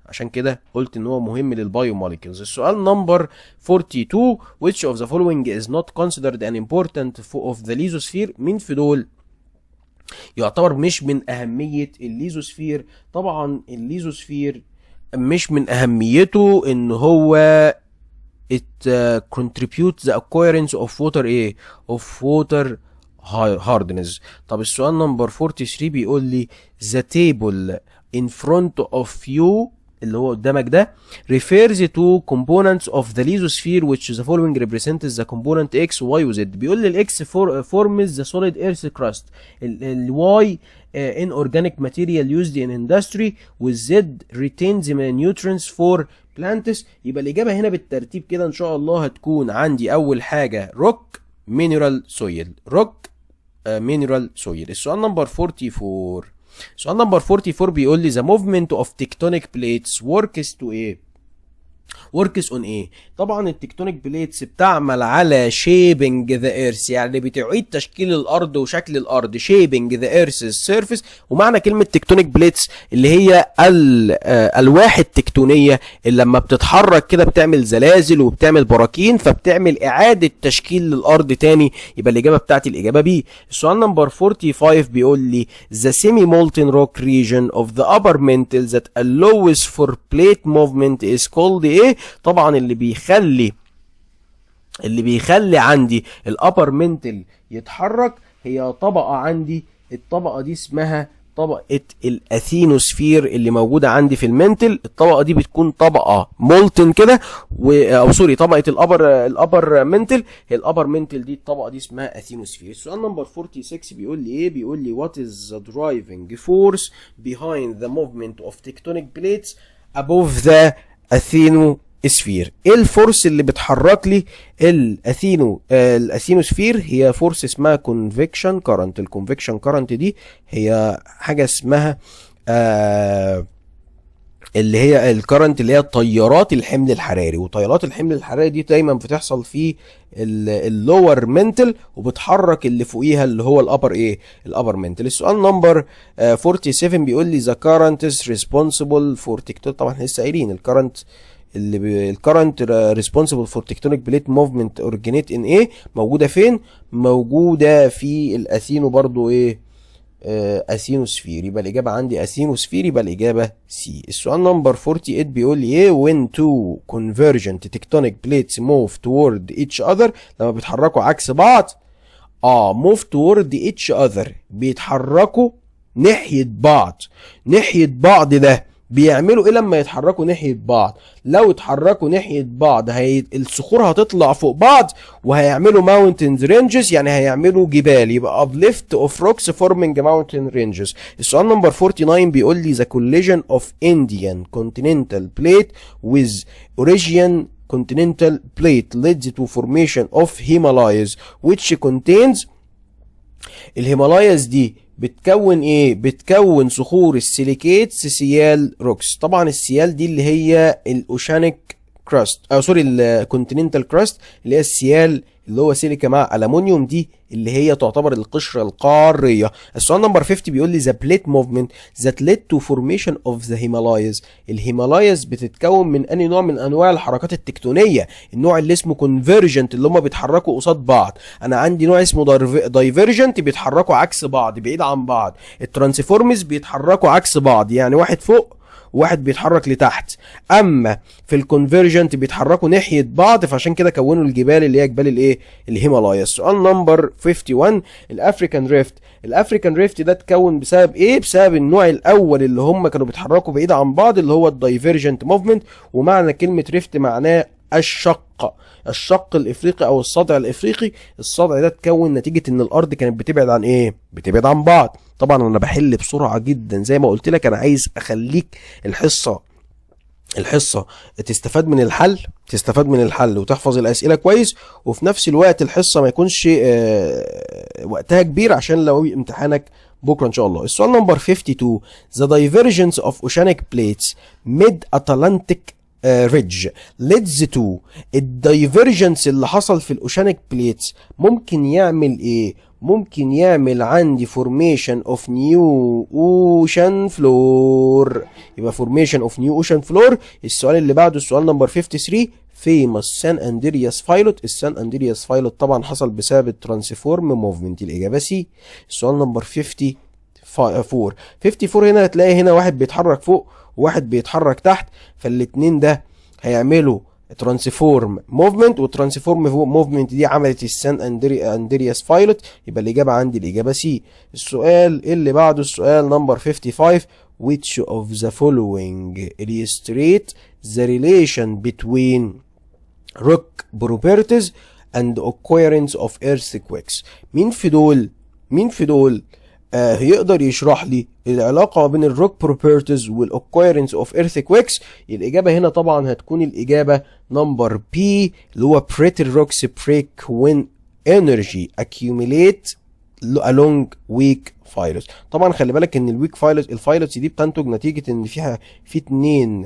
عشان كده قلت ان هو مهم للبايو موليكيولز. السؤال نمبر 42 which of the following is not considered an important of the lithosphere. مين في دول يعتبر مش من اهميه الليزوسفير؟ طبعا الليزوسفير مش من اهميته ان هو it contributes the occurrence of water ايه of water hardness. طب السؤال نمبر 43 بيقول لي the table in front of you اللي هو قدامك ده refers to components of the lithosphere which the following represents the component X, Y و Z. بيقول لي ال X forms the solid earth crust, ال Y inorganic material used in industry, وال Z retains nutrients for plants. يبقى الإجابة هنا بالترتيب كده إن شاء الله هتكون عندي أول حاجة rock mineral soil. rock mineral soil. السؤال نمبر 44. السؤال نمبر 44 بيقول لي the movement of tectonic plates works to ايه؟ works on ايه؟ طبعا التكتونيك بليتس بتعمل على shaping the earth، يعني بتعيد تشكيل الارض وشكل الارض. shaping the earth's surface. ومعنى كلمة تكتونيك بليتس اللي هي الالواح التكتونية اللي لما بتتحرك كده بتعمل زلازل وبتعمل براكين، فبتعمل اعادة تشكيل للارض تاني. يبقى الاجابة بتاعتي الاجابة بي. السؤال نمبر 45 بيقول لي the semi molten rock region of the upper mantle that allows for plate movement is called ايه؟ طبعا اللي بيخلي عندي الابر منتل يتحرك هي طبقة عندي، الطبقة دي اسمها طبقة الاثينوسفير اللي موجودة عندي في المنتل. الطبقة دي بتكون طبقة مولتن كده او سوري طبقة الابر منتل. هي الابر منتل دي الطبقة دي اسمها اثينوسفير. السؤال نمبر 46 بيقول لي ايه؟ بيقول لي what is the driving force behind the movement of tectonic plates above the اثينوسفير. ايه الفورس اللي بتحرك لي الاثينوسفير؟ هي فورس اسمها كونفكشن كارنت. الكونفكشن كارنت دي هي حاجه اسمها اللي هي الكرنت اللي هي تيارات الحمل الحراري. وتيارات الحمل الحراري دي دايما بتحصل في اللور منتل وبتحرك اللي فوقيها اللي هو الابر منتل. السؤال نمبر 47 بيقول لي the current is responsible for tectonic. طبعا احنا لسه قايلين الكرنت responsible for tectonic plate movement originate in ايه؟ موجوده فين؟ موجوده في الاثينو برضو اثينوسفير. يبقى الاجابه عندي اثينوسفير، يبقى الاجابه سي. السؤال نمبر 48 بيقول لي ايه؟ when two convergent tectonic plates move toward each other. لما بيتحركوا عكس بعض move toward each other بيتحركوا ناحيه بعض. ده بيعملوا ايه لما يتحركوا ناحية بعض؟ لو اتحركوا ناحية بعض الصخور هتطلع فوق بعض وهيعملوا mountain ranges، يعني هيعملوا جبال. يبقى uplift of rocks forming mountain ranges. السؤال نمبر 49 بيقول لي the collision of Indian continental plate with Eurasian continental plate leads to formation of Himalayas which contains. الهيمالاياز دي بتكون ايه؟ بتكون صخور السيليكيتس سيال روكس. طبعا السيال دي اللي هي الاوشانيك كراست الكونتيننتال كراست اللي هي السيال اللي هو سيليكا مع ألمونيوم، دي اللي هي تعتبر القشرة القارية. السؤال نمبر 50 بيقول لي the plate movement that led to formation of the Himalayas. الهيمالايز بتتكون من أي نوع من أنواع الحركات التكتونية؟ النوع اللي اسمه convergent اللي هم بيتحركوا قصاد بعض. أنا عندي نوع اسمه divergent بيتحركوا عكس بعض بعيد عن بعض. الترانسفورمز بيتحركوا عكس بعض، يعني واحد فوق واحد بيتحرك لتحت. اما في الكونفرجنت بيتحركوا ناحيه بعض، فعشان كده كونوا الجبال اللي هي جبال الهيمالايا. السؤال نمبر 51 الافريكان ريفت. الافريكان ريفت ده اتكون بسبب ايه؟ بسبب النوع الاول اللي هم كانوا بيتحركوا بعيد عن بعض اللي هو الدايفرجنت موفمنت. ومعنى كلمه ريفت معناه الشق الافريقي او الصدع الافريقي. الصدع ده اتكون نتيجه ان الارض كانت بتبعد عن ايه؟ بتبعد عن بعض. طبعا انا بحل بسرعه جدا زي ما قلت لك، انا عايز اخليك الحصه تستفاد من الحل وتحفظ الاسئله كويس، وفي نفس الوقت الحصه ما يكونش وقتها كبير عشان لو امتحانك بكره ان شاء الله. السؤال نمبر 52 the divergence of oceanic plates mid-Atlantic ريدج leads to. الدايفرجنس اللي حصل في الاوشانيك بليتس ممكن يعمل ايه؟ ممكن يعمل عندي formation of new ocean floor. يبقى formation of new ocean floor. السؤال اللي بعده السؤال نمبر 53 famous San Andreas Fault. السان اندرياس فايلوت طبعا حصل بسبب الترانسفورم موفمنت. الاجابه سي. السؤال نمبر 54 هنا هتلاقي هنا واحد بيتحرك فوق وواحد بيتحرك تحت، فالاتنين ده هيعملوا ترانسفورم موفمنت، والترانسفورم موفمنت دي عملت السان اندرياس فايلوت، يبقى الاجابه عندي الاجابه سي. السؤال اللي بعده السؤال نمبر 55. which of the following illustrate the relation between rock properties and occurrence of earthquakes؟ مين في دول يقدر يشرح لي العلاقة ما بين الروك بروبرتيز والاوكيرنس اوف ايرثكويكس؟ الإجابة هنا طبعا هتكون الإجابة نمبر بي، اللي هو brittle rocks break when energy accumulate along weak فايلوتس. طبعا خلي بالك ان الفايلوتس دي بتنتج نتيجة ان في اتنين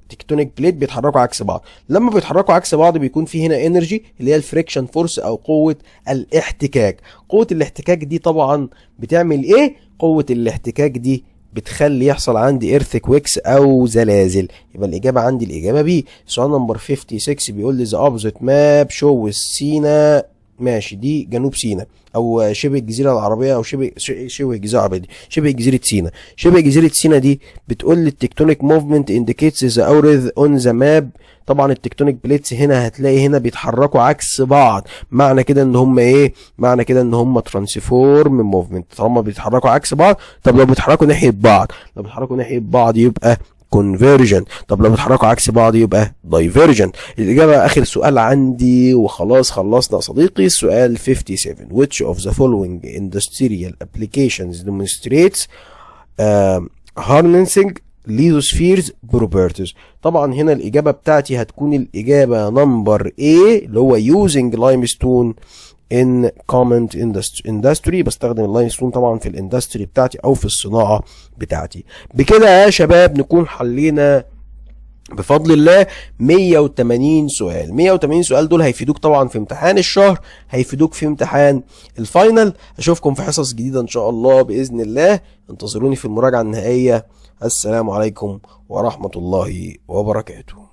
تكتونيك بليت بيتحركوا عكس بعض. لما بيتحركوا عكس بعض بيكون في هنا انرجي اللي هي الفريكشن فورس او قوة الاحتكاك. قوة الاحتكاك دي طبعا بتعمل ايه؟ قوة الاحتكاك دي بتخلي يحصل عندي ايرثكويكس او زلازل. يبقى الاجابة عندي الاجابة بي. سؤال نمبر 56 بيقول لي the opposite map shows سينا، ماشي دي جنوب سينا او شبه الجزيره العربيه او شبه الجزيره العربيه دي شبه جزيره سينا. شبه جزيره سينا دي بتقول لي التكتونيك موفمنت انديكيتس ذا اورث اون ذا ماب. طبعا التكتونيك بليتس هنا هتلاقي هنا بيتحركوا عكس بعض، معنى كده ان هم ايه؟ معنى كده ان هم ترانسفورم موفمنت. طالما بيتحركوا عكس بعض، طب لو بيتحركوا ناحيه بعض يبقى convergent. طب لو بيتحركوا عكس بعض يبقى divergent. الإجابة آخر سؤال عندي وخلاص خلصنا صديقي. السؤال 57. which of the following industrial applications demonstrates harnessing lithospheres properties؟ طبعا هنا الإجابة بتاعتي هتكون الإجابة نمبر A، اللي هو using limestone in comment industry. بستخدم اللايمستون طبعا في الاندستري بتاعتي او في الصناعة بتاعتي. بكده يا شباب نكون حلينا بفضل الله 180 سؤال. 180 سؤال دول هيفيدوك طبعا في امتحان الشهر، هيفيدوك في امتحان الفاينل. اشوفكم في حصص جديدة ان شاء الله بإذن الله. انتظروني في المراجعة النهائية. السلام عليكم ورحمة الله وبركاته.